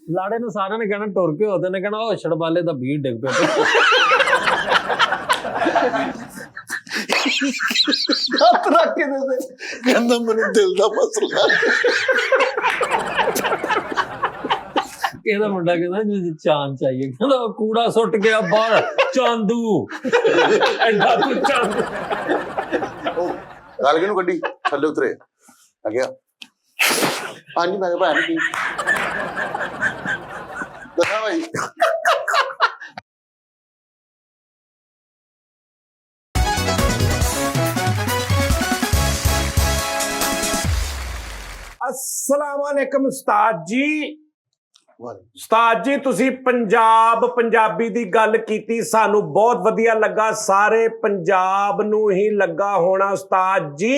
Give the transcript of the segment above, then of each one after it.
ਲਾੜੇ ਨੂੰ ਸਾਰਿਆਂ ਨੇ ਕਹਿਣਾ ਟੁਰ ਕੇ ਉਹਦੇ ਨੇ ਕਹਿਣਾ ਉਹ ਛੜਬਾਲੇ ਦਾ ਬੀੜ ਡਿੱਗ ਪਿਆ ਹੱਥ ਰੱਖ ਕੇ ਦੇ ਕਹਿੰਦਾ ਮੈਨੂੰ ਦਿਲ ਦਾ ਮਸਲਾ ਇਹਦਾ ਮੁੰਡਾ ਕਹਿੰਦਾ ਜੀ ਚਾਂਦ ਚਾਹੀਏ ਕਹਿੰਦਾ ਕੂੜਾ ਸੁੱਟ ਗਿਆ ਬਾਹਰ ਚਾਂਦੂ ਐਡਾ ਤੂੰ ਚਾਂਦੂ ਗੱਲ ਕਿਹਨੂੰ ਕੱਢੀ ਥੱਲੇ ਉਤਰੇ ਆ ਗਿਆ ਹਾਂਜੀ ਮੈਂ ਕਿਹਾ ਭੈਣ ਕੀ ਦੱਸਾਂ ਭਾਈ अस्सलाम वालेकुम उस्ताद जी। उस्ताद जी तुसी पंजाब पंजाबी दी गल कीती सानू बहुत वधिया लगा सारे पंजाब नू ही लगा होना उस्ताद जी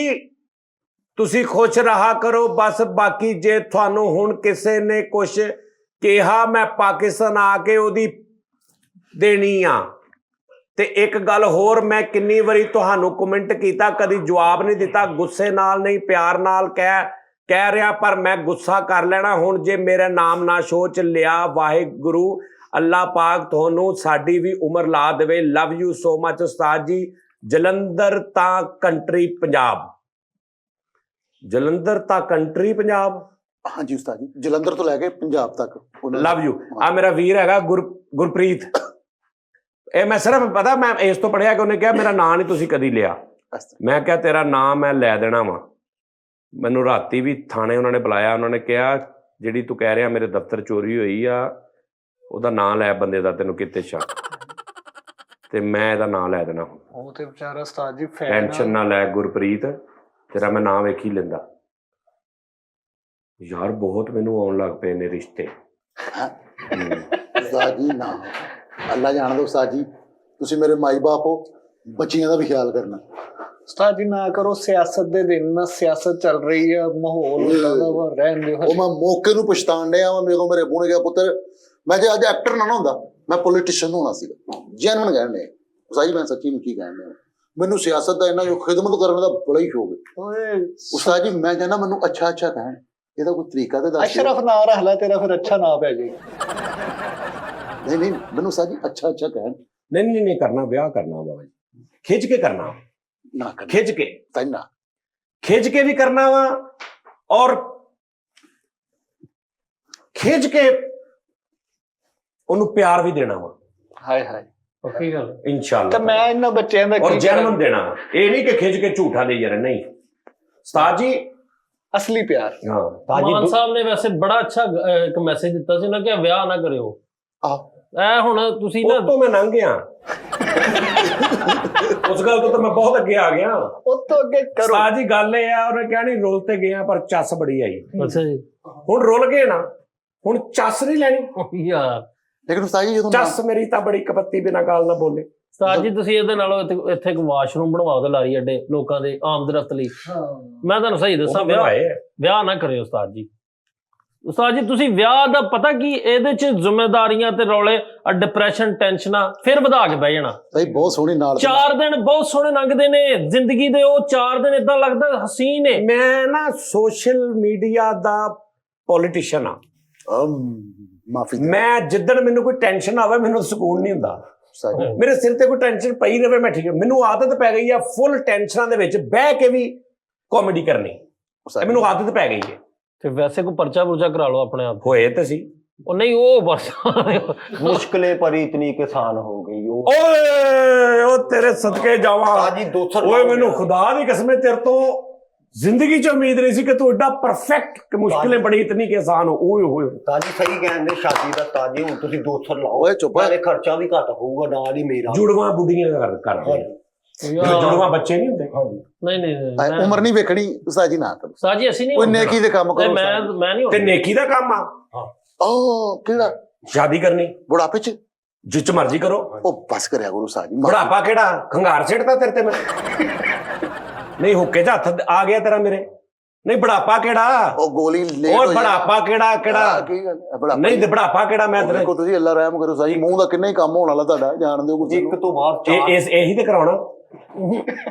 तुसी खुश रहा करो बस बाकी जे थानू हुण किसे ने कुछ कहा मैं पाकिस्तान आके ओदी देनी आ ते एक गल होर मैं किन्नी वारी तुहानू कमेंट कीता कदी जवाब नहीं दिता गुस्से नाल नहीं प्यार नाल कह रहा पर मैं गुस्सा कर लेना हुण जे मेरा नाम ना शो च लिया वाहिगुरू अल्लाह पाक तुहानू साडी भी उम्र ला देवे लव यू सो मच उस्ताद जी जलंधर ता कंट्री पंजाब जलंधर ता कंट्री पंजाब हाँ जी उस्ताद जी जलंधर तो लैके पंजाब तक लव यू आ मेरा वीर हैगा गुरप्रीत ए मैं सिर्फ पता मैं इस तो पढ़िया कि उन्हें कहा मेरा नाम नहीं तुसी कदी लिया मैं क्या तेरा नाम मैं लै देना वा मैनू राती भी थाने उन्होंने बुलाया उन्होंने कहा जिहड़ी तू कह रहा मेरे दफ्तर चोरी हुई आ उहदा नाम लै बंदे दा तैनूं किते शक ते मैं इहदा नाम लै देना ਉਹ ਤੇ ਵਿਚਾਰਾ ਉਸਤਾਦ ਜੀ टेंशन ना लै गुरप्रीत तेरा मैं नाम वेख ही लैंदा यार बहुत मैनू आउण लग पे ने रिश्ते उस्ताद जी ना अल्लाह जानदा उस्ताद जी तुसी मेरे माई बाप हो बच्चियां दा भी ख्याल करना ਉਸਤਾਦ ਜੀ ਨਾ ਕਰੋ ਸਿਆਸਤ ਦੇ ਦਿਨ ਨਾ ਸਿਆਸਤ ਚੱਲ ਰਹੀ ਹੈ ਮਾਹੌਲ ਉਦਾਂ ਵਾ ਰਹਿਣ ਦਿਓ ਉਹ ਮੈਂ ਮੌਕੇ ਨੂੰ ਪਛਤਾਣ ਡਿਆ ਵਾ ਮੇਰੇ ਬੂਣੇ ਗਿਆ ਪੁੱਤਰ ਮੈਂ ਜੇ ਅੱਜ ਐਕਟਰ ਨਾ ਹੁੰਦਾ ਮੈਂ ਪੋਲੀਟੀਸ਼ੀਅਨ ਹੋਣਾ ਸੀਗਾ ਜੈਨੂਨ ਕਹਿਣ ਡਿਆ ਉਸਤਾਦ ਮੈਂ ਸੱਚੀ ਮੁੱਚੀ ਕਹਿਣ ਡਿਆ ਮੈਨੂੰ ਸਿਆਸਤ ਦਾ ਇੰਨਾ ਖਿਦਮਤ ਕਰਨ ਦਾ ਬੜਾ ਹੀ ਸ਼ੌਕ ਹੈ ਓਏ ਉਸਤਾਦ ਜੀ ਮੈਂ ਕਹਿੰਦਾ ਮੈਨੂੰ ਅੱਛਾ ਕਹਿਣ ਇਹਦਾ ਕੋਈ ਤਰੀਕਾ ਤੇ ਦੱਸ ਅਸ਼ਰਫ ਨਾਂ ਰੱਖ ਲੈ ਤੇਰਾ ਫਿਰ ਅੱਛਾ ਨਾਂ ਪੈ ਜਾਏ ਨਹੀਂ ਮੈਨੂੰ ਉਸਤਾਦ ਜੀ ਅੱਛਾ ਕਹਿਣ नहीं करना ब्याह करना बाबा जी खिंच के करना ना खिंच के तन्ना खिंच के भी करना वा और खिंच के उन्हें प्यार भी देना वा ਹਾਏ ਹਾਏ ਪੱਕੀ ਗੱਲ ਤੇ इंशाल्लाह ਮੈਂ ਇਹਨਾਂ ਬੱਚਿਆਂ ਦਾ और ਕੀ जन्म देना ये नहीं कि खिंच के झूठा ले जा रहे नहीं उस्ताद जी ਅਸਲੀ ਪਿਆਰ हाँ ਮਾਨ ਸਾਹਿਬ ਨੇ ਵੈਸੇ ਬੜਾ ਅੱਛਾ ਇੱਕ ਮੈਸੇਜ ਦਿੱਤਾ ਸੀ ਨਾ ਕਿ ਵਿਆਹ ਨਾ ਕਰਿਓ ਐ ਹੁਣ ਤੁਸੀਂ ਨਾ तो मैं लंघ गया उस गल तो मैं बहुत अगे आ गया ਉਹ ਤੋਂ ਅੱਗੇ ਕਰੋ उस्ताद जी गल ये है उन्हें कहनी रोल ते गए पर चस बड़ी आई ਅੱਛਾ ਜੀ हुण रुल गए ना हुण चस नहीं लैनी ਯਾਰ लेकिन उस्ताद जी ਜਦੋਂ चस मेरी ਤਾਂ ਬੜੀ ਕਪੱਤੀ ਬਿਨਾਂ ਗੱਲ ਨਾ ਬੋਲੇ ਉਸਤਾਦ ਜੀ ਤੁਸੀਂ ਇਹਦੇ ਨਾਲੋਂ ਇੱਥੇ ਇੱਕ ਵਾਸ਼ਰੂਮ ਬਣਵਾ ਦਿਓ ਲਾਰੀ ਅੱਡੇ ਲੋਕਾਂ ਦੇ ਆਮਦਰਫਤ ਲਈ ਮੈਂ ਤੁਹਾਨੂੰ ਸਹੀ ਦੱਸਾਂ ਵਿਆਹ ਨਾ ਕਰਿਓ ਉਸਤਾਦ ਜੀ ਉਸਤਾਦ ਜੀ ਤੁਸੀਂ ਵਿਆਹ ਦਾ ਪਤਾ ਕੀ ਇਹਦੇ ਚ ਜ਼ਿੰਮੇਵਾਰੀਆਂ ਤੇ ਰੌਲੇ ਡਿਪਰੈਸ਼ਨ ਟੈਨਸ਼ਨਾਂ ਫਿਰ ਵਧਾ ਕੇ ਬਹਿ ਜਾਣਾ ਸਹੀ ਬਹੁਤ ਸੋਹਣੀ ਨਾਲ 4 ਦਿਨ ਬਹੁਤ ਸੋਹਣੇ ਲੰਘਦੇ ਨੇ ਜ਼ਿੰਦਗੀ ਦੇ ਉਹ 4 ਦਿਨ ਇਦਾਂ ਲੱਗਦਾ ਹਸੀਨ ਨੇ ਮੈਂ ਨਾ ਸੋਸ਼ਲ ਮੀਡੀਆ ਦਾ ਪੋਲੀਟੀਸ਼ੀਅਨ ਆ ਮਾਫੀ ਮੈਂ ਜਿੱਦਣ ਮੈਨੂੰ ਕੋਈ ਟੈਨਸ਼ਨ ਆਵੇ ਮੈਨੂੰ ਸਕੂਨ ਨਹੀਂ ਹੁੰਦਾ ਉਸਤਾਦ ਜੀ ਮੇਰੇ ਸਿਰ ਤੇ ਕੋਈ ਟੈਨਸ਼ਨ ਪਈ ਰਵੇ ਮੈਂ ਠੀਕ ਮੈਨੂੰ ਆਦਤ ਪੈ ਗਈ ਆ ਫੁੱਲ ਟੈਨਸ਼ਨਾਂ ਦੇ ਵਿੱਚ ਬਹਿ ਕੇ ਵੀ ਕਾਮੇਡੀ ਕਰਨੀ ਉਸਤਾਦ ਮੈਨੂੰ ਆਦਤ ਪੈ ਗਈ ਹੈ ਤੇ ਵੈਸੇ ਕੋਈ ਪਰਚਾ ਪੁਰਚਾ ਕਰਾ ਲਓ ਆਪਣੇ ਆਪ ਹੋਏ ਤੇ ਸੀ ਉਹ ਨਹੀਂ ਉਹ ਬਸ मुश्किलें पर इतनी किसान हो गई ਓਏ ਉਹ ਤੇਰੇ ਸਦਕੇ ਜਾਵਾਂ जी 200 ਓਏ ਮੈਨੂੰ ਖੁਦਾ ਦੀ ਕਸਮ ਤੇਰੇ ਤੋਂ ਜ਼ਿੰਦਗੀ 'ਚ ਉਮੀਦ ਨਹੀਂ ਸੀ ਕਿ ਤੂੰ ਐਡਾ ਪਰਫੈਕਟ ਕਿ ਮੁਸ਼ਕਿਲਾਂ ਬੜੀ ਇਤਨੀ ਕਿ ਆਸਾਨ ਹੋ ਓਏ ਹੋਏ ताजी सही कहने शादी का ताजी हूं तुसी 200 लाओ ਓਏ ਚੁੱਪ नाले खर्चा भी घट होगा नाल ही मेरा ਜੁੜਵਾ ਬੁੱਢੀਆਂ ਕਰਦੇ ਜੁੜਵਾ ਬੱਚੇ ਨਹੀਂ ਹੁੰਦੇ ਨਹੀਂ ਨਹੀਂ ਉਮਰ ਨਹੀਂ ਵੇਖਣੀ ਉਸਤਾਦ ਜੀ ਨਾ ਕਰੋ ਉਸਤਾਦ ਜੀ ਅਸੀਂ ਨਹੀਂ ਕੋਈ ਨੇਕੀ ਦੇ ਕੰਮ ਕਰੋ ਮੈਂ ਨਹੀਂ ਤੇ ਨੇਕੀ ਦਾ ਕੰਮ ਆ ਉਹ ਕਿਹੜਾ ਸ਼ਾਦੀ ਕਰਨੀ ਬੁਢਾਪੇ ਚ ਜਿੱਚ ਮਰਜ਼ੀ ਕਰੋ ਉਹ ਬਸ ਕਰਿਆ ਗੁਰੂ ਸਾਹਿਬ ਜੀ ਬੁਢਾਪਾ ਕਿਹੜਾ ਖੰਗਾਰ ਸਿੱਟਦਾ ਤੇਰੇ ਤੇ ਮੈਂ ਨਹੀਂ ਹੁੱਕੇ 'ਚ ਹੱਥ ਆ ਗਿਆ ਤੇਰਾ ਮੇਰੇ ਨਹੀਂ ਬੁਢਾਪਾ ਕਿਹੜਾ ਉਹ ਗੋਲੀ ਲੈ ਓਏ ਬੁਢਾਪਾ ਕਿਹੜਾ ਕੀ ਗੱਲ ਹੈ ਬੁਢਾਪਾ ਨਹੀਂ ਤੇ ਬੁਢਾਪਾ ਕਿਹੜਾ ਮੈਂ ਤੇਰੇ ਦੇਖੋ ਤੁਸੀਂ ਅੱਲਾ ਰਹਿਮ ਕਰੋ ਸਾਜੀ ਮੂੰਹ ਦਾ ਕਿੰਨਾ ਹੀ ਕੰਮ ਹੋਣ ਵਾਲਾ ਤੁਹਾਡਾ ਜਾਣਦੇ ਹੋ ਕੁਝ एक तो बाद ਇਹੀ ਤੇ ਕਰਾਉਣਾ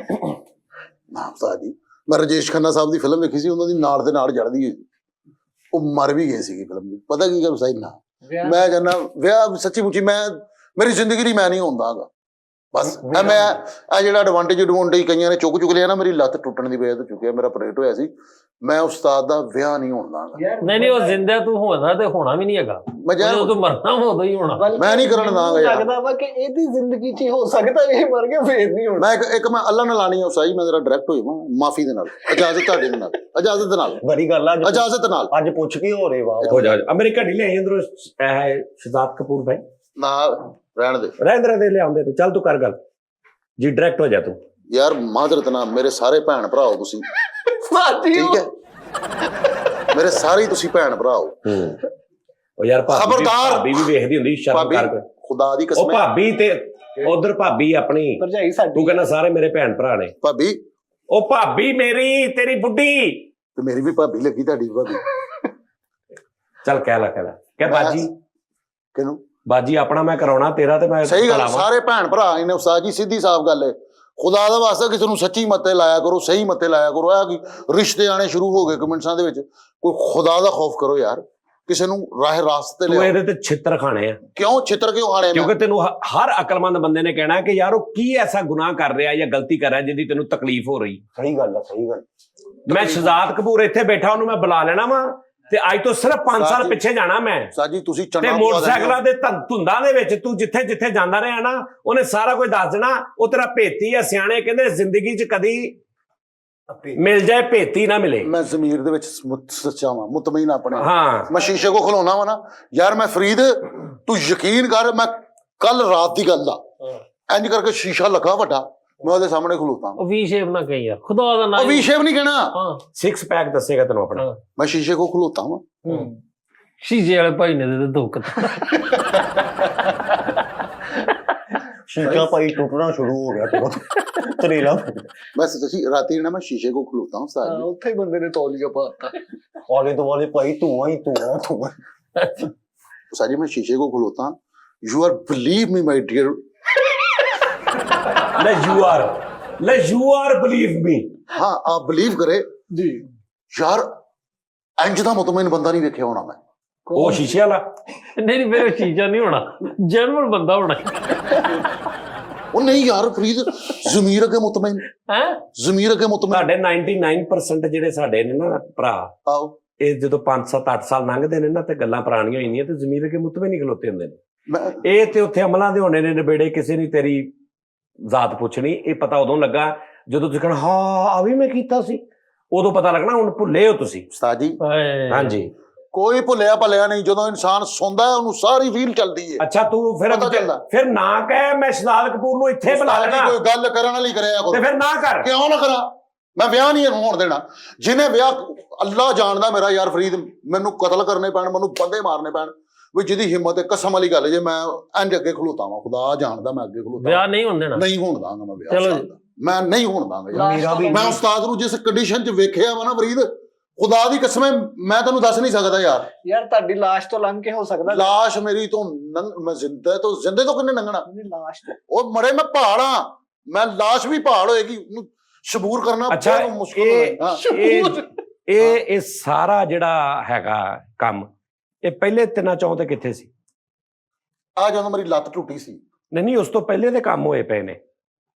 ਨਾ ਉਸਤਾਦ ਜੀ ਮੈਂ ਰਾਜੇਸ਼ ਖੰਨਾ ਸਾਹਿਬ ਦੀ ਫਿਲਮ ਵੇਖੀ ਸੀ ਉਹਨਾਂ ਦੀ ਨਾਲ ਦੇ ਨਾਲ ਜੜਦੀ ਹੋਈ ਉਹ ਮਰ ਵੀ ਗਏ ਸੀਗੀ ਫਿਲਮ ਦੀ ਪਤਾ ਕੀ ਗੱਲ ਸਾਈ ਨਾ ਮੈਂ ਕਹਿੰਦਾ ਵਿਆਹ ਸੱਚੀ ਮੁੱਚੀ ਮੇਰੀ ਜ਼ਿੰਦਗੀ ਲਈ ਮੈਂ ਨਹੀਂ ਹੁੰਦਾਗਾ ਬਸ ਮੈਂ ਆ ਜਿਹੜਾ ਐਡਵਾਂਟੇਜ ਕਈਆਂ ਨੇ ਚੁੱਕ ਲਿਆ ਨਾ, ਮੇਰੀ ਲੱਤ ਟੁੱਟਣ ਦੀ ਵਜ੍ਹਾ ਤੋਂ ਚੁੱਕਿਆ, ਮੇਰਾ ਆਪਰੇਟ ਹੋਇਆ ਸੀ, ਮੈਂ ਉਸਤਾਦ ਦਾ ਵਿਆਹ ਨਹੀਂ ਹੁੰਦਾਗਾ। ਨਹੀਂ ਉਹ ਜ਼ਿੰਦਾ ਤੂੰ ਹੋਣਾ ਤੇ ਹੋਣਾ ਵੀ ਨਹੀਂ ਹੈਗਾ, ਜਦੋਂ ਤੂੰ ਮਰਨਾ ਉਦੋਂ ਹੀ ਹੋਣਾ। ਮੈਂ ਨਹੀਂ ਕਰਨ ਦਾਂਗਾ ਯਾਰ, ਲੱਗਦਾ ਵਾ ਕਿ ਇਹਦੀ ਜ਼ਿੰਦਗੀ 'ਚ ਹੋ ਸਕਦਾ ਇਹ ਮਰ ਗਿਆ ਫੇਰ ਨਹੀਂ ਹੋਣਾ। ਮੈਂ ਇੱਕ ਮੈਂ ਅੱਲਾ ਨਾਲ ਲਾਣੀ ਉਸਾਈ, ਮੈਂ ਜਰਾ ਡਾਇਰੈਕਟ ਹੋ ਜਾਵਾਂ ਮਾਫੀ ਦੇ ਨਾਲ, ਇਜਾਜ਼ਤ ਤੁਹਾਡੇ ਦੇ ਨਾਲ, ਇਜਾਜ਼ਤ ਨਾਲ, ਬੜੀ ਗੱਲ ਆ ਇਜਾਜ਼ਤ ਨਾਲ। ਅੱਜ ਪੁੱਛ ਕੇ ਹੋ ਰਹੇ ਵਾਹ ਹੋ ਜਾ ਅਮਰੀ ਘੜੀ ਲੈ ਅੰਦਰੋਂ ਸ਼ਹਜ਼ਾਦ ਕਪੂਰ ਭਾਈ ਨਾ ਰਹਿਣ ਦੇ, ਰਹਿੰਦੇ ਦੇ ਲਿਆਉਂਦੇ ਤੂੰ, ਚੱਲ ਤੂੰ ਕਰ ਗੱਲ ਜੀ, ਡਾਇਰੈਕਟ ਹੋ ਜਾ ਤੂੰ ਯਾਰ। ਮਾਦਰਤ ਨਾਲ ਮੇਰੇ ਸਾਰੇ ਭੈਣ ਭਰਾ ਹੋ ਤੁਸੀਂ, ਠੀਕ ਹੈ, ਮੇਰੇ ਸਾਰੇ ਤੁਸੀਂ ਭੈਣ ਭਰਾ ਹੋ। ਉਹ ਯਾਰ ਖਬਰਦਾਰ, ਭਾਬੀ ਵੀ ਵੇਖਦੀ ਹੁੰਦੀ, ਸ਼ਰਮ ਕਰ। ਖੁਦਾ ਦੀ ਉਹ ਕਸਮ, ਭਾਬੀ ਤੇ ਉਧਰ ਭਾਬੀ ਆਪਣੀ ਭਰਜਾਈ ਸਾਡੀ, ਤੂੰ ਕਹਿੰਦਾ ਸਾਰੇ ਮੇਰੇ ਭੈਣ ਭਰਾ ਨੇ। ਭਾਬੀ, ਉਹ ਭਾਬੀ ਮੇਰੀ ਤੇਰੀ ਬੁੱਢੀ, ਤੇ ਮੇਰੀ ਵੀ ਭਾਬੀ ਲੱਗੀ, ਤੁਹਾਡੀ ਵੀ ਭਾਬੀ। ਚੱਲ ਕਹਿ ਲੈ ਬਾਜੀ, ਕਿਹਨੂੰ ਬਾਜੀ ਆਪਣਾ ਮੈਂ ਕਰਾਉਣਾ, ਤੇਰਾ ਤੇ ਮੈਂ ਸਹੀ ਗੱਲ, ਕਰਾਵਾਂ। ਸਾਰੇ ਭੈਣ ਭਰਾ ਨੇ ਉਸਤਾਦ ਜੀ, ਸਿੱਧੀ ਸਾਫ਼ ਗੱਲ ਹੈ। ਖੁਦਾ ਦਾ ਵਾਸਤਾ ਕਿਸੇ ਨੂੰ ਸੱਚੀ ਮੱਤੇ ਲਾਇਆ ਕਰੋ, ਸਹੀ ਮੱਤੇ ਲਾਇਆ ਕਰੋ। ਆ ਕਿ ਰਿਸ਼ਤੇ ਆਣੇ ਸ਼ੁਰੂ ਹੋ ਗਏ ਕਮੈਂਟਸਾਂ ਦੇ ਵਿੱਚ, ਕੋਈ ਖੁਦਾ ਦਾ ਖੌਫ ਕਰੋ ਯਾਰ, ਕਿਸੇ ਨੂੰ ਰਾਹ ਰਾਸਤੇ ਤੂੰ ਲਿਆਓ। ਇਹਦੇ ਤੇ ਛਿੱਤਰ ਖਾਣੇ ਆ, ਕਿਉਂ ਛਿੱਤਰ ਕਿਉਂ ਖਾਣੇ? ਕਿਉਂਕਿ ਤੈਨੂੰ ਹਰ ਅਕਲਮੰਦ ਬੰਦੇ ਨੇ ਕਹਿਣਾ ਕਿ ਯਾਰ ਉਹ ਕੀ ਐਸਾ ਗੁਨਾਹ ਕਰ ਰਿਹਾ ਜਾਂ ਗਲਤੀ ਕਰ ਰਿਹਾ ਜਿਹਦੀ ਤੈਨੂੰ ਤਕਲੀਫ ਹੋ ਰਹੀ। ਸਹੀ ਗੱਲ ਆ, ਸਹੀ ਗੱਲ। ਮੈਂ ਸ਼ਹਜ਼ਾਦ ਕਪੂਰ ਇੱਥੇ ਬੈਠਾ, ਉਹਨੂੰ ਮੈਂ ਬੁਲਾ ਲੈਣਾ ਵਾ, ਤੇ ਅੱਜ ਤੋਂ ਸਿਰਫ 5 ਸਾਲ ਪਿੱਛੇ ਜਾਣਾ ਮੈਂ। ਸਾਜੀ ਤੁਸੀਂ ਤੇ ਚੰਨਾ ਮੋਟਰਸਾਈਕਲਾਂ ਦੇ ਧੁੰਦਾਂ ਦੇ ਵਿੱਚ ਤੂੰ ਜਿੱਥੇ ਜਿੱਥੇ ਜਾਂਦਾ ਰਿਹਾ ਨਾ, ਉਹਨੇ ਸਾਰਾ ਕੁਝ ਦੱਸ ਦੇਣਾ। ਉਹ ਤੇਰਾ ਭੇਤੀ ਆ, ਸਿਆਣੇ ਕਹਿੰਦੇ ਜ਼ਿੰਦਗੀ 'ਚ ਕਦੀ ਮਿਲ ਜਾਏ ਭੇਤੀ ਨਾ ਮਿਲੇ। ਮੈਂ ਜ਼ਮੀਰ ਦੇ ਵਿੱਚ ਸੱਚਾ ਵਾਂ, ਮੁਤਮਈਨ ਆਪਣੇ। ਹਾਂ, ਮੈਂ ਸ਼ੀਸ਼ੇ ਕੋ ਖਲੋਣਾ ਵਾ ਨਾ ਯਾਰ, ਮੈਂ ਫਰੀਦ ਤੂੰ ਯਕੀਨ ਕਰ, ਮੈਂ ਕੱਲ ਰਾਤ ਦੀ ਗੱਲ ਦਾ ਇੰਜ ਕਰਕੇ ਸ਼ੀਸ਼ਾ ਲੱਗਾ ਵੱਡਾ, ਮੈਂ ਉਹਦੇ ਸਾਹਮਣੇ ਖਲੋਤਾ। ਉਹ ਵੀ ਸ਼ੇਪ ਨਾ ਕਹੀ ਯਾਰ, ਖੁਦਾ ਦਾ ਨਾਮ। ਉਹ ਵੀ ਸ਼ੇਪ ਨਹੀਂ ਕਹਿਣਾ, ਹਾਂ 6 ਪੈਕ ਦੱਸੇਗਾ ਤੈਨੂੰ ਆਪਣਾ। ਮੈਂ ਸ਼ੀਸ਼ੇ ਕੋ ਖਲੋਤਾ ਵਾਂ। ਸ਼ੀਸ਼ੇ ਵਾਲੇ ਭਾਈ ਨੇ ਦੇ ਦੁੱਖ। ਸ਼ੀਸ਼ਾ ਭਾਈ ਟੁੱਟਣਾ ਸ਼ੁਰੂ ਹੋ ਗਿਆ ਤਰੇਲਾ। ਬਸ ਤੁਸੀਂ ਰਾਤੀ ਨਾ ਮੈਂ ਸ਼ੀਸ਼ੇ ਕੋ ਖਲੋਤਾ ਹੂੰ ਉਸਤਾਦ ਜੀ। ਉੱਥੇ ਹੀ ਬੰਦੇ ਨੇ ਤੌਲੀਆ ਪਾਤਾ, ਆਲੇ ਦੁਆਲੇ ਭਾਈ ਧੂਆਂ ਹੀ ਧੂਆਂ ਧੂਆਂ। ਉਸਤਾਦ ਜੀ ਮੈਂ ਸ਼ੀਸ਼ੇ ਕੋ ਖਲੋਤਾ, you are believe me my dear. ਲੈ ਯੂ ਆਰ ਬਲੀਵ ਮੀ। ਹਾਂ ਆਪ ਬਿਲੀਵ ਕਰੇ ਜੀ ਯਾਰ, ਇੰਜ ਦਾ ਮੁਤਮਈਨ ਬੰਦਾ ਨਹੀਂ ਵੇਖਿਆ ਹੋਣਾ ਮੈਂ। ਉਹ ਸ਼ੀਸ਼ੇ ਵਾਲਾ ਨਹੀਂ ਮੇਰੇ ਸ਼ੀਸ਼ਾ ਨਹੀਂ ਹੋਣਾ, ਜਨਰਲ ਬੰਦਾ ਹੋਣਾ। ਉਹ ਨਹੀਂ ਯਾਰ ਫਰੀਦ, ਜ਼ਮੀਰ ਅੱਗੇ ਮੁਤਮਈਨ ਹੈ, ਜ਼ਮੀਰ ਅੱਗੇ ਮੁਤਮਈਨ। ਸਾਡੇ 99% ਜਿਹੜੇ ਸਾਡੇ ਨੇ ਨਾ ਭਰਾ, ਆਓ ਇਹ ਜਦੋਂ 5 7 8 ਸਾਲ ਲੰਘਦੇ ਨੇ ਨਾ ਤੇ ਗੱਲਾਂ ਪੁਰਾਣੀਆਂ ਹੋ ਜਾਂਦੀਆਂ ਤੇ ਜ਼ਮੀਰ ਅੱਗੇ ਮੁਤਮਈਨ ਨਹੀਂ ਖਲੋਤੇ ਹੁੰਦੇ ਨੇ। ਮੈਂ ਇਹ ਤੇ ਉੱਥੇ ਅਮਲਾਂ ਦੇ ਹੋਣੇ ਨੇ ਨਿਬੇੜੇ, ਕਿਸੇ ਨੇ ਤੇਰੀ ਜ਼ਾਤ ਪੁੱਛਣੀ। ਇਹ ਪਤਾ ਉਦੋਂ ਲੱਗਾ ਜਦੋਂ ਤੁਸੀਂ ਕਹਿਣਾ ਹਾਂ ਆ ਵੀ ਮੈਂ ਕੀਤਾ ਸੀ, ਉਦੋਂ ਪਤਾ ਲੱਗਣਾ ਹੁਣ ਭੁੱਲੇ ਹੋ ਤੁਸੀਂ। ਉਸਤਾਦ ਜੀ ਹਾਂਜੀ, ਕੋਈ ਭੁੱਲਿਆ ਭੱਲਿਆ ਨਹੀਂ, ਜਦੋਂ ਇਨਸਾਨ ਸੌਂਦਾ ਹੈ ਉਹਨੂੰ ਸਾਰੀ ਫੀਲ ਚੱਲਦੀ ਹੈ। ਅੱਛਾ ਤੂੰ ਪਤਾ ਚੱਲਦਾ। ਫਿਰ ਨਾ ਕਹਿ ਮੈਂ ਸ਼ਹਜ਼ਾਦ ਕਪੂਰ ਨੂੰ ਇੱਥੇ ਬੁਲਾ ਉਸਤਾਦ ਜੀ ਲੈਣਾ, ਕੋਈ ਗੱਲ ਕਰਨ ਵਾਲੀ ਕਰਿਆ ਤੇ ਕਰੋ। ਫਿਰ ਨਾ ਕਰ। ਕਿਉਂ ਨਾ ਕਰਾਂ, ਮੈਂ ਵਿਆਹ ਨਹੀਂ ਹੋਣ ਦੇਣਾ। ਜਿਹਨੇ ਵਿਆਹ, ਅੱਲਾ ਜਾਣਦਾ ਮੇਰਾ ਯਾਰ ਫਰੀਦ, ਮੈਨੂੰ ਕਤਲ ਕਰਨੇ ਪੈਣ, ਮੈਨੂੰ ਬੰਦੇ ਮਾਰਨੇ ਪੈਣ, ਵੀ ਜਿਹਦੀ ਹਿੰਮਤ ਹੈ, ਕਸਮ ਵਾਲੀ ਗੱਲ ਜੇ ਮੈਂ ਇੰਜ ਅੱਗੇ ਖਲੋਤਾ ਵਾਂ, ਖੁਦਾ ਜਾਣਦਾ ਮੈਂ ਅੱਗੇ ਖਲੋਤਾ ਵਿਆਹ ਨਹੀਂ ਹੋਣ ਦੇਣਾ। ਨਹੀਂ ਹੋਣ ਦਾਂਗਾ ਮੈਂ ਵਿਆਹ। ਚਲੋ ਉਸਤਾਦ ਦਾ। ਮੈਂ ਨਹੀਂ ਹੋਣ ਦਾਂਗਾ ਯਾਰ। ਮੇਰਾ ਵੀ ਮੈਂ ਉਸਤਾਦ ਨੂੰ ਜਿਸ ਕੰਡੀਸ਼ਨ 'ਚ ਵੇਖਿਆ ਵਾ ਨਾ ਫਰੀਦ, ਖੁਦਾ ਦੀ ਕਸਮ ਹੈ, ਮੈਂ ਤੈਨੂੰ ਦੱਸ ਨਹੀਂ ਸਕਦਾ ਯਾਰ। ਯਾਰ ਤੁਹਾਡੀ ਲਾਸ਼ ਤੋਂ ਲੰਘ ਕੇ ਹੋ ਸਕਦਾ। ਲਾਸ਼ ਮੇਰੀ ਤੋਂ ਮੈਂ ਜ਼ਿੰਦੇ ਤੋਂ ਕਿੰਨੇ ਲੰਘਣਾ? ਲਾਸ਼ ਤੋਂ ਉਹ ਮਰੇ ਮੈਂ ਪਹਾੜ ਆ, ਮੈਂ ਲਾਸ਼ ਵੀ ਪਹਾੜ ਹੋਏਗੀ, ਉਹਨੂੰ ਸ਼ਬੂਰ ਕਰਨਾ ਅੱਛਾ ਬਹੁਤ ਮੁਸ਼ਕਲ ਹੋਏਗਾ। ਇਹ ਸਾਰਾ ਜਿਹੜਾ ਹੈਗਾ ਕੰਮ, ਇਹ ਪਹਿਲੇ 3 ਚੌਂ ਤੇ ਕਿੱਥੇ ਸੀ? ਆ ਜਦੋਂ ਮੇਰੀ ਲੱਤ ਟੁੱਟੀ ਸੀ, ਨਹੀਂ ਉਸ ਤੋਂ ਪਹਿਲੇ ਦੇ ਕੰਮ ਹੋਏ ਪਏ ਨੇ,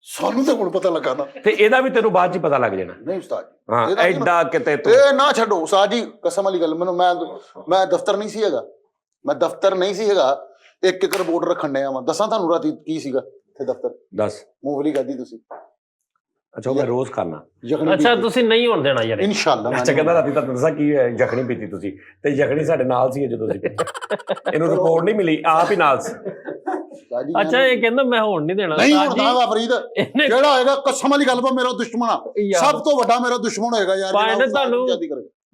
ਸਾਨੂੰ ਤਾਂ ਹੁਣ ਪਤਾ ਲੱਗਾ ਨਾ। ਤੇ ਇਹਦਾ ਵੀ ਤੈਨੂੰ ਬਾਅਦ ਚ ਪਤਾ ਲੱਗ ਜਾਣਾ। ਨਹੀਂ ਉਸਤਾਦ ਜੀ, ਹਾਂ ਇਹਦਾ ਕੀ ਐਡਾ ਕਿਤੇ ਤੂੰ ਇਹ ਨਾ ਛੱਡੋ ਉਸਤਾਦ ਜੀ, ਕਸਮ ਵਾਲੀ ਗੱਲ, ਮੈਨੂੰ ਮੈਂ ਦਫ਼ਤਰ ਨਹੀਂ ਸੀ ਹੈਗਾ, ਮੈਂ ਦਫ਼ਤਰ ਨਹੀਂ ਸੀ ਹੈਗਾ, ਇੱਕ ਰਿਪੋਰਟ ਰੱਖਣ ਡਿਆ ਵਾਂ। ਦੱਸਾਂ ਤੁਹਾਨੂੰ ਰਾਤੀ ਕੀ ਸੀਗਾ ਇੱਥੇ ਦਫ਼ਤਰ? ਦੱਸ। ਮੂੰਗਫਲੀ ਖਾਧੀ ਤੁਸੀਂ? ਅੱਛਾ ਉਹ ਮੈਂ ਰੋਜ਼ ਖਾਣਾ। ਅੱਛਾ ਤੁਸੀਂ ਨਹੀਂ ਹੋਣ ਦੇਣਾ ਯਾਰ। ਇਨਸ਼ਾਅੱਲਾ। ਅੱਛਾ ਕਹਿੰਦਾ ਰਾਤੀ ਤਾਂ ਦੱਸਾਂ ਕੀ ਹੋਇਆ, ਯਖਣੀ ਪੀਤੀ ਤੁਸੀਂ, ਤੇ ਯਖਣੀ ਸਾਡੇ ਨਾਲ ਸੀ ਜਦੋਂ ਅਸੀਂ ਇਹਨੂੰ ਰਿਪੋਰਟ ਨਹੀਂ ਮਿਲੀ, ਆਪ ਹੀ ਨਾਲ ਸੀ। ਅੱਛਾ ਇਹ ਕਹਿੰਦਾ ਮੈਂ ਹੋਣ ਨਹੀਂ ਦੇਣਾ। ਨਹੀਂ ਹੋਣ ਦਾਂਗਾ ਫਰੀਦ, ਜਿਹੜਾ ਹੋਏਗਾ ਕਸਮ ਵਾਲੀ ਗੱਲ, ਮੇਰਾ ਦੁਸ਼ਮਣ ਆ, ਸਭ ਤੋਂ ਵੱਡਾ ਮੇਰਾ ਦੁਸ਼ਮਣ ਹੋਏਗਾ ਯਾਰ।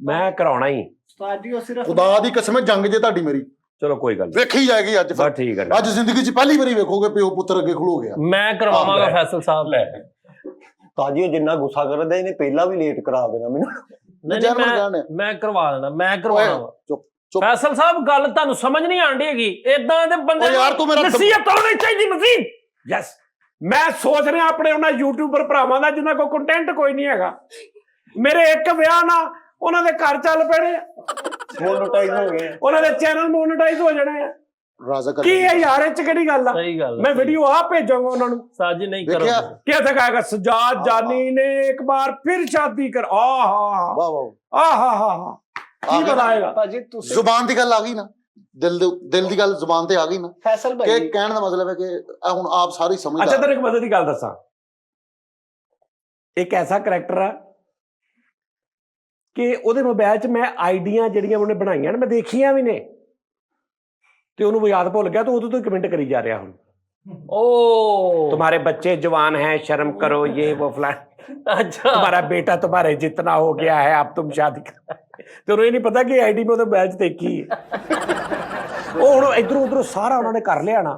ਮੈਂ ਕਰਾਉਣਾ ਹੀ ਉਸਤਾਦ ਜੀ, ਉਹ ਸਿਰਫ ਖੁਦਾ ਦੀ ਕਸਮ ਹੈ, ਜੰਗ ਜੇ ਤੁਹਾਡੀ ਮੇਰੀ ਚਲੋ ਕੋਈ ਗੱਲ ਵੇਖੀ ਜਾਏਗੀ ਅੱਜ। ਬਸ ਠੀਕ ਹੈ। ਅੱਜ ਜ਼ਿੰਦਗੀ 'ਚ ਪਹਿਲੀ ਵਾਰੀ ਵੇਖੋਗੇ ਪਿਓ ਪੁੱਤਰ ਅੱਗੇ ਖਲੋ ਗਿਆ। ਮੈਂ ਕਰਵਾਵਾਂਗਾ ਫੈਸਲ ਸਾਹਿਬ। ਲੈ ਤਾਜੀ ਉਹ ਜਿੰਨਾ ਗੁੱਸਾ ਕਰਦਾ ਇਹਨੇ ਪਹਿਲਾਂ ਵੀ ਲੇਟ ਕਰਾ ਦੇਣਾ ਮੈਨੂੰ। ਮੈਂ ਕਰਵਾ ਦੇਣਾ, ਮੈਂ ਕਰਵਾਉਣਾ। ਚੁੱਪ ਫੈਸਲ ਸਾਹਿਬ ਗੱਲ ਤੁਹਾਨੂੰ ਸਮਝ ਨਹੀਂ ਆਂਦੀ ਹੈਗੀ, ਇਦਾਂ ਦੇ ਬੰਦੇ ਓ ਯਾਰ ਤੂੰ ਮੇਰਾ ਨਸੀਹਤ ਹੋਣੀ ਚਾਹੀਦੀ ਮਜ਼ੀਦ। ਯੈਸ, ਮੈਂ ਸੋਚ ਰਿਹਾ ਆਪਣੇ ਉਹਨਾਂ ਯੂਟਿਊਬਰ ਭਰਾਵਾਂ ਦਾ ਜਿਨ੍ਹਾਂ ਕੋਲ ਕੰਟੈਂਟ ਕੋਈ ਨਹੀਂ ਹੈਗਾ, ਮੇਰੇ ਇੱਕ ਵਿਆਹ ਨਾਲ ਉਹਨਾਂ ਦੇ ਘਰ ਚੱਲ ਪੈਣੇ। ਮੋਨੋਟਾਈਜ਼ ਹੋ ਗਏ। ਉਹਨਾਂ ਦੇ ਚੈਨਲ ਮੋਨੇਟਾਈਜ਼ ਹੋ ਜਾਣੇ ਆ। ਰਾਜ਼ਾ ਕਰ ਕੀ ਹੈ ਯਾਰ, ਇਹ ਚ ਕਿਹੜੀ ਗੱਲ ਆ? ਸਹੀ ਗੱਲ ਮੈਂ ਵੀਡੀਓ ਆ ਭੇਜਾਂਗਾ ਉਹਨਾਂ ਨੂੰ। ਉਸਤਾਦ ਜੀ ਨਹੀਂ ਕਰੋ। ਦੇਖਿਆ कैसे कहेगा सजाद जानी ने एक बार फिर शादी कर ਵਾਹ ਵਾਹ आहा की बताएगा। ਭਾਜੀ ਤੁਸੀਂ ਜ਼ੁਬਾਨ ਦੀ ਗੱਲ ਆ ਗਈ ਨਾ, ਦਿਲ ਦੀ ਗੱਲ ਜ਼ੁਬਾਨ ਤੇ ਆ ਗਈ ਨਾ, ਫੈਸਲ ਕਿ ਭਾਈ ਕਹਿਣ ਦਾ ਮਤਲਬ ਹੈ ਕਿ ਇਹ ਹੁਣ ਆਪ ਸਾਰੀ अच्छा ਸਮਝਦਾਰ। तेरे एक मजे की गल दसा, एक ऐसा करैक्टर है कि ਉਹਦੇ ਮੋਬਾਈਲ 'ਚ ਮੈਂ ਆਈਡੀਆਂ ਜਿਹੜੀਆਂ ਉਹਨੇ ਬਣਾਈਆਂ ਨੇ ਮੈਂ ਦੇਖੀਆਂ ਵੀ ਨੇ, ਤੇ ਉਹਨੂੰ ਯਾਦ ਭੁੱਲ ਗਿਆ, ਤੇ ਉਦੋਂ ਤੋਂ ਕਮੈਂਟ ਕਰੀ ਜਾ ਰਿਹਾ ਹੁਣ, ओ तुम्हारे बच्चे जवान हैं, शर्म करो, ये वो फलान, अच्छा तुम्हारा बेटा तुम्हारे जितना हो गया है, अब तुम शादी कर। ਤੇ ਉਹਨੂੰ ਇਹ ਨਹੀਂ ਪਤਾ ਕਿ ਆਈਡੀ ਮੈਂ ਉਹਦੇ ਮੋਬਾਈਲ 'ਚ ਦੇਖੀ ਹੈ। ਉਹ ਹੁਣ ਇਧਰੋਂ ਉਧਰੋਂ ਸਾਰਾ ਉਹਨਾਂ ਨੇ ਕਰ ਲਿਆ ਨਾ,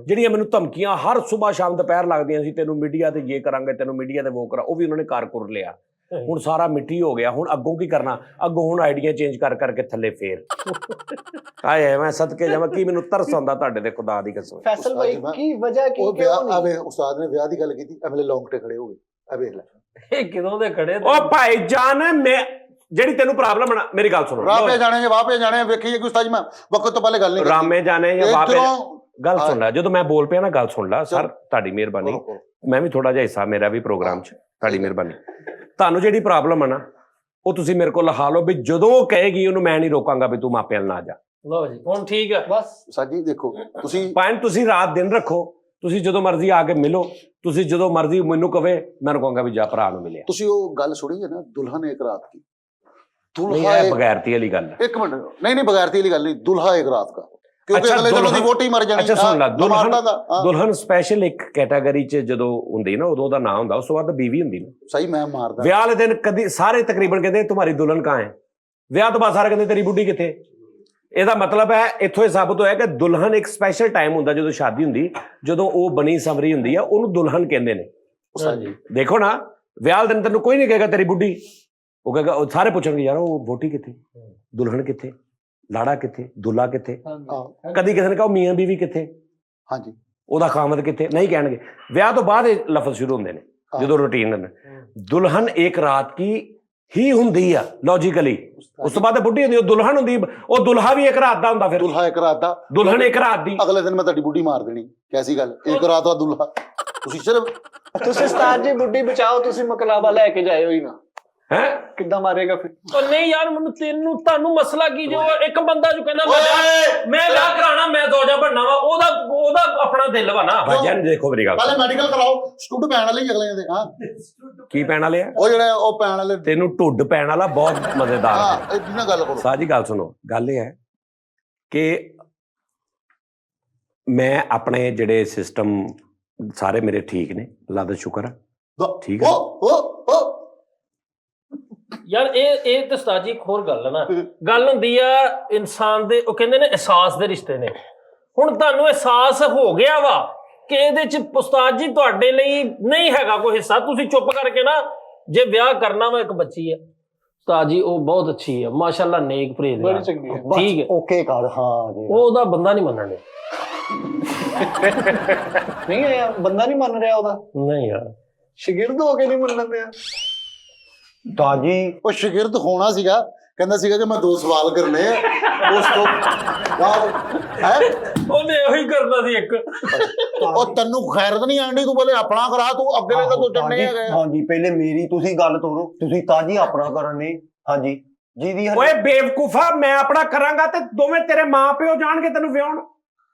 ਜਿਹੜੀਆਂ ਮੈਨੂੰ ਧਮਕੀਆਂ ਹਰ ਸਵੇਰ ਸ਼ਾਮ ਦੁਪਹਿਰ ਲੱਗਦੀਆਂ ਸੀ, ਤੈਨੂੰ ਮੀਡੀਆ ਤੇ ਇਹ ਕਰਾਂਗੇ, ਤੈਨੂੰ ਮੀਡੀਆ ਤੇ ਉਹ ਕਰਾ, ਉਹ ਵੀ ਉਹਨਾਂ ਨੇ ਕਰ ਲਿਆ। ਹੁਣ ਸਾਰਾ ਮਿੱਟੀ ਹੋ ਗਿਆ। ਹੁਣ ਅੱਗੋਂ ਕੀ ਕਰਨਾ? ਅੱਗੋਂ ਹੁਣ ਆਈਡੀਆਂ ਚੇਂਜ ਕਰ ਕਰਕੇ ਥੱਲੇ ਫੇਰ ਆਏ ਮੈਂ ਸਦਕੇ ਜਾਵਾਂ, ਕੀ ਮੈਨੂੰ ਤਰਸ ਆਉਂਦਾ ਤੁਹਾਡੇ ਤੇ, ਖੁਦਾ ਦੀ ਕਸਮ। ਫੈਸਲ ਭਾਈ ਕੀ ਵਜ੍ਹਾ ਕੀ ਉਹ ਕਿਉਂ ਵਿਆਹ ਨਹੀਂ? ਆਵੇ ਉਸਤਾਦ ਨੇ ਵਿਆਹ ਦੀ ਗੱਲ ਕੀਤੀ, ਐਵੇਂ ਲੌਂਗਟੇ ਖੜੇ ਹੋ ਗਏ। ਇਹ ਵੇਖ ਲੈ, ਇਹ ਕਿਦੋਂ ਦੇ ਖੜੇ ਤੇ? ਉਹ ਭਾਈ ਜਾਨ, ਮੈਂ ਜਿਹੜੀ ਤੈਨੂੰ ਪ੍ਰੋਬਲਮ ਨਾ, ਮੇਰੀ ਗੱਲ ਸੁਣੋ। ਰਾਹ ਪੇ ਜਾਣੇ ਜਾਂ ਵਾਹ ਪੇ ਜਾਣੇ, ਵੇਖੀਏ ਕਿ ਉਸਤਾਦ ਜੀ ਮੈਂ ਵਕਤ ਤੋਂ ਪਹਿਲੇ ਗੱਲ ਨਹੀਂ ਰਾਮੇ ਜਾਣੇ ਜਾਂ ਵਾਪੇ, ਇੱਧਰੋਂ ਗੱਲ ਸੁਣ ਲੈ। ਜਦੋਂ ਮੈਂ ਬੋਲ ਪਿਆ ਨਾ, ਗੱਲ ਸੁਣ ਲੈ ਸਰ, ਤੁਹਾਡੀ ਮਿਹਰਬਾਨੀ। ਕਰੋ। ਮੈਂ ਵੀ ਥੋੜਾ ਜਿਹਾ ਹਿੱਸਾ ਮੇਰਾ ਵੀ ਪ੍ਰੋਗਰਾਮ 'ਚ, ਤੁਹਾਡੀ ਮਿਹਰਬਾਨੀ। ਤੁਹਾਨੂੰ ਜਿਹੜੀ ਪ੍ਰੋਬਲਮ ਆ ਨਾ, ਉਹ ਤੁਸੀਂ ਮੇਰੇ ਕੋਲ ਲਿਖਾ ਲਓ ਵੀ ਜਦੋਂ ਉਹ ਕਹੇਗੀ ਉਹਨੂੰ ਮੈਂ ਨਹੀਂ ਰੋਕਾਂਗਾ ਵੀ ਤੂੰ ਮਾਪਿਆਂ ਨਾਲ ਨਾ ਜਾ। ਲਓ ਜੀ ਹੁਣ ਠੀਕ ਹੈ ਬਸ ਉਸਤਾਦ ਜੀ ਦੇਖੋ ਤੁਸੀਂ ਭਾਵੇਂ ਤੁਸੀਂ ਰਾਤ ਦਿਨ ਰੱਖੋ, ਤੁਸੀਂ ਜਦੋਂ ਮਰਜ਼ੀ ਆ ਕੇ ਮਿਲੋ, ਤੁਸੀਂ ਜਦੋਂ ਮਰਜ਼ੀ ਮੈਨੂੰ ਕਹੇ, ਮੈਂ ਕਹਾਂਗਾ ਵੀ ਜਾ ਭਰਾ ਨੂੰ ਮਿਲਿਆ। ਤੁਸੀਂ ਉਹ ਗੱਲ ਸੁਣੀ ਹੈ ਨਾ, ਦੁਲਹਨ ਇੱਕ ਰਾਤ की, ਨਹੀਂ दुल्हा ਇਹ ਬਗੈਰਤੀ ਵਾਲੀ ਗੱਲ ਹੈ। एक मिनट, नहीं बगैरती वाली गल नहीं, दुल्हा एक रात का, क्योंकि अच्छा, अगले दिन दुल्हन- ਉਹਦੀ ਵੋਟੀ ਮਰ ਜਾਣੀ। ਅੱਛਾ ਸੁਣ ਲੈ, ਮਾਰਦਾ ਦਾ, ਹਾਂ। ਦੁਲਹਨ ਸਪੈਸ਼ਲ ਇੱਕ ਕੈਟਾਗਰੀ 'ਚ ਜਦੋਂ ਹੁੰਦੀ ਨਾ, ਉਦੋਂ ਦਾ ਨਾਂ ਹੁੰਦਾ, ਉਸ ਤੋਂ ਬਾਅਦ ਬੀਵੀ ਹੁੰਦੀ ਨਾ। ਸਹੀ ਮੈਂ ਮਾਰਦਾ। ਵਿਆਹ ਵਾਲੇ ਦਿਨ ਕਦੀ ਸਾਰੇ ਤਕਰੀਬਨ ਕਹਿੰਦੇ ਤੁਹਾਡੀ ਦੁਲਹਨ ਕਹਾਂ ਹੈ, ਵਿਆਹ ਤੋਂ ਬਾਅਦ ਸਾਰੇ ਕਹਿੰਦੇ ਤੇਰੀ ਬੁੱਢੀ ਕਿੱਥੇ। ਇਹਦਾ ਮਤਲਬ ਹੈ ਇੱਥੋਂ ਇਹ ਸਾਬਤ ਹੋਇਆ ਕਿ ਦੁਲਹਨ ਇੱਕ ਸਪੈਸ਼ਲ ਟਾਈਮ ਹੁੰਦਾ ਜਦੋਂ ਸ਼ਾਦੀ ਹੁੰਦੀ, ਜਦੋਂ ਉਹ ਬਣੀ ਸੰਵਰੀ ਹੁੰਦੀ ਆ, ਉਹਨੂੰ ਦੁਲਹਨ ਕਹਿੰਦੇ ਨੇ। ਹਾਂਜੀ ਦੇਖੋ ਨਾ, ਵਿਆਹ ਵਾਲੇ ਦਿਨ ਤੈਨੂੰ ਕੋਈ ਨਹੀਂ ਕਹੇਗਾ ਤੇਰੀ ਬੁੱਢੀ, ਉਹ ਕਹੇਗਾ, ਉਹ ਸਾਰੇ ਪੁੱਛਣਗੇ ਯਾਰ ਉਹ ਵੋਟੀ ਕਿੱਥੇ, ਦੁਲਹਨ ਕਿੱਥੇ, ਲਾੜਾ ਕਿੱਥੇ, ਦੁੱਲਾ ਕਿੱਥੇ। ਕਦੀ ਕਿਸੇ ਨੇ ਕਹੋ ਮੀਆਂ ਬੀਵੀ ਕਿੱਥੇ, ਹਾਂਜੀ ਉਹਦਾ ਖਾਮਦ ਕਿੱਥੇ, ਨਹੀਂ ਕਹਿਣਗੇ। ਵਿਆਹ ਤੋਂ ਬਾਅਦ ਇਹ ਲਫ਼ਜ਼ ਸ਼ੁਰੂ ਹੁੰਦੇ ਨੇ, ਜਦੋਂ ਰੂਟੀਨ ਨੇ। ਦੁਲਹਨ ਇੱਕ ਰਾਤ ਕੀ ਹੀ ਹੁੰਦੀ ਆ ਲੌਜੀਕਲੀ, ਉਸ ਤੋਂ ਬਾਅਦ ਬੁੱਢੀ ਹੁੰਦੀ, ਉਹ ਦੁਲਹਨ ਹੁੰਦੀ, ਉਹ ਦੁਲਹਾ ਵੀ ਇੱਕ ਰਾਤ ਦਾ ਹੁੰਦਾ। ਫਿਰ ਦੁल्हा एक रात ਦਾ, ਦੁਲਹਨ ਇੱਕ ਰਾਤ ਦੀ। ਅਗਲੇ ਦਿਨ ਮੈਂ ਤੁਹਾਡੀ ਬੁੱਢੀ ਮਾਰ ਦੇਣੀ। ਕੈਸੀ ਗੱਲ, ਇੱਕ ਰਾਤ ਦਾ ਦੁल्हा। ਤੁਸੀਂ ਸਿਰਫ ਤੁਸੀਂ ਉਸਤਾਦ ਜੀ ਬੁੱਢੀ ਬਚਾਓ, ਤੁਸੀਂ ਮਕਲਾਬਾ ਲੈ ਕੇ ਜਾਇਓ ਹੀ ਨਾ। ਹੈ ਕਿੱਦਾਂ ਮਾਰੇਗਾ ਫਿਰ? ਉਹ ਨਹੀਂ ਯਾਰ, ਮੈਨੂੰ ਤੁਹਾਨੂੰ ਮਸਲਾ ਕੀ, ਜੋ ਇੱਕ ਬੰਦਾ ਜੋ ਕਹਿੰਦਾ ਮੈਂ ਵਿਆਹ ਕਰਾਣਾ, ਮੈਂ ਦੋਜਾ ਬਣਨਾ ਵਾ, ਉਹਦਾ ਆਪਣਾ ਦਿਲ ਵਾ ਨਾ। ਭਾਜਨ ਦੇਖੋ ਮੇਰੀ ਗੱਲ, ਪਹਿਲੇ ਮੈਡੀਕਲ ਕਰਾਓ, ਸਟੂਡ ਪੈਣ ਵਾਲੇ ਹੀ ਅਗਲੇ ਦੇ। ਹਾਂ ਕੀ ਪੈਣ ਵਾਲੇ ਆ? ਉਹ ਜਿਹੜੇ ਉਹ ਪੈਣ ਵਾਲੇ, ਤੈਨੂੰ ਢੁੱਡ ਪੈਣ ਵਾਲਾ ਬਹੁਤ ਮਜ਼ੇਦਾਰ ਹੈ। ਹਾਂ ਇਹਦੀ ਨਾ ਗੱਲ ਕਰੋ। ਸਾਜੀ ਗੱਲ ਸੁਣੋ, ਗੱਲ ਇਹ ਹੈ ਕਿ ਮੈਂ ਆਪਣੇ ਜਿਹੜੇ ਸਿਸਟਮ ਸਾਰੇ ਮੇਰੇ ਠੀਕ ਨੇ, ਅੱਲਾ ਦਾ ਸ਼ੁਕਰ ਹੈ, ਠੀਕ ਹੈ। ਉਹ ਯਾਰ ਇਹ ਤੇ ਉਸਤਾਦ ਜੀ ਇੱਕ ਹੋਰ ਗੱਲ ਹੈ ਨਾ, ਗੱਲ ਹੁੰਦੀ ਆ ਇਨਸਾਨ ਦੇ, ਉਹ ਕਹਿੰਦੇ ਨੇ ਅਹਿਸਾਸ ਦੇ ਰਿਸ਼ਤੇ ਨੇ। ਹੁਣ ਤੁਹਾਨੂੰ ਅਹਿਸਾਸ ਹੋ ਗਿਆ ਵਾ ਕਿ ਇਹਦੇ ਚ ਉਸਤਾਦ ਜੀ ਤੁਹਾਡੇ ਲਈ ਨਹੀਂ ਹੈਗਾ ਕੋਈ ਹਿੱਸਾ, ਤੁਸੀਂ ਚੁੱਪ ਕਰਕੇ ਨਾ, ਜੇ ਵਿਆਹ ਕਰਨਾ ਵਾ, ਇੱਕ ਬੱਚੀ ਹੈ ਉਸਤਾਦ ਜੀ, ਉਹ ਬਹੁਤ ਅੱਛੀ ਹੈ ਮਾਸ਼ਾਅੱਲਾ, ਨੇਕ ਪਰਹੇਜ਼ ਬੜੀ ਚੰਗੀ ਹੈ। ਠੀਕ ਹੈ, ਓਕੇ ਕਰ, ਹਾਂ ਜੀ। ਉਹ ਉਹਦਾ ਬੰਦਾ ਨਹੀਂ ਮੰਨਣ ਦੇ। ਨਹੀਂ ਇਹ ਬੰਦਾ ਨਹੀਂ ਮੰਨ ਰਿਹਾ ਉਹਦਾ, ਨਹੀਂ ਯਾਰ ਸ਼ਾਗਿਰਦ ਹੋ ਕੇ ਨਹੀਂ ਮੰਨਣ ਦਿਆ। ਤਾਂ ਜੀ ਉਹ ਸ਼ਾਗਿਰਦ ਹੋਣਾ ਸੀਗਾ, ਕਹਿੰਦਾ ਸੀਗਾ ਕਿ ਮੈਂ 2 ਸਵਾਲ ਕਰਨੇ ਆ, ਉਸ ਤੋਂ ਬਾਅਦ ਹੈ ਉਹਨੇ ਉਹੀ ਕਰਨਾ ਸੀ ਇੱਕ। ਉਹ ਤੈਨੂੰ ਖੈਰਤ ਨਹੀਂ ਆਂਦੀ, ਤੂੰ ਬੋਲੇ ਆਪਣਾ ਕਰਾ, ਤੂੰ ਅੱਗੇ ਦੇ ਤਾਂ ਤੂੰ ਚੰਨੇ ਹੈਗੇ। ਹਾਂਜੀ ਪਹਿਲੇ ਮੇਰੀ ਤੁਸੀਂ ਗੱਲ ਤੋਰੋ, ਤੁਸੀਂ ਤਾਂ ਜੀ ਆਪਣਾ ਕਰਨ ਨੇ। ਹਾਂਜੀ ਜਿਹਦੀ ਓਏ ਬੇਵਕੂਫਾ, ਮੈਂ ਆਪਣਾ ਕਰਾਂਗਾ ਤੇ ਦੋਵੇਂ ਤੇਰੇ ਮਾਂ ਪਿਓ ਜਾਣਗੇ ਤੈਨੂੰ ਵਿਆਹਣ।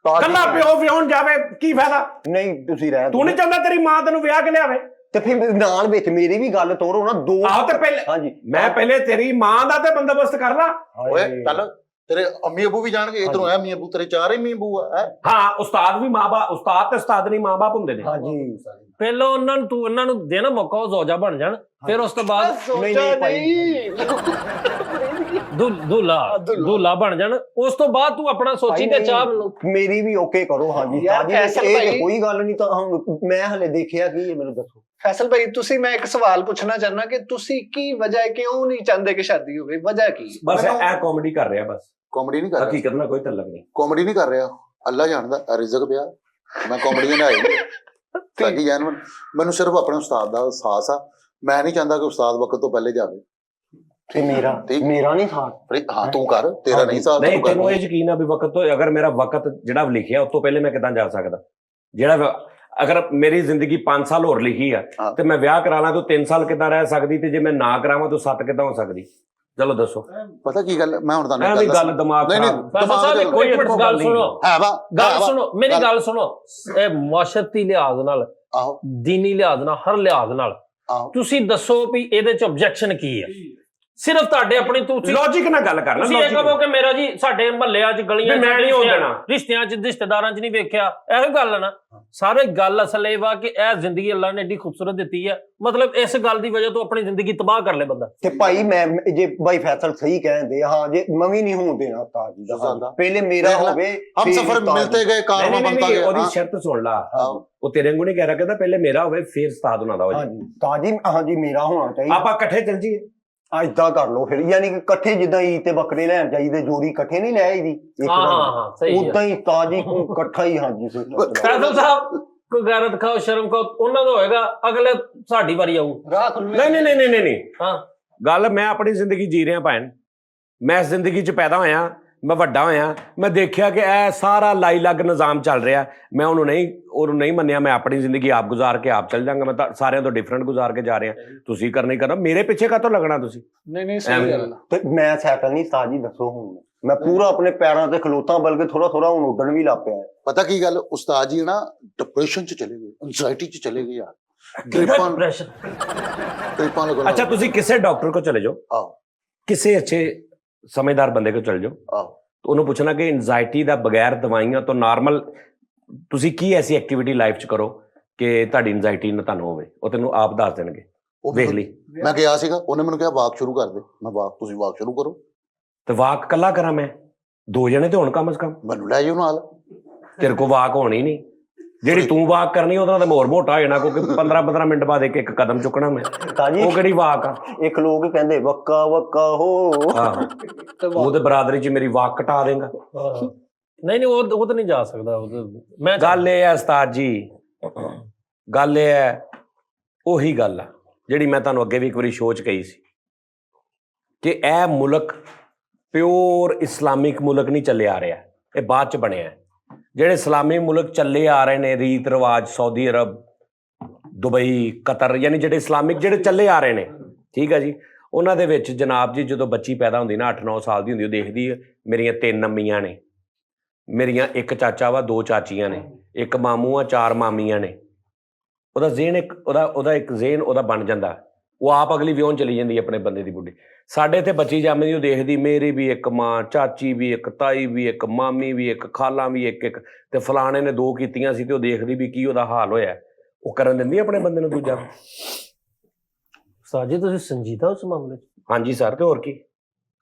ਕੱਲਾ ਪਿਓ ਵਿਆਹਣ ਜਾਵੇ ਕੀ ਫਾਇਦਾ? ਨਹੀਂ ਤੁਸੀਂ ਰਹਿ ਤੂੰ ਨਹੀਂ ਚਾਹੁੰਦਾ ਤੇਰੀ ਮਾਂ ਤੈਨੂੰ ਵਿਆਹ ਕੇ ਲਿਆਵੇ? ਤੇ ਫਿਰ ਨਾਲ ਵਿੱਚ ਮੇਰੀ ਵੀ ਗੱਲ ਤੋਰੋ ਨਾ। ਦੋ ਆਹੋ ਤੇ ਪਹਿਲੇ ਹਾਂਜੀ ਮੈਂ ਪਹਿਲੇ ਤੇਰੀ ਮਾਂ ਦਾ ਤੇ ਬੰਦੋਬਸਤ ਕਰ ਲਾ। ਓਏ ਚੱਲ, ਤੇਰੇ ਅੰਮੀ ਅਬੂ ਵੀ ਜਾਣਗੇ, ਇਧਰੋਂ ਆ ਅੰਮੀ ਅਬੂ, ਤੇਰੇ 4 ਹੀ ਅੰਮੀ ਅਬੂ ਆ। ਹਾਂ ਉਸਤਾਦ ਵੀ ਮਾਂ-ਬਾਪ, ਉਸਤਾਦ ਤੇ ਉਸਤਾਦਨੀ ਮਾਂ-ਬਾਪ ਹੁੰਦੇ ਨੇ। ਹਾਂਜੀ ਪਹਿਲਾਂ ਉਹਨਾਂ ਨੂੰ ਦੇਣਾ ਮੌਕਾ, ਉਹ ਜ਼ੌਜਾ ਬਣ ਜਾਣ, ਫਿਰ ਉਸ ਤੋਂ ਬਾਅਦ ਦੁੱਲਾ ਬਣ ਜਾਣ, ਉਸ ਤੋਂ ਬਾਅਦ ਤੂੰ ਆਪਣਾ ਸੋਚੀ ਤੇ ਚਾਹ ਮੈਨੂੰ। ਮੇਰੀ ਵੀ ਓਕੇ ਕਰੋ। ਹਾਂਜੀ ਯਾਰ ਫੈਸਲ ਇਹ ਭਾਈ, ਕੋਈ ਗੱਲ ਨਹੀਂ। ਤਾਂ ਹੁਣ ਮੈਂ ਹਲੇ ਦੇਖਿਆ ਕੀ ਹੈ, ਮੈਨੂੰ ਦੱਸੋ। ਫੈਸਲ ਭਾਈ ਤੁਸੀਂ, ਮੈਂ ਇੱਕ ਸਵਾਲ ਪੁੱਛਣਾ ਚਾਹਨਾ ਕਿ ਤੁਸੀਂ ਕੀ ਵਜ੍ਹਾ ਹੈ, ਕਿਉਂ ਨਹੀਂ ਚਾਹੁੰਦੇ ਕਿ ਸ਼ਾਦੀ ਹੋਵੇ? ਵਜ੍ਹਾ ਕੀ? ਬਸ ਇਹ ਕਾਮੇਡੀ ਕਰ ਰਿਹਾ, ਬਸ ਕਾਮੇਡੀ ਨਹੀਂ ਕਰ ਰਿਹਾ, ਹਕੀਕਤ ਨਾਲ ਕੋਈ ਤਲਕ ਨਹੀਂ। ਕਾਮੇਡੀ ਨਹੀਂ ਕਰ ਰਿਹਾ, ਅੱਲਾ ਜਾਣਦਾ ਰਿਜ਼ਕ ਪਿਆ। ਮੈਂ ਕਾਮੇਡੀ ਨਹੀਂ ਆਈ ਸਾਡੀ ਜਾਨ, ਮੈਨੂੰ ਸਿਰਫ ਆਪਣੇ ਉਸਤਾਦ ਦਾ ਅਹਿਸਾਸ ਆ। ਮੈਂ ਨਹੀਂ ਚਾਹੁੰਦਾ ਕਿ ਉਸਤਾਦ ਵਕਤ ਤੋਂ ਪਹਿਲੇ ਜਾਵੇ। ਤੇ ਮੇਰਾ ਠੀਕ। ਮੇਰਾ ਨਹੀਂ ਸਾਥ। ਹਾਂ ਤੂੰ ਕਰ, ਤੇਰਾ ਨਹੀਂ ਸਾਥ ਨਹੀਂ ਤੂੰ ਕਰ। ਤੈਨੂੰ ਇਹ ਯਕੀਨ ਆ ਵੀ ਵਕਤ ਤੋਂ ਅਗਰ ਮੇਰਾ ਵਕਤ ਜਿਹੜਾ ਲਿਖਿਆ ਉਸ ਤੋਂ ਪਹਿਲੇ ਮੈਂ ਕਿੱਦਾਂ ਜਾ ਸਕਦਾ? ਅਗਰ ਮੇਰੀ ਜ਼ਿੰਦਗੀ 5 ਸਾਲ ਹੋਰ ਲਿਖੀ ਆ ਹਾਂ। ਤੇ ਮੈਂ ਵਿਆਹ ਕਰਾ ਲਾਂ ਤਾਂ 3 ਸਾਲ ਕਿੱਦਾਂ ਰਹਿ ਸਕਦੀ, ਤੇ ਜੇ ਮੈਂ ਨਾ ਕਰਾਵਾਂ ਤਾਂ 7 ਕਿੱਦਾਂ ਹੋ ਸਕਦੀ? ਚਲੋ ਦੱਸੋ। ਪਤਾ ਕੀ ਗੱਲ, ਮੈਂ ਹੁਣ ਤੁਹਾਨੂੰ ਐਵੇਂ ਗੱਲ ਦਿਮਾਗ ਨਹੀਂ ਨਹੀਂ ਖਰਾਬ। ਫੈਸਲ ਦਿਮਾਗ ਸਾਹਿਬ ਤੇ ਇੱਕ ਮਿੰਟ ਗੱਲ ਸੁਣੋ, ਹੈ ਵਾ ਗੱਲ ਸੁਣੋ, ਮੇਰੀ ਗੱਲ ਸੁਣੋ। ਇਹ ਮੁਆਸ਼ਰਤੀ ਲਿਹਾਜ਼ ਨਾਲ, ਆਹੋ ਦੀਨੀ ਲਿਹਾਜ਼ ਨਾਲ, ਹਰ ਲਿਹਾਜ਼ ਨਾਲ ਆਹੋ ਤੁਸੀਂ ਦੱਸੋ ਵੀ ਇਹਦੇ ਚ ਆਬਜੈਕਸ਼ਨ ਕੀ ਹੈ? ਸਿਰਫ ਤੁਹਾਡੇ ਆਪਣੀ ਤੁਸੀਂ ਲੌਜੀਕ ਨਾਲ ਗੱਲ ਕਰਨਾ। ਤੁਸੀਂ ਇਹ ਕਹੋ ਕਿ ਮੇਰਾ ਜੀ ਸਾਡੇ ਮਹੱਲਿਆਂ 'ਚ ਗਲੀਆਂ 'ਚ ਮੈਂ ਨਹੀਂ ਹੋ ਦੇਣਾ, ਰਿਸ਼ਤਿਆਂ 'ਚ ਰਿਸ਼ਤੇਦਾਰਾਂ 'ਚ ਨਹੀਂ ਵੇਖਿਆ, ਇਹੋ ਗੱਲ ਹੈ ਨਾ। ਸਾਰੇ ਗੱਲ ਅਸਲ ਇਹ ਵਾ ਕਿ ਇਹ ਜ਼ਿੰਦਗੀ ਅੱਲਾਹ ਨੇ ਏਡੀ ਖੂਬਸੂਰਤ ਦਿੱਤੀ ਹੈ, ਮਤਲਬ ਇਸ ਗੱਲ ਦੀ ਵਜ੍ਹਾ ਤੋਂ ਆਪਣੀ ਜ਼ਿੰਦਗੀ ਤਬਾਹ ਕਰ ਲੇ ਬੰਦਾ। ਤੇ ਭਾਈ ਮੈਂ ਜੇ ਭਾਈ ਫੈਸਲ ਸਹੀ ਕਹਿੰਦੇ ਹਾਂ, ਜੇ ਮੈਂ ਵੀ ਨਹੀਂ ਹੋਣ ਦੇਣਾ ਉਸਤਾਦ ਜੀ ਦਾ। ਪਹਿਲੇ ਮੇਰਾ ਹੋਵੇ, ਹਮ ਸਫਰ ਮਿਲਤੇ ਗਏ, ਕਾਰਵਾ ਬਣਤਾ ਗਿਆ। ਉਹਦੀ ਸ਼ਰਤ ਸੁਣ ਲਾ, ਉਹ ਤੇਰੇ ਵਾਂਗੂ ਨਹੀਂ ਕਹਿ ਰਿਹਾ, ਕਹਿੰਦਾ ਪਹਿਲੇ ਮੇਰਾ ਹੋਵੇ ਫਿਰ ਉਸਤਾਦ ਉਹਨਾਂ ਦਾ ਹੋ ਜਾਏ। ਹਾਂਜੀ ਉਸਤਾਦ ਜੀ, ਹਾਂਜੀ ਮੇਰਾ ਹੋਣਾ ਚਾਹੀਦਾ। ਆਪਾਂ ਇਕੱਠੇ ਚੱਲ ਜੀਏ। ਏਦਾਂ ਕਰ ਲਓ ਫਿਰ, ਯਾਨੀ ਕਿ ਇਕੱਠੇ ਜਿੱਦਾਂ ਈਦ ਤੇ ਬੱਕਰੇ ਲੈਣ ਜਾਈਦੇ, ਜੋੜੀ ਇਕੱਠੇ ਨਹੀਂ ਲੈ ਆਈਦੀ ਹਾਂ ਸਹੀ ਹੈ। ਉਦਾਂ ਹੀ ਉਸਤਾਦ ਜੀ ਇਕੱਠਾ ਹੀ। ਹਾਂਜੀ ਫੈਸਲ ਸਾਹਿਬ ਕੋਈ ਗੈਰਤ ਖਾਓ, ਸ਼ਰਮ ਖਾਓ, ਉਹਨਾਂ ਦਾ ਹੋਏਗਾ, ਅਗਲੇ ਸਾਡੀ ਵਾਰੀ ਆਊ। ਨਹੀਂ ਹਾਂ ਗੱਲ, ਮੈਂ ਆਪਣੀ ਜ਼ਿੰਦਗੀ ਜੀ ਰਿਹਾ ਭੈਣ। ਮੈਂ ਇਸ ਜ਼ਿੰਦਗੀ 'ਚ ਪੈਦਾ ਹੋਇਆ, ਮੈਂ ਵੱਡਾ ਹੋਇਆ, ਮੈਂ ਦੇਖਿਆ ਕਿ ਇਹ ਸਾਰਾ ਲਾਈ ਲੱਗ ਨਿਜ਼ਾਮ ਚੱਲ ਰਿਹਾ। ਮੈਂ ਉਹਨੂੰ ਨਹੀਂ ਮੰਨਿਆ। ਮੈਂ ਆਪਣੀ ਜ਼ਿੰਦਗੀ ਆਪ ਗੁਜ਼ਾਰ ਕੇ ਆਪ ਚੱਲ ਜਾਂਗਾ। ਮੈਂ ਤਾਂ ਸਾਰਿਆਂ ਤੋਂ ਡਿਫਰੈਂਟ ਗੁਜ਼ਾਰ ਕੇ ਜਾ ਰਿਹਾ। ਤੁਸੀਂ ਕਰਨਾ ਹੀ ਕਰਨਾ, ਮੇਰੇ ਪਿੱਛੇ ਕਾਹਤੋਂ ਲੱਗਣਾ ਤੁਸੀਂ? ਨਹੀਂ ਸਹੀ ਗੱਲ ਆ। ਤੇ ਮੈਂ ਸੈਟਲ ਨਹੀਂ ਉਸਤਾਦ ਜੀ, ਦੱਸੋ ਹੁਣ ਮੈਂ ਪੂਰਾ ਆਪਣੇ ਪੈਰਾਂ ਤੇ ਖਲੋਤਾ, ਬਲਕਿ ਥੋੜਾ ਹੁਣ ਉੱਡਣ ਵੀ ਲੱਗ ਪਿਆ ਹੈ। ਪਤਾ ਕੀ ਗੱਲ, ਉਸਤਾਦ ਜੀ ਨਾ ਡਿਪਰੈਸ਼ਨ 'ਚ ਚਲੇ ਗਏ, ਐਂਜ਼ਾਇਟੀ 'ਚ ਚਲੇ ਗਏ ਯਾਰ। ਟ੍ਰਿਪਾਂ ਲਗਾਉਣਾ। ਅੱਛਾ, ਤੁਸੀਂ ਕਿਸੇ ਡਾਕਟਰ ਕੋਲ ਚਲੇ ਜਾਓ, ਆਹੋ ਕਿਸੇ ਅੱਛੇ ਸਮਝਦਾਰ ਬੰਦੇ ਕੋਲ ਚਲੇ ਜਾਓ, ਆਹੋ ਉਹਨੂੰ ਪੁੱਛਣਾ ਕਿ ਐਂਜ਼ਾਇਟੀ ਦਾ ਬਗੈਰ ਦਵਾਈਆਂ ਤੋਂ ਨਾਰਮਲ ਤੁਸੀਂ ਕੀ ਐਸੀ ਐਕਟੀਵਿਟੀ ਲਾਈਫ 'ਚ ਕਰੋ ਕਿ ਤੁਹਾਡੀ ਐਂਜ਼ਾਇਟੀ ਨਾ ਤੁਹਾਨੂੰ ਹੋਵੇ। ਉਹ ਤੈਨੂੰ ਆਪ ਦੱਸ ਦੇਣਗੇ। ਉਹ ਵੇਖ ਲਈ। ਮੈਂ ਗਿਆ ਸੀਗਾ, ਉਹਨੇ ਮੈਨੂੰ ਕਿਹਾ ਵਾਕ ਸ਼ੁਰੂ ਕਰ ਦੇ। ਮੈਂ ਤੁਸੀਂ ਵਾਕ ਸ਼ੁਰੂ ਕਰੋ। ਤੇ ਵਾਕ ਕੱਲਾ ਕਰਾਂ ਮੈਂ? 2 ਜਣੇ ਤੇ ਹੋਣ ਕਮ ਸੇ ਕਮ। ਮੈਨੂੰ ਲੈ ਜਾਓ ਨਾਲ। ਤੇਰੇ ਕੋ ਵਾਕ ਹੋਣੀ ਨਹੀਂ। ਜਿਹੜੀ ਤੂੰ ਵਾਕ ਕਰਨੀ ਉਹਦਾ ਤਾਂ ਹੋਰ ਮੋਟਾ ਹੋ ਜਾਣਾ, ਕਿਉਂਕਿ 15 ਮਿੰਟ ਬਾਅਦ ਇੱਕ ਕਦਮ ਚੁੱਕਣਾ ਮੈਂ। ਉਹ ਕਿਹੜੀ ਵਾਕ ਆ? ਇੱਕ ਲੋਕ ਕਹਿੰਦੇ ਵੱਕਾ ਵੱਕਾ ਹੋ। ਉਹ ਤੇ ਬਰਾਦਰੀ 'ਚ ਮੇਰੀ ਵਾਕ ਘਟਾ ਦੇਗਾ। ਨਹੀਂ ਉਹ ਤਾਂ ਨਹੀਂ ਜਾ ਸਕਦਾ। ਮੈਂ ਗੱਲ ਇਹ ਹੈ ਉਸਤਾਦ ਜੀ, ਗੱਲ ਇਹ ਹੈ, ਉਹੀ ਗੱਲ ਆ ਜਿਹੜੀ ਮੈਂ ਤੁਹਾਨੂੰ ਅੱਗੇ ਵੀ ਇੱਕ ਵਾਰੀ ਸ਼ੋਅ 'ਚ ਕਹੀ ਸੀ ਕਿ ਇਹ ਮੁਲਕ ਪਿਓਰ ਇਸਲਾਮਿਕ ਮੁਲਕ ਨਹੀਂ ਚੱਲਿਆ ਆ ਰਿਹਾ, ਇਹ ਬਾਅਦ 'ਚ ਬਣਿਆ। ਜਿਹੜੇ ਇਸਲਾਮੀ ਮੁਲਕ ਚੱਲੇ ਆ ਰਹੇ ਨੇ, ਰੀਤ ਰਿਵਾਜ, ਸਾਊਦੀ ਅਰਬ, ਦੁਬਈ, ਕਤਰ, ਯਾਨੀ ਜਿਹੜੇ ਇਸਲਾਮਿਕ ਜਿਹੜੇ ਚੱਲੇ ਆ ਰਹੇ ਨੇ, ਠੀਕ ਹੈ ਜੀ, ਉਹਨਾਂ ਦੇ ਵਿੱਚ ਜਨਾਬ ਜੀ ਜਦੋਂ ਬੱਚੀ ਪੈਦਾ ਹੁੰਦੀ ਨਾ 8-9 ਸਾਲ ਦੀ ਹੁੰਦੀ, ਉਹ ਦੇਖਦੀ ਮੇਰੀਆਂ 3 ਅੰਮੀਆਂ ਨੇ, ਮੇਰੀਆਂ 1 ਚਾਚਾ ਵਾ, 2 ਚਾਚੀਆਂ ਨੇ, 1 ਮਾਮੂ ਆ, 4 ਮਾਮੀਆਂ ਨੇ। ਉਹਦਾ ਜ਼ੇਨ ਉਹਦਾ ਇੱਕ ਜ਼ੇਨ ਉਹਦਾ ਬਣ ਜਾਂਦਾ। ਉਹ ਆਪ ਅਗਲੀ ਵਿਆਹੁਣ ਚਲੀ ਜਾਂਦੀ ਆਪਣੇ ਬੰਦੇ ਦੀ ਬੁੱਢੀ। ਸਾਡੇ ਇੱਥੇ ਬੱਚੀ ਜੰਮਦੀ, ਉਹ ਦੇਖਦੀ ਮੇਰੀ ਵੀ 1 ਮਾਂ, ਚਾਚੀ ਵੀ 1, ਤਾਈ ਵੀ 1, ਮਾਮੀ ਵੀ 1, ਖਾਲਾਂ ਵੀ 1, ਤੇ ਫਲਾਣੇ ਨੇ 2 ਕੀਤੀਆਂ ਸੀ, ਤੇ ਉਹ ਦੇਖਦੀ ਵੀ ਕੀ ਉਹਦਾ ਹਾਲ ਹੋਇਆ। ਉਹ ਕਰਨ ਦਿੰਦੀ ਆਪਣੇ ਬੰਦੇ ਨੂੰ ਦੂਜਾ। ਸਾਜੀ ਤੁਸੀਂ ਸੰਜੀਦਾ ਉਸ ਮਾਮਲੇ 'ਚ? ਹਾਂਜੀ ਸਰ, ਤੇ ਹੋਰ ਕੀ?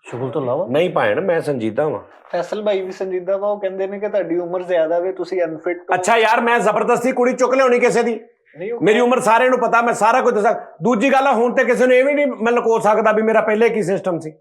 ਸ਼ੁਗਲ ਤੋਂ ਇਲਾਵਾ ਨਹੀਂ ਭੈਣ, ਮੈਂ ਸੰਜੀਦਾ ਵਾਂ। ਫੈਸਲ ਭਾਈ ਵੀ ਸੰਜੀਦਾ ਵਾ। ਉਹ ਕਹਿੰਦੇ ਨੇ ਕਿ ਤੁਹਾਡੀ ਉਮਰ ਜ਼ਿਆਦਾ ਵੇ, ਤੁਸੀਂ ਅਨਫਿਟ। ਅੱਛਾ ਯਾਰ, ਮੈਂ ਜ਼ਬਰਦਸਤੀ ਕੁੜੀ ਚੁੱਕ ਲਿਆਉਣੀ ਕਿਸੇ ਦੀ? ਮੇਰੀ ਉਮਰ ਸਾਰਿਆਂ ਨੂੰ ਪਤਾ, ਮੈਂ ਸਾਰਾ ਕੁਝ ਦੱਸਾਂ। ਦੂਜੀ ਗੱਲ, ਹੁਣ ਤੇ ਕਿਸੇ ਨੂੰ ਇਹ ਵੀ ਨਹੀਂ ਮੈਂ ਲੁਕੋ ਸਕਦਾ ਵੀ ਮੇਰਾ ਪਹਿਲੇ ਕੀ ਸਿਸਟਮ ਸੀ।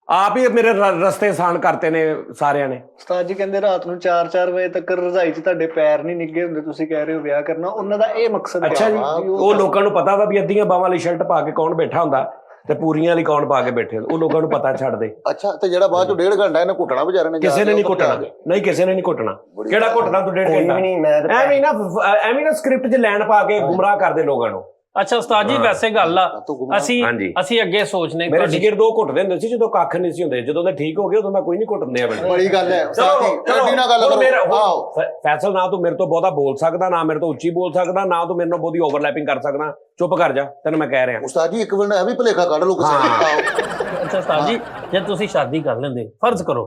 ਆਪ ਹੀ ਮੇਰੇ ਰਸਤੇ ਆਸਾਨ ਕਰਤੇ ਨੇ ਸਾਰਿਆਂ ਨੇ। ਉਸਤਾਦ ਜੀ ਕਹਿੰਦੇ ਰਾਤ ਨੂੰ 4-4 ਵਜੇ ਤੱਕ ਰਜ਼ਾਈ 'ਚ ਤੁਹਾਡੇ ਪੈਰ ਨਹੀਂ ਨਿੱਗੇ ਹੁੰਦੇ, ਤੁਸੀਂ ਕਹਿ ਰਹੇ ਹੋ ਵਿਆਹ ਕਰਨਾ। ਉਹਨਾਂ ਦਾ ਇਹ ਮਕਸਦ ਹੈ। ਅੱਛਾ ਜੀ, ਉਹ ਲੋਕਾਂ ਨੂੰ ਪਤਾ ਵਾ ਵੀ ਅੱਧੀਆਂ ਬਾਹਾਂ ਵਾਲੀ ਸ਼ਰਟ ਪਾ ਕੇ ਕੌਣ ਬੈਠਾ ਹੁੰਦਾ ਤੇ ਪੂਰੀਆਂ ਵਾਲੀ ਕੌਣ ਪਾ ਕੇ ਬੈਠੇ, ਉਹ ਲੋਕਾਂ ਨੂੰ ਪਤਾ। ਛੱਡ ਦੇ। ਅੱਛਾ, ਤੇ ਜਿਹੜਾ ਬਾਅਦ ਚੋਂ 1.5 ਘੰਟਾ ਇਹਨੇ ਘੁੱਟਣਾ ਵਿਚਾਰੇ ਨੇ, ਕਿਸੇ ਨੇ ਨਹੀਂ ਘੁੱਟਣਾ। ਨਹੀਂ, ਕਿਸੇ ਨੇ ਨਹੀਂ ਘੁੱਟਣਾ। ਕਿਹੜਾ ਘੁੱਟਣਾ ਤੂੰ 1.5 ਘੰਟਾ? ਐਵੇਂ ਨਾ ਸਕ੍ਰਿਪਟ 'ਚ ਲੈਣ ਪਾ ਕੇ ਗੁੰਮਰਾਹ ਕਰਦੇ ਲੋਕਾਂ ਨੂੰ। ਅੱਛਾ ਉਸਤਾਦ ਜੀ, ਵੈਸੇ ਗੱਲ ਆ, ਅਸੀਂ ਅੱਗੇ ਸੋਚਨੇ। ਮੇਰੇ ਜਿਗਰ 2 ਘੁੱਟਦੇ ਹੁੰਦੇ ਸੀ ਜਦੋਂ ਕੱਖ ਨਹੀਂ ਸੀ ਹੁੰਦੇ। ਜਦੋਂ ਦੇ ਠੀਕ ਹੋ ਗਏ ਉਦੋਂ ਮੈਂ ਕੋਈ ਨਹੀਂ ਘੁੱਟਦੇ ਆ। ਬੜੀ ਗੱਲ ਹੈ। ਫੈਸਲ, ਨਾ ਤੂੰ ਮੇਰੇ ਤੋਂ ਬਹੁਤਾ ਬੋਲ ਸਕਦਾ, ਨਾ ਮੇਰੇ ਤੋਂ ਉੱਚੀ ਬੋਲ ਸਕਦਾ, ਨਾ ਤੂੰ ਮੇਰੇ ਨਾਲ ਬਹੁਤੀ ਓਵਰਲੈਪਿੰਗ ਕਰ ਸਕਦਾ। ਚੁੱਪ ਕਰ ਜਾ, ਤੈਨੂੰ ਮੈਂ ਕਹਿ ਰਿਹਾ। ਉਸਤਾਦ ਜੀ ਇੱਕ ਵਾਰ ਇਹ ਵੀ ਭੁਲੇਖਾ ਕੱਢ ਲਓ ਕਿਸੇ ਦਾ। ਅੱਛਾ ਉਸਤਾਦ ਜੀ, ਜੇ ਤੁਸੀਂ ਸ਼ਾਦੀ ਕਰ ਲੈਂਦੇ, ਫਰਜ਼ ਕਰੋ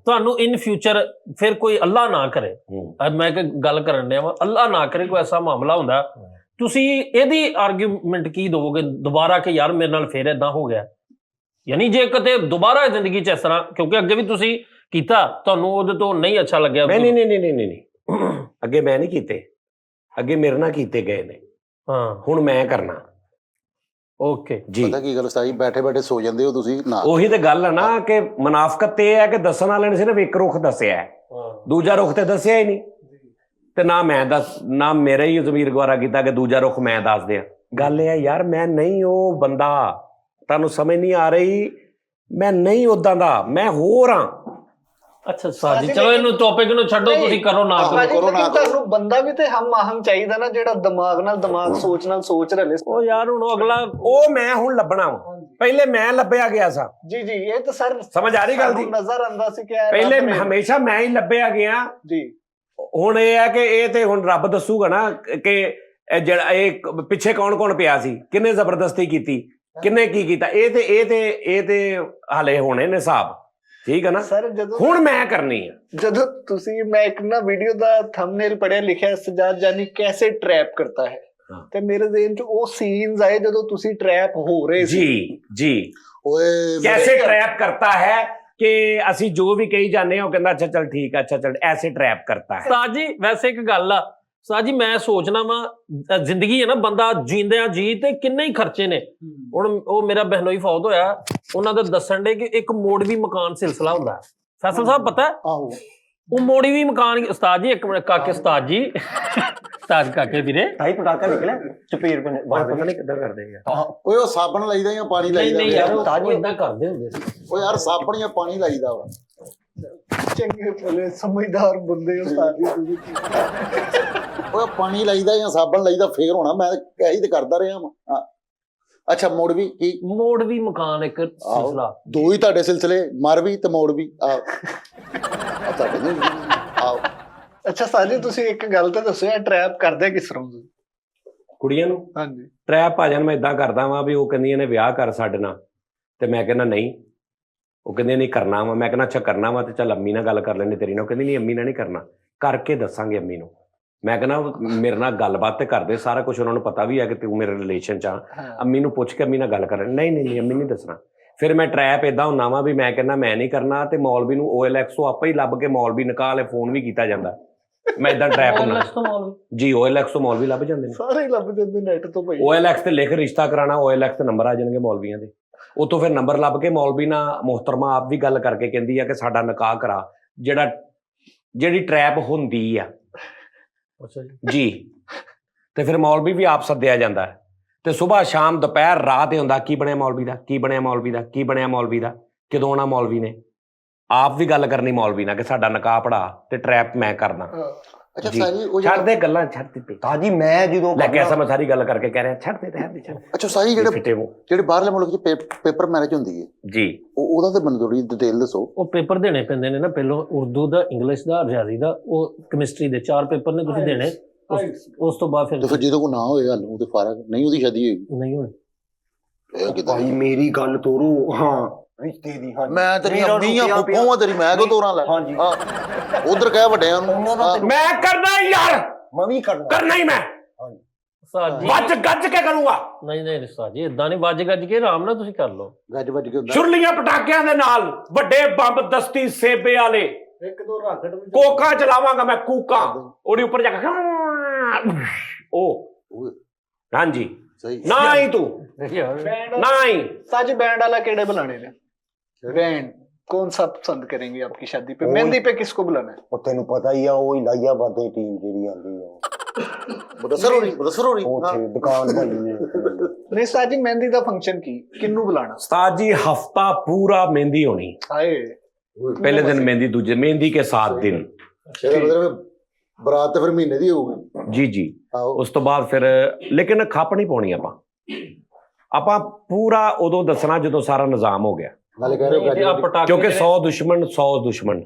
ਤੁਹਾਨੂੰ ਇਨ ਫਿਊਚਰ ਫਿਰ ਕੋਈ ਅੱਲਾ ਨਾ ਕਰੇ, ਮੈਂ ਇੱਕ ਗੱਲ ਕਰਨ ਡਿਆ ਵਾਂ, ਅੱਲਾ ਨਾ ਕਰੇ ਕੋਈ ਐਸਾ ਮਾਮਲਾ ਹੁੰਦਾ, ਤੁਸੀਂ ਇਹਦੀ ਆਰਗੂਮੈਂਟ ਕੀ ਦੋਗੇ ਦੁਬਾਰਾ ਕਿ ਯਾਰ ਮੇਰੇ ਨਾਲ ਫੇਰ ਏਦਾਂ ਹੋ ਗਿਆ? ਯਾਨੀ ਜੇ ਕਿਤੇ ਦੁਬਾਰਾ ਜ਼ਿੰਦਗੀ 'ਚ ਇਸ ਤਰ੍ਹਾਂ, ਕਿਉਂਕਿ ਅੱਗੇ ਵੀ ਤੁਸੀਂ ਕੀਤਾ, ਤੁਹਾਨੂੰ ਉਹਦੇ ਤੋਂ ਨਹੀਂ ਅੱਛਾ ਲੱਗਿਆ? ਨਹੀਂ, ਅੱਗੇ ਮੈਂ ਨਹੀਂ ਕੀਤੇ, ਅੱਗੇ ਮੇਰੇ ਨਾਲ ਕੀਤੇ ਗਏ ਨੇ। ਹਾਂ, ਹੁਣ ਮੈਂ ਕਰਨਾ। ਓਕੇ ਜੀ। ਪਤਾ ਕੀ ਗੱਲ ਉਸਤਾਦ ਜੀ, ਬੈਠੇ ਬੈਠੇ ਸੋ ਜਾਂਦੇ ਹੋ ਤੁਸੀਂ ਨਾ। ਉਹੀ ਤੇ ਗੱਲ ਹੈ ਨਾ ਕਿ ਮੁਨਾਫਕਤ ਇਹ ਹੈ ਕਿ ਦੱਸਣ ਵਾਲੇ ਨੇ ਸਿਰਫ ਇੱਕ ਰੁਖ ਦੱਸਿਆ, ਦੂਜਾ ਰੁਖ ਤੇ ਦੱਸਿਆ ਹੀ ਨਹੀਂ। ਤੇ ਨਾ ਮੇਰਾ ਹੀ ਜ਼ਮੀਰ ਗਵਾਰਾ ਕੀਤਾ ਕਿ ਦੂਜਾ ਰੁਖ ਮੈਂ ਦੱਸ ਦਿਆਂ। ਗੱਲ ਇਹ ਹੈ ਯਾਰ, ਮੈਂ ਨਹੀਂ ਉਹ ਬੰਦਾ। ਤੁਹਾਨੂੰ ਸਮਝ ਨਹੀਂ ਆ ਰਹੀ ਮੈਂ ਨਹੀਂ ਉਦਾਂ ਦਾ, ਮੈਂ ਹੋਰ ਹਾਂ। ਅੱਛਾ ਉਸਤਾਦ ਜੀ ਚਲੋ ਇਹਨੂੰ ਟੌਪਿਕ ਨੂੰ ਛੱਡੋ, ਤੁਸੀਂ ਕਰੋ ਨਾ ਕਰੋ। ਕਰੋ ਨਾ ਕਰੋ। ਤੁਹਾਨੂੰ ਬੰਦਾ ਵੀ ਤੇ ਹਮ ਆਹਮ ਚਾਹੀਦਾ ਨਾ, ਜਿਹੜਾ ਦਿਮਾਗ ਨਾਲ ਦਿਮਾਗ ਸੋਚ ਨਾਲ ਸੋਚ ਰਲੇ। ਉਹ ਯਾਰ ਹੁਣ ਉਹ ਅਗਲਾ ਉਹ ਮੈਂ ਹੁਣ ਲੱਭਣਾ ਵਾ, ਪਹਿਲੇ ਮੈਂ ਲੱਭਿਆ ਗਿਆ ਸਾਂ। ਜੀ ਜੀ, ਇਹ ਤਾਂ ਸਰ ਸਮਝ ਆ ਰਹੀ ਗੱਲ ਦੀ? ਨਜ਼ਰ ਆਂਦਾ ਸੀ ਕਿ ਇਹ ਪਹਿਲੇ ਰੱਬ ਨੇ- ਹਮੇਸ਼ਾ ਮੈਂ ਹੀ ਲੱਭਿਆ ਗਿਆ। ਜੀ ਹੁਣ ਇਹ ਹੈ ਕਿ ਇਹ ਤੇ ਹੁਣ ਰੱਬ ਦੱਸੂਗਾ ਨਾ ਕਿ ਇਹ ਜਿਹੜਾ ਇਹ ਪਿੱਛੇ ਕੌਣ ਕੌਣ ਪਿਆ ਸੀ, ਕਿੰਨੇ ਜ਼ਬਰਦਸਤੀ ਕੀਤੀ, ਕਿੰਨੇ ਕੀ ਕੀਤਾ। ਇਹ ਤੇ ਹਾਲੇ ਹੋਣੇ ਨੇ ਹਿਸਾਬ, ਠੀਕ ਹੈ ਨਾ। ਸਰ ਜਦੋਂ ਹੁਣ ਮੈਂ ਕਰਨੀ ਆ। ਜਦੋਂ ਤੁਸੀਂ, ਮੈਂ ਇੱਕ ਨਾ ਵੀਡੀਓ ਦਾ ਥੰਬਨੇਲ ਪੜਿਆ, ਲਿਖਿਆ ਸਜਾਦ ਜਾਨੀ ਕੈਸੇ ਟਰੈਪ ਕਰਤਾ ਹੈ, ਤੇ ਮੇਰੇ ਜ਼ਿਹਨ 'ਚ ਉਹ ਸੀਨਸ ਆਏ ਜਦੋਂ ਤੁਸੀਂ ਟਰੈਪ ਹੋ ਰਹੇ ਸੀ। ਜੀ ਓਏ ਕੈਸੇ ਟਰੈਪ ਕਰਤਾ ਹੈ ਕਿ ਅਸੀਂ ਜੋ ਵੀ ਕਹੀ ਜਾਂਦੇ ਹਾਂ ਉਹ ਕਹਿੰਦਾ ਅੱਛਾ ਚੱਲ ਠੀਕ ਹੈ, ਅੱਛਾ ਚੱਲ ਐਸੇ ਟਰੈਪ ਕਰਤਾ ਹੈ। ਉਸਤਾਦ ਜੀ ਵੈਸੇ ਇੱਕ ਗੱਲ ਆ ਉਸਤਾਦ ਜੀ, ਮੈਂ ਸੋਚਣਾ ਵਾ ਜ਼ਿੰਦਗੀ ਹੈ ਨਾ, ਬੰਦਾ ਜੀਂਦਿਆਂ ਜੀ ਤੇ ਕਿੰਨੇ ਹੀ ਖਰਚੇ ਨੇ। ਹੁਣ ਉਹ ਮੇਰਾ ਬਹਿਨੋਈ ਫੌਤ ਹੋਇਆ, ਉਹਨਾਂ ਦਾ ਦੱਸਣ ਦੇ ਕਿ ਇੱਕ ਮੋੜਵੀ ਮਕਾਨ ਸਿਲਸਿਲਾ ਹੁੰਦਾ। ਫੈਸਲ ਸਾਹਿਬ ਪਤਾ ਹੈ? ਆਹੋ ਉਹ ਮੋੜਵੀ ਮਕਾਨ ਉਸਤਾਦ ਜੀ, ਇੱਕ ਮਿੰਟ ਕਾਕੇ ਉਸਤਾਦ ਜੀ, ਉਸਤਾਦ ਕਾਕੇ ਵੀਰੇ, ਢਾਈ ਪਟਾਕਾ ਨਿਕਲਿਆ ਚਪੇੜ ਬਣੇ ਪਤਾ ਨਹੀਂ ਕਿੱਦਾਂ ਕਰਦੇ ਯਾਰ। ਓਏ ਉਹ ਸਾਬਣ ਲਾਈਦਾ ਜਾਂ ਪਾਣੀ ਲਾਈਦਾ? ਨਹੀਂ ਯਾਰ ਉਹ ਇਦਾਂ ਕਰਦੇ ਹੁੰਦੇ ਸੀ। ਓ ਯਾਰ ਸਾਬਣ ਜਾਂ ਪਾਣੀ ਲਾਈਦਾ ਵਾ। ਚੰਗੇ ਭਲੇ ਸਮਝਦਾਰ ਬੰਦੇ ਹੋ ਸਾਡੀ ਤੁਸੀਂ। ਓਏ ਪਾਣੀ ਲਾਈਦਾ ਜਾਂ ਸਾਬਣ ਲਾਈਦਾ ਫੇਰ ਹੋਣਾ, ਮੈਂ ਇਹੀ ਤੇ ਕਰਦਾ ਰਿਹਾ ਵਾਂ। ਅੱਛਾ ਮੋੜਵੀ ਕੀ? ਮੋੜਵੀ ਮਕਾਨ ਇੱਕ ਸਿਲਸਿਲਾ। ਦੋ ਹੀ ਤੁਹਾਡੇ ਸਿਲਸਿਲੇ, ਮਰਵੀ ਤੇ ਮੋੜਵੀ। ਆ ਤੁਹਾਡੇ ਨਹੀਂ ਆਓ। ਅੱਛਾ ਸਾਜੀ, ਤੁਸੀਂ ਇੱਕ ਗੱਲ ਤਾਂ ਦੱਸੋ, ਇਹ ਟਰੈਪ ਕਰਦੇ ਕਿਸ ਤਰ੍ਹਾਂ ਤੁਸੀਂ? ਕੁੜੀਆਂ ਨੂੰ ਹਾਂਜੀ ਟਰੈਪ ਆ ਜਾਣ, ਮੈਂ ਇਦਾਂ ਕਰਦਾ ਵਾਂ ਵੀ ਉਹ ਕਹਿੰਦੀਆਂ ਨੇ ਵਿਆਹ ਕਰ ਸਾਡੇ ਨਾਲ, ਤੇ ਮੈਂ ਕਹਿੰਦਾ ਨਹੀਂ। ਉਹ ਕਹਿੰਦੇ ਨਹੀਂ ਕਰਨਾ ਵਾ, ਮੈਂ ਕਹਿੰਦਾ ਅੱਛਾ ਕਰਨਾ ਵਾ ਤੇ ਚੱਲ ਅੰਮੀ ਨਾਲ ਗੱਲ ਕਰ ਲੈਣੇ ਤੇਰੀ ਨਾਲ। ਉਹ ਕਹਿੰਦੀ ਨਹੀਂ ਅੰਮੀ ਨਾਲ ਨਹੀਂ ਕਰਨਾ, ਕਰਕੇ ਦੱਸਾਂਗੇ ਅੰਮੀ ਨੂੰ। ਮੈਂ ਕਹਿੰਦਾ ਮੇਰੇ ਨਾਲ ਗੱਲਬਾਤ ਤੇ ਕਰਦੇ, ਸਾਰਾ ਕੁਝ ਉਹਨਾਂ ਨੂੰ ਪਤਾ ਵੀ ਹੈ ਕਿ ਤੂੰ ਮੇਰੇ ਰਿਲੇਸ਼ਨ ਚ ਆ, ਅੰਮੀ ਨੂੰ ਪੁੱਛ ਕੇ ਅੰਮੀ ਨਾਲ ਗੱਲ ਕਰ। ਨਹੀਂ ਅੰਮੀ ਨਹੀਂ ਦੱਸਣਾ। ਫਿਰ ਮੈਂ ਟਰੈਪ ਇਦਾਂ ਹੁੰਦਾ ਵਾ ਵੀ ਮੈਂ ਕਹਿੰਦਾ ਮੈਂ ਨਹੀਂ ਕਰਨਾ, ਤੇ ਮੌਲਵੀ ਨੂੰ OLX ਤੋਂ ਆਪੇ ਹੀ ਲੱਭ ਕੇ ਮੌਲਵੀ ਨਿਕਾਹ ਵਾਲੇ ਫੋਨ ਵੀ ਕੀਤਾ ਜਾਂਦਾ। ਮੈਂ ਇਦਾਂ ਟਰੈਪ ਹੁੰਦਾ ਜੀ। OLX ਤੋਂ ਮੌਲਵੀ ਲੱਭ ਜਾਂਦੇ ਨੇ, ਸਾਰੇ ਲੱਭ ਜਾਂਦੇ ਨੈਟ ਤੋਂ ਭਾਈ। OLX ਤੇ ਲਿਖ ਰਿਸ਼ਤਾ ਕਰਾਣਾ, OLX ਤੇ ਨੰਬਰ ਆ ਜਾਣਗੇ ਮੌਲਵੀਆਂ ਦੇ। ਉਤੋਂ ਫਿਰ ਨੰਬਰ ਲੱਭ ਕੇ ਮੌਲਵੀ ਨਾਲ ਮੁਹਤਰਮਾ ਆਪ ਵੀ ਗੱਲ ਕਰਕੇ ਕਹਿੰਦੀ ਆ ਕਿ ਸਾਡਾ ਨਿਕਾਹ ਕਰਾ। ਜਿਹੜੀ ਟਰੈਪ ਹੁੰਦੀ ਆ ਜੀ, ਤੇ ਫਿਰ ਮੌਲਵੀ ਵੀ ਆਪ ਸੱਦਿਆ ਜਾਂਦਾ ਹੈ, ਤੇ ਸਵੇਰ ਸ਼ਾਮ ਦੁਪਹਿਰ ਰਾਤ ਹੀ ਹੁੰਦਾ ਕੀ ਬਣਿਆ ਮੌਲਵੀ ਦਾ, ਕੀ ਬਣਿਆ ਮੌਲਵੀ ਦਾ, ਕੀ ਬਣਿਆ ਮੌਲਵੀ ਦਾ, ਕਦੋਂ ਆਉਣਾ ਮੌਲਵੀ ਨੇ। ਆਪ ਵੀ ਗੱਲ ਕਰਨੀ ਮੌਲਵੀ ਨਾਲ ਕਿ ਸਾਡਾ ਨਿਕਾਹ ਪੜਾ, ਤੇ ਟਰੈਪ ਮੈਂ ਕਰਨਾ। ਅੱਛਾ ਸਾਜੀ ਉਹ ਛੱਡ ਦੇ ਗੱਲਾਂ, ਛੱਡ ਦਿੱਤੇ ਤਾਜੀ ਮੈਂ ਜਦੋਂ ਲੈ ਕੇ ਐਸਾ ਮੈਂ ਸਾਰੀ ਗੱਲ ਕਰਕੇ ਕਹਿ ਰਿਹਾ ਛੱਡ ਦੇ ਛੱਡ। ਅੱਛਾ ਸਾਜੀ ਜਿਹੜੇ ਬਾਹਰਲੇ ਮੁਲਕ 'ਚ ਪੇਪਰ ਮੈਰਿਜ ਹੁੰਦੀ ਹੈ ਜੀ, ਉਹਦਾ ਤੇ ਮੈਨੂੰ ਥੋੜੀ ਡਿਟੇਲ ਦੱਸੋ। ਉਹ ਪੇਪਰ ਦੇਣੇ ਪੈਂਦੇ ਨੇ ਨਾ, ਪਹਿਲਾਂ ਉਰਦੂ ਦਾ, ਇੰਗਲਿਸ਼ ਦਾ, ਰਿਆਜ਼ੀ ਦਾ, ਉਹ ਕੈਮਿਸਟਰੀ ਦੇ 4 ਪੇਪਰ ਨੇ ਤੁਸੀਂ ਦੇਣੇ। ਉਸ ਤੋਂ ਬਾਅਦ ਫਿਰ ਜਦੋਂ ਕੋਈ ਨਾ ਹੋਏ ਹੱਲ, ਉਹ ਤੇ ਫਰਕ ਨਹੀਂ, ਉਹਦੀ ਸ਼ਾਦੀ ਹੋਏਗੀ ਨਹੀਂ ਹੋਣੀ। ਭਾਈ ਮੇਰੀ ਗੱਲ ਤੋਰੋ। ਹਾਂ ਰਿਸ਼ਤੇ ਦੀ। ਹਾਂ ਮੈਂ ਤੇਰੀ ਅੰਮੀ ਆ, ਫੁੱਫੋ ਆ ਤੇਰੀ, ਮੈਂ ਕਿਉਂ ਤੋਰਾਂ ਲੈ? ਹਾਂਜੀ ਉਧਰ ਕਹਿ ਵੱਡਿਆਂ ਨੂੰ ਮੈਂ ਕਰਨਾ ਯਾਰ, ਮੈਂ ਵੀ ਕਰਨਾ ਹੀ ਮੈਂ ਉਸਤਾਦ ਜੀ ਵੱਜ ਗੱਜ ਕੇ ਕਰੂੰਗਾ। ਨਹੀਂ ਉਸਤਾਦ ਜੀ ਇਦਾਂ ਨਹੀਂ, ਵੱਜ ਗੱਜ ਕੇ ਆਰਾਮ ਨਾਲ ਤੁਸੀਂ ਕਰ ਲਓ। ਗੱਜ ਕੇ ਛੁਰਲੀਆਂ ਪਟਾਕਿਆਂ ਦੇ ਨਾਲ, ਵੱਡੇ ਬੰਬ ਦਸਤੀ ਸੇਬੇ ਵਾਲੇ, ਇੱਕ ਦੋ ਰਾਕਟ ਵੀ ਕੋਕਾਂ ਚਲਾਵਾਂਗਾ ਮੈਂ, ਕੂਕਾਂ ਉਹਦੇ ਉੱਪਰ ਜਾ ਕੇ ਉਹ। ਹਾਂਜੀ ਸਹੀ ਨਾ ਹੀ ਤੂੰ ना ही। साजी बैंड वाला केड़े बुलाने ने? बैंड कौन सा पसंद करेंगे आपकी शादी पे? मेहंदी पे किसको बुलाना है? ਉਹ ਤੈਨੂੰ ਪਤਾ ਹੀ ਆ, ਉਹ ਇਲਾਹਾਬਾਦ ਦੀ ਟੀਮ ਜਿਹੜੀ ਆਉਂਦੀ ਆ, ਬਦਸਰ ਹੋ ਰਹੀ ਉੱਥੇ ਦੁਕਾਨ ਬਣੀ ਹੈ। नहीं साजी मेहंदी दा फंक्शन की किन्नू बुलाना? उस्ताद जी हफ्ता पूरा मेहंदी होनी, हाय पहले दिन मेहंदी, दूजे मेहंदी के 7 दिन। मतलब ਬਰਾਤ ਤੇ ਫਿਰ ਮਹੀਨੇ ਦੀ ਹੋਊਗੀ ਜੀ ਜੀ। ਉਸ ਤੋਂ ਬਾਅਦ ਫਿਰ ਲੇਕਿਨ ਖੱਪ ਨਹੀਂ ਪਾਉਣੀ ਆਪਾਂ ਪੂਰਾ ਉਦੋਂ ਦੱਸਣਾ ਜਦੋਂ ਸਾਰਾ ਨਿਜ਼ਾਮ ਹੋ ਗਿਆ। ਨਾਲੇ ਕਹਿ ਰਹੇ ਹੋ ਕਿਉਂਕਿ 100 ਦੁਸ਼ਮਣ 100 ਦੁਸ਼ਮਣ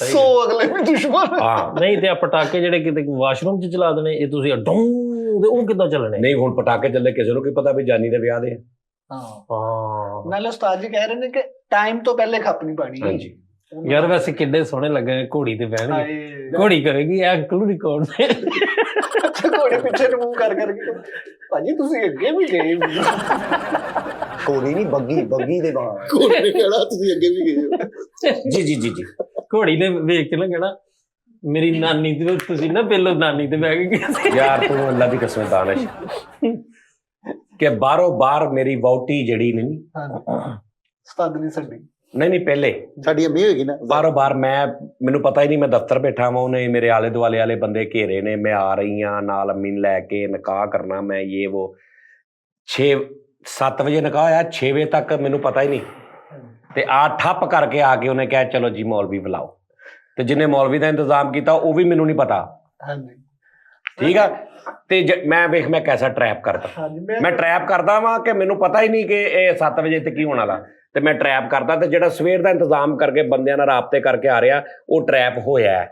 100 ਅਗਲੇ ਵੀ ਦੁਸ਼ਮਣ। ਹਾਂ ਨਹੀਂ ਤੇ ਆ ਪਟਾਕੇ ਜਿਹੜੇ ਕਿਤੇ ਵਾਸ਼ਰੂਮ 'ਚ ਚਲਾ ਦੇਣੇ, ਇਹ ਤੁਸੀਂ ਡੋਂ ਤੇ ਉਹ ਕਿੱਦਾਂ ਚੱਲਣੇ? ਨਹੀਂ ਹੁਣ ਪਟਾਕੇ ਚੱਲੇ, ਕਿਸੇ ਨੂੰ ਕੀ ਪਤਾ ਵੀ ਜਾਨੀ ਦੇ ਵਿਆਹ ਦੇ। ਹਾਂ ਨਾਲੇ ਉਸਤਾਦ ਜੀ ਕਹਿ ਰਹੇ ਨੇ ਕਿ ਟਾਈਮ ਤੋਂ ਪਹਿਲੇ ਖੱਪ ਨਹੀਂ ਪਾਣੀ। ਹਾਂਜੀ ਯਾਰ ਵੈਸੇ ਕਿੱਡੇ ਸੋਹਣੇ ਲੱਗੇ, ਘੋੜੀ ਤੇ ਬਹਿਣਗੇ, ਘੋੜੀ ਕਰੇਗੀ ਇਹ ਅੰਕਲ ਰਿਕਾਰਡ ਤੇ। ਘੋੜੀ ਪਿੱਛੇ ਨੂੰ ਮੂੰਹ ਕਰ ਕਰਕੇ, ਭਾਜੀ ਤੁਸੀਂ ਅੱਗੇ ਵੀ ਗਏ। ਘੋੜੀ ਨਹੀਂ, ਬੱਗੀ ਦੇ ਬਾਹਰ ਕੋਲ ਨੇ ਕਿਹੜਾ ਤੁਸੀਂ ਅੱਗੇ ਵੀ ਗਏ ਹੋ। ਜੀ ਜੀ ਜੀ ਜੀ। ਘੋੜੀ ਨੇ ਵੇਖ ਕੇ ਨਾ ਕਹਿਣਾ ਮੇਰੀ ਨਾਨੀ ਤੇ ਤੁਸੀਂ ਨਾ ਪਹਿਲੋਂ ਨਾਨੀ ਤੇ ਬਹਿ ਗਏ। ਯਾਰ ਤੂੰ ਅੱਲਾ ਦੀ ਕਸਮ ਦਾਨਿਸ਼ ਕਿ ਬਾਹਰੋਂ ਬਾਹਰ ਮੇਰੀ ਵਹੁਟੀ ਜਿਹੜੀ ਨਹੀਂ ਉਸਤਾਦ ਨਹੀਂ ਸਾਡੀ, ਨਹੀਂ ਪਹਿਲੇ ਸਾਡੀ ਅੰਮੀ ਹੋਏਗੀ ਨਾ, ਬਾਹਰੋਂ ਬਾਹਰ ਮੈਨੂੰ ਪਤਾ ਹੀ ਨਹੀਂ, ਮੈਂ ਦਫ਼ਤਰ ਬੈਠਾ ਵਾਂ, ਉਹਨੇ ਮੇਰੇ ਆਲੇ ਦੁਆਲੇ ਵਾਲੇ ਬੰਦੇ ਘੇਰੇ ਨੇ, ਮੈਂ ਆ ਰਹੀ ਹਾਂ ਨਾਲ ਅੰਮੀ ਨੂੰ ਲੈ ਕੇ, ਨਿਕਾਹ ਕਰਨਾ ਮੈਂ, ਇਹ ਉਹ 7 ਵਜੇ ਨਿਕਾਹ ਹੋਇਆ, 6 ਵਜੇ ਤੱਕ ਮੈਨੂੰ ਪਤਾ ਹੀ ਨਹੀਂ ਤੇ ਆ ਠੱਪ ਕਰਕੇ ਆ ਕੇ ਉਹਨੇ ਕਿਹਾ ਚਲੋ ਜੀ ਮੌਲਵੀ ਬੁਲਾਓ, ਤੇ ਜਿਹਨੇ ਮੌਲਵੀ ਦਾ ਇੰਤਜ਼ਾਮ ਕੀਤਾ ਉਹ ਵੀ ਮੈਨੂੰ ਨਹੀਂ ਪਤਾ। ਹਾਂਜੀ ਠੀਕ ਆ। ਤੇ ਮੈਂ ਮੈਂ ਕੈਸਾ ਟਰੈਪ ਕਰਦਾ, ਹਾਂਜੀ ਮੈਂ ਟਰੈਪ ਕਰਦਾ ਵਾਂ ਕਿ ਮੈਨੂੰ ਪਤਾ ਹੀ ਨਹੀਂ ਕਿ ਇਹ 7 ਵਜੇ ਤੇ ਕੀ ਹੋਣ ਵਾਲਾ, ਤੇ ਮੈਂ ਟਰੈਪ ਕਰਦਾ, ਤੇ ਜਿਹੜਾ ਸਵੇਰ ਦਾ ਇੰਤਜ਼ਾਮ ਕਰਕੇ ਬੰਦਿਆਂ ਨਾਲ ਰਾਬਤੇ ਕਰਕੇ ਆ ਰਿਹਾ ਉਹ ਟਰੈਪ ਹੋਇਆ।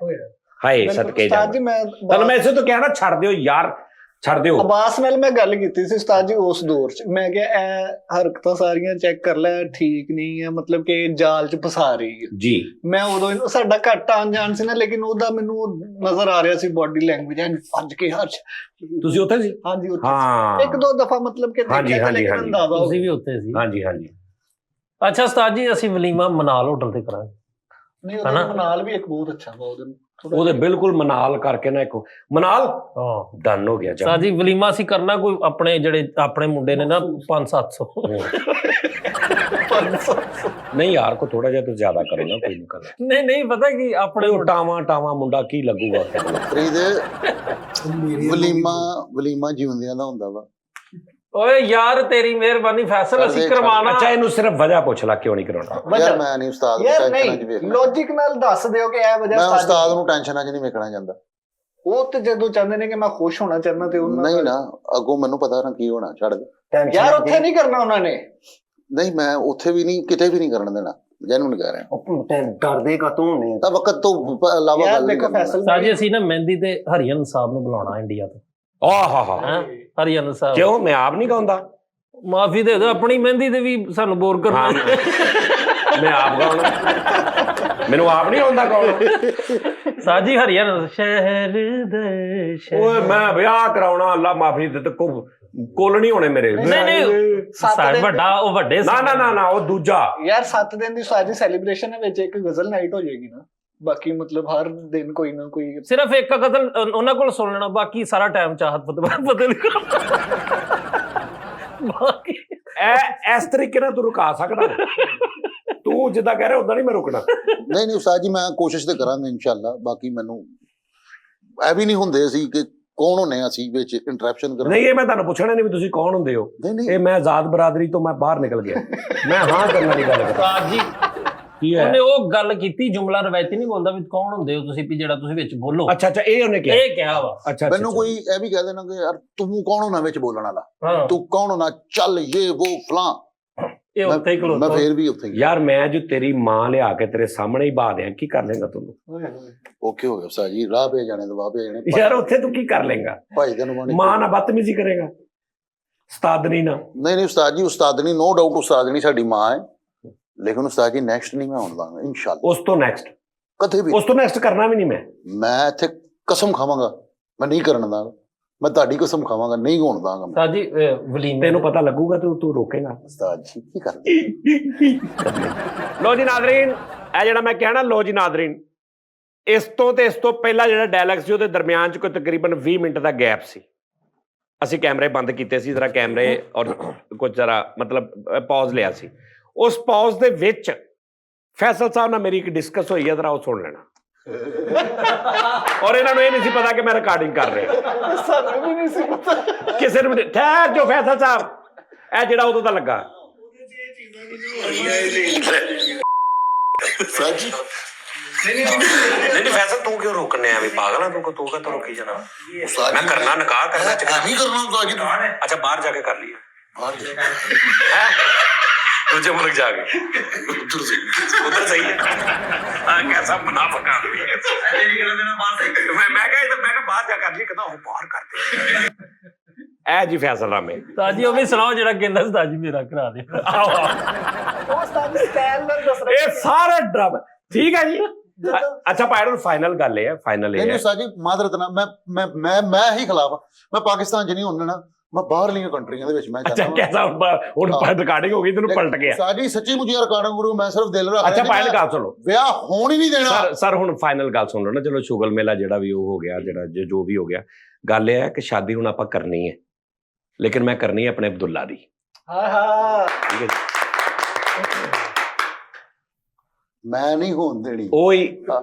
ਹਾਏ ਸਦਕੇ ਜਾ ਉਸਤਾਦ ਜੀ ਮੈਂ ਤੁਹਾਨੂੰ ਮੈਂ ਇਸੇ ਤੋਂ ਕਹਿਣਾ ਛੱਡ ਦਿਓ ਯਾਰ, ਛੱਡ ਦਿਓ। ਅਬਾਸ ਨਾਲ ਮੈਂ ਗੱਲ ਕੀਤੀ ਸੀ ਉਸਤਾਦ ਜੀ ਉਸ ਦੌਰ 'ਚ, ਮੈਂ ਕਿਹਾ ਇਹ ਹਰਕਤਾਂ ਸਾਰੀਆਂ ਚੈੱਕ ਕਰ ਲੈ, ਠੀਕ ਨਹੀਂ ਹੈ, ਮਤਲਬ ਕਿ ਜਾਲ 'ਚ ਫਸਾ ਰਹੀ ਹੈ ਜੀ। ਮੈਂ ਉਦੋਂ ਸਾਡਾ ਘੱਟ ਆਉਣ ਜਾਣ ਸੀ ਨਾ, ਲੇਕਿਨ ਉਹਦਾ ਮੈਨੂੰ ਨਜ਼ਰ ਆ ਰਿਹਾ ਸੀ ਬਾਡੀ ਲੈਂਗੁਏਜ ਐਂਡ ਭੱਜ ਕੇ ਹਰਸ਼। ਤੁਸੀਂ ਉੱਥੇ ਸੀ? ਹਾਂਜੀ ਉੱਥੇ ਹਾਂ, ਇੱਕ ਦੋ ਦਫਾ ਮਤਲਬ ਕਿ ਹਾਂਜੀ, ਦੇਖਿਆ, ਹਾਂਜੀ, ਲੇਕਿਨ ਹਾਂਜੀ। ਅੰਦਾਜ਼ਾ ਹੋ ਤੁਸੀਂ ਵੀ ਉੱਥੇ ਸੀ? ਹਾਂਜੀ ਹਾਂਜੀ। ਅੱਛਾ ਉਸਤਾਦ ਜੀ, ਅਸੀਂ ਵਲੀਮਾ ਮਨਾਲ ਹੋਟਲ ਤੇ ਕਰਾਂਗੇ। ਨਹੀਂ ਉਹਦਾ ਮਨਾਲ ਵੀ ਇੱਕ ਬਹੁਤ ਅੱਛਾ ਵਾ ਉਹਦੇ ਬਿਲਕੁਲ ਮਨਾਲ ਕਰਕੇ ਨਾ ਇੱਕ ਮਨਾਲ ਹਾਂ ਡਨ ਹੋ ਗਿਆ। ਉਸਤਾਦ ਜੀ ਵਲੀਮਾ ਅਸੀਂ ਕਰਨਾ ਕੋਈ ਆਪਣੇ ਜਿਹੜੇ ਆਪਣੇ ਮੁੰਡੇ ਨੇ ਨਾ 500-700। ਨਹੀਂ ਯਾਰ ਕੋ ਥੋੜਾ ਜਿਹਾ ਤੂੰ ਜ਼ਿਆਦਾ ਕਰੋ ਨਾ, ਕੋਈ ਨਹੀਂ ਕਰਨਾ। ਨਹੀਂ ਨਹੀਂ ਪਤਾ ਕੀ ਆਪਣੇ ਉਹ ਟਾਵਾਂ ਮੁੰਡਾ ਕੀ ਲੱਗੂਗਾ ਫਰੀਦ ਵਲੀਮਾ ਜਿਉਂਦਿਆਂ ਦਾ ਹੁੰਦਾ ਵਾ। ਓਏ ਯਾਰ ਤੇਰੀ ਮਿਹਰਬਾਨੀ, ਫੈਸਲ ਅਸੀਂ ਕਰਵਾਣਾ। ਅੱਛਾ ਇਹਨੂੰ ਸਿਰਫ ਵਜ੍ਹਾ ਪੁੱਛ ਲੈ ਕਿਉਂ ਨਹੀਂ ਕਰਾਉਣਾ। ਯਾਰ ਮੈਂ ਨਹੀਂ ਉਸਤਾਦ ਨੂੰ ਯਾਰ ਟੈਨਸ਼ਨਾਂ 'ਚ ਨਹੀਂ ਵੇਖਣਾ, ਲੌਜੀਕ ਨਾਲ ਦੱਸ ਦਿਓ ਕਿ ਇਹ ਵਜ੍ਹਾ ਮੈਂ ਉਸਤਾਦ ਨੂੰ ਟੈਨਸ਼ਨਾਂ 'ਚ ਨਹੀਂ ਵੇਖਣਾ ਚਾਹੁੰਦਾ। ਉਹ ਤੇ ਜਦੋਂ ਚਾਹੁੰਦੇ ਨੇ ਕਿ ਮੈਂ ਖੁਸ਼ ਹੋਣਾ ਚਾਹੁੰਦਾ ਤੇ ਉਹਨਾਂ ਨਹੀਂ ਨਾ, ਅੱਗੋਂ ਮੈਨੂੰ ਪਤਾ ਨਾ ਕੀ ਹੋਣਾ, ਛੱਡ ਦੇ ਯਾਰ ਉੱਥੇ ਨਹੀਂ ਕਰਨਾ ਉਹਨਾਂ ਨੇ। ਨਹੀਂ ਮੈਂ ਉੱਥੇ ਵੀ ਨਹੀਂ, ਕਿਤੇ ਵੀ ਨਹੀਂ ਕਰਨ ਦੇਣਾ, ਜੈਨੂਨ ਕਹਿ ਰਿਹਾ। ਡਰਦੇ ਕਾਤੋਂ ਹੋਣੇ ਤਾਂ ਵਕਤ ਤੋਂ ਇਲਾਵਾ ਯਾਰ ਗੱਲ ਨਹੀਂ ਦੇਖੋ ਕਰਨੀ। ਫੈਸਲ ਉਸਤਾਦ ਜੀ ਅਸੀਂ ਨਾ ਮਹਿੰਦੀ ਤੇ ਹਰੀਅਨ ਸਾਹਿਬ ਨੂੰ ਬੁਲਾਉਣਾ ਇੰਡੀਆ ਤੋਂ। ਆਹਾ ਹੈਂ ਹਰੀਅਨ ਸਾਹਿਬ ਕਿਉਂ ਮੈਂ ਆਪ ਨਹੀਂ ਗਾਉਂਦਾ? ਮਾਫੀ ਦੇ ਦਿਓ, ਆਪਣੀ ਮਹਿੰਦੀ ਤੇ ਵੀ ਸਾਨੂੰ ਬੋਰ ਕਰਨਾ। ਮੈਂ ਆਪ ਗਾਉਣਾ, ਮੈਨੂੰ ਆਪ ਨਹੀਂ ਆਉਂਦਾ ਗਾਉਣਾ। ਸਾਜੀ ਹਰੀਅਨ ਸ਼ਹਿਰ ਦੇ ਸ਼ਹਿਰ। ਓਏ ਮੈਂ ਵਿਆਹ ਕਰਾਉਣਾ, ਅੱਲਾ ਮਾਫੀ ਦੇ, ਤੇ ਕੁੱਲ ਨਹੀਂ ਹੋਣੇ ਮੇਰੇ। ਨਹੀਂ ਨਹੀਂ ਸਾਡਾ ਵੱਡਾ ਉਹ ਵੱਡੇ ਨਾ ਉਹ ਦੂਜਾ। ਯਾਰ 7 ਦਿਨ ਦੀ ਸਾਜੀ ਸੈਲੀਬ੍ਰੇਸ਼ਨ ਹੈ, ਵਿੱਚ ਇੱਕ ਗਜ਼ਲ ਨਾਈਟ ਹੋ ਜਾਏਗੀ ਨਾ, ਬਾਕੀ ਮਤਲਬ ਹਰ ਦਿਨ ਕੋਈ ਨਾ ਕੋਈ ਸਿਰਫ ਇੱਕ ਕਤਲ ਉਹਨਾਂ ਕੋਲ ਸੁਣ ਲੈਣਾ, ਬਾਕੀ ਸਾਰਾ ਟਾਈਮ ਚਾਹਤ ਬਦਲ ਬਾਕੀ ਇਸ ਤਰੀਕੇ ਨਾਲ ਤੂੰ ਰੁਕਾ ਸਕਦਾ? ਤੂੰ ਜਿੱਦਾਂ ਕਹਿ ਰਿਹਾ ਉਦਾਂ ਨਹੀਂ ਮੈਂ ਰੁਕਣਾ। ਨਹੀਂ ਉਸਤਾਦ ਜੀ ਮੈਂ ਕੋਸ਼ਿਸ਼ ਤੇ ਕਰਾਂਗਾ ਇਨਸ਼ਾਅੱਲਾ। ਬਾਕੀ ਮੈਨੂੰ ਇਹ ਵੀ ਨਹੀਂ ਹੁੰਦੇ ਅਸੀਂ ਕਿ ਕੌਣ ਹੁੰਨੇ ਆ ਅਸੀਂ ਵਿੱਚ ਇੰਟਰੈਕਸ਼ਨ ਕਰਨ। ਨਹੀਂ ਇਹ ਮੈਂ ਤੁਹਾਨੂੰ ਪੁੱਛਣਾ ਨਹੀਂ ਵੀ ਤੁਸੀਂ ਕੌਣ ਹੁੰਦੇ ਹੋ। ਇਹ ਮੈਂ ਆਜ਼ਾਦ ਬਰਾਦਰੀ ਤੋਂ ਮੈਂ ਬਾਹਰ ਨਿਕਲ ਗਿਆ, ਮੈਂ ਹਾਂ ਕਰਨ ਵਾਲੀ ਗੱਲ ਕਰਦਾ। ਉਸਤਾਦ ਜੀ ਉਹਨੇ ਉਹ ਗੱਲ ਕੀਤੀ, ਜੁਮਲਾ ਰਵਾਇਤੀ ਨਹੀਂ ਬੋਲਦਾ ਵੀ ਕੌਣ ਹੁੰਦੇ ਹੋ ਤੁਸੀਂ, ਵੀ ਜਿਹੜਾ ਤੁਸੀਂ ਵਿੱਚ ਬੋਲੋ। ਅੱਛਾ ਇਹ ਉਹਨੇ ਕਿਹਾ? ਇਹ ਕਿਹਾ ਵਾ। ਅੱਛਾ ਮੈਨੂੰ ਕੋਈ ਇਹ ਵੀ ਕਹਿ ਦੇਣਾ ਕਿ ਯਾਰ ਤੂੰ ਕੌਣ ਹੋਣਾ ਵਿੱਚ ਬੋਲਣ ਵਾਲਾ, ਹਾਂ ਤੂੰ ਕੌਣ ਹੋਣਾ, ਚੱਲ ਇਹ ਉਹ ਫਲਾਂ, ਇਹ ਉੱਥੇ ਹੀ ਖਲੋਤਾ। ਮੈਂ ਫੇਰ ਵੀ ਉੱਥੇ ਹੀ। ਯਾਰ ਮੈਂ ਜੋ ਤੇਰੀ ਮਾਂ ਲਿਆ ਕੇ ਤੇਰੇ ਸਾਹਮਣੇ ਹੀ ਬਾਹ ਦਿਆਂ, ਕੀ ਕਰ ਲੇਗਾ ਤੂੰ? ਓਕੇ ਹੋ ਗਿਆ ਉਸਤਾਦ ਜੀ, ਰਾਹ ਪੇ ਜਾਣੇ ਦਵਾ ਪੇ ਜਾਣੇ। ਯਾਰ ਉੱਥੇ ਤੂੰ ਕੀ ਕਰ ਲੇਗਾ? ਭਾਈ ਤੈਨੂੰ ਮਾਂ ਨਾਲ ਬਦਤਮੀਜ਼ੀ ਕਰੇਗਾ, ਉਸਤਾਦਨੀ ਨਾਲ? ਨਹੀਂ ਉਸਤਾਦ ਜੀ, ਉਸਤਾਦਨੀ ਨੋ ਡਾਊਟ ਉਸਤਾਦਨੀ ਸਾਡੀ ਮਾਂ ਹੈ, ਲੇਕਿਨ ਉਸਤਾਦ ਜੀ ਨੈਕਸਟ ਨਹੀਂ ਮੈਂ ਹੋਣ ਦਾਂਗਾ ਇਨਸ਼ਾਅੱਲਾ। ਉਸ ਤੋਂ ਨੈਕਸਟ ਕਦੇ ਵੀ ਉਸ ਤੋਂ ਨੈਕਸਟ ਕਰਨਾ ਵੀ ਨਹੀਂ ਮੈਂ ਇੱਥੇ ਕਸਮ ਖਾਵਾਂਗਾ ਮੈਂ ਨਹੀਂ ਕਰਨ ਦਾਂਗਾ, ਮੈਂ ਤੁਹਾਡੀ ਕਸਮ ਖਾਵਾਂਗਾ ਨਹੀਂ ਹੋਣ ਦਾਂਗਾ। ਉਸਤਾਦ ਜੀ ਵਲੀਮੇ ਤੈਨੂੰ ਪਤਾ ਲੱਗੂਗਾ ਤੂੰ ਰੋਕੇਗਾ। ਉਸਤਾਦ ਜੀ ਕੀ ਕਰਦੇ? ਲੋ ਜੀ ਨਾਜ਼ਰੀਨ, ਇਹ ਜਿਹੜਾ ਮੈਂ ਕਹਿਣਾ, ਲੋ ਜੀ ਨਾਜ਼ਰੀਨ, ਇਸ ਤੋਂ ਪਹਿਲਾਂ ਜਿਹੜਾ ਡਾਇਲੌਗ ਸੀ ਉਹਦੇ ਦਰਮਿਆਨ ਚ ਕੋਈ ਤਕਰੀਬਨ 20 ਮਿੰਟ ਦਾ ਗੈਪ ਸੀ। ਅਸੀਂ ਕੈਮਰੇ ਬੰਦ ਕੀਤੇ ਸੀ, ਜ਼ਰਾ ਕੈਮਰੇ ਔਰ ਕੁਝ ਜ਼ਰਾ ਮਤਲਬ ਪੌਜ਼ ਲਿਆ ਸੀ। ਉਸ ਪੌਜ਼ ਦੇ ਵਿੱਚ ਫੈਸਲ ਸਾਹਿਬ ਨਾਲ ਮੇਰੀ ਇੱਕ ਡਿਸਕਸ ਹੋਈ ਹੈ, ਜ਼ਰਾ ਉਹ ਸੁਣ ਲੈਣਾ। ਔਰ ਇਹਨਾਂ ਨੂੰ ਇਹ ਨਹੀਂ ਸੀ ਪਤਾ ਕਿ ਮੈਂ ਰਿਕਾਰਡਿੰਗ ਕਰ ਰਿਹਾ। ਸਾਨੂੰ ਵੀ ਨਹੀਂ ਸੀ ਪਤਾ। ਕਿਸੇ ਨੂੰ ਠਹਿਰ ਜੋ ਫੈਸਲ ਸਾਹਿਬ, ਇਹ ਜਿਹੜਾ ਉਦੋਂ ਦਾ ਲੱਗਾ। ਨਹੀਂ ਫੈਸਲ ਤੂੰ ਕਿਉਂ ਰੋਕਣੇ ਆ? ਵੀ ਪਾਗਲ ਆ ਤੂੰ ਕਾ ਰੋਕੀ ਜਾਣਾ? ਮੈਂ ਕਰਨਾ ਨਿਕਾਹ ਕਰਨਾ ਨਹੀਂ ਕਰਨਾ ਉਸਤਾਦ ਜੀ। ਅੱਛਾ ਬਾਹਰ ਜਾ ਕੇ ਕਰ ਲਈਏ, ਬਾਹਰ ਦੂਜੇ ਮੁਲਕ ਜਾ ਕੇ ਉਧਰ ਸਹੀ ਹੈ। कैसा मुनाफिक आदमी है। मैं कहा बाहर जा कर लिए, कहता वो बाहर करते ऐ जी फैसलनामे। ਉਸਤਾਦ ਜੀ ਉਹ ਵੀ ਸੁਣਾਓ ਜਿਹੜਾ ਕਹਿੰਦਾ ਉਸਤਾਦ ਜੀ ਮੇਰਾ ਕਰਾ ਦੇ। ਉਹ ਉਸਤਾਦ ਜੀ ਸਟਾਈਲ ਨਾਲ ਦੱਸ ਰਹੇ ਇਹ ਸਾਰਾ ਡਰਾਮਾ ਠੀਕ ਹੈ ਜੀ। ਅੱਛਾ ਪਾਇਡਨ ਫਾਈਨਲ ਗੱਲ ਇਹ ਹੈ, ਫਾਈਨਲ ਇਹ ਨਹੀਂ ਹੈ ਉਸਤਾਦ ਜੀ ਮਾਦਰਤ ਨਾਲ ਮੈਂ ਹੀ ਖਿਲਾਫ, ਮੈਂ ਪਾਕਿਸਤਾਨ 'ਚ ਨਹੀਂ ਹੁੰਨਾ, ਮੈਂ ਬਾਹਰਲੀਆਂ ਕੰਟਰੀਆਂ ਦੇ ਵਿੱਚ ਮੈਂ ਅੱਛਾ कैसा ਹੁਣ ਰਿਕਾਰਡਿੰਗ ਹੋ ਗਈ ਤੈਨੂੰ ਪਲਟ ਗਿਆ ਸਾਜੀ ਸੱਚੀ ਮੁਝੇ ਰਿਕਾਰਡਿੰਗ ਗੁਰੂ ਮੈਂ ਸਿਰਫ ਦਿਲ ਰੱਖ ਅੱਛਾ ਫਾਈਨਲ ਗੱਲ ਸੁਣੋ, ਵਿਆਹ ਹੋਣ ਹੀ ਨਹੀਂ ਦੇਣਾ ਸਰ ਹੁਣ ਫਾਈਨਲ ਗੱਲ ਸੁਣ ਲਓ ਨਾ। ਚਲੋ ਸ਼ੁਗਲ ਮੇਲਾ ਜਿਹੜਾ ਵੀ ਉਹ ਹੋ ਗਿਆ, ਜਿਹੜਾ ਜੋ ਵੀ ਹੋ ਗਿਆ, ਗੱਲ ਇਹ ਹੈ ਕਿ ਸ਼ਾਦੀ ਹੁਣ ਆਪਾਂ ਕਰਨੀ ਹੈ, ਲੇਕਿਨ ਮੈਂ ਕਰਨੀ ਹੈ ਆਪਣੇ ਅਬਦੁੱਲਾ ਦੀ। ਹਾਂ ਠੀਕ ਹੈ ਜੀ, ਮੈਂ ਨਹੀਂ ਹੋਣ ਦੇਣੀ ਉਹੀ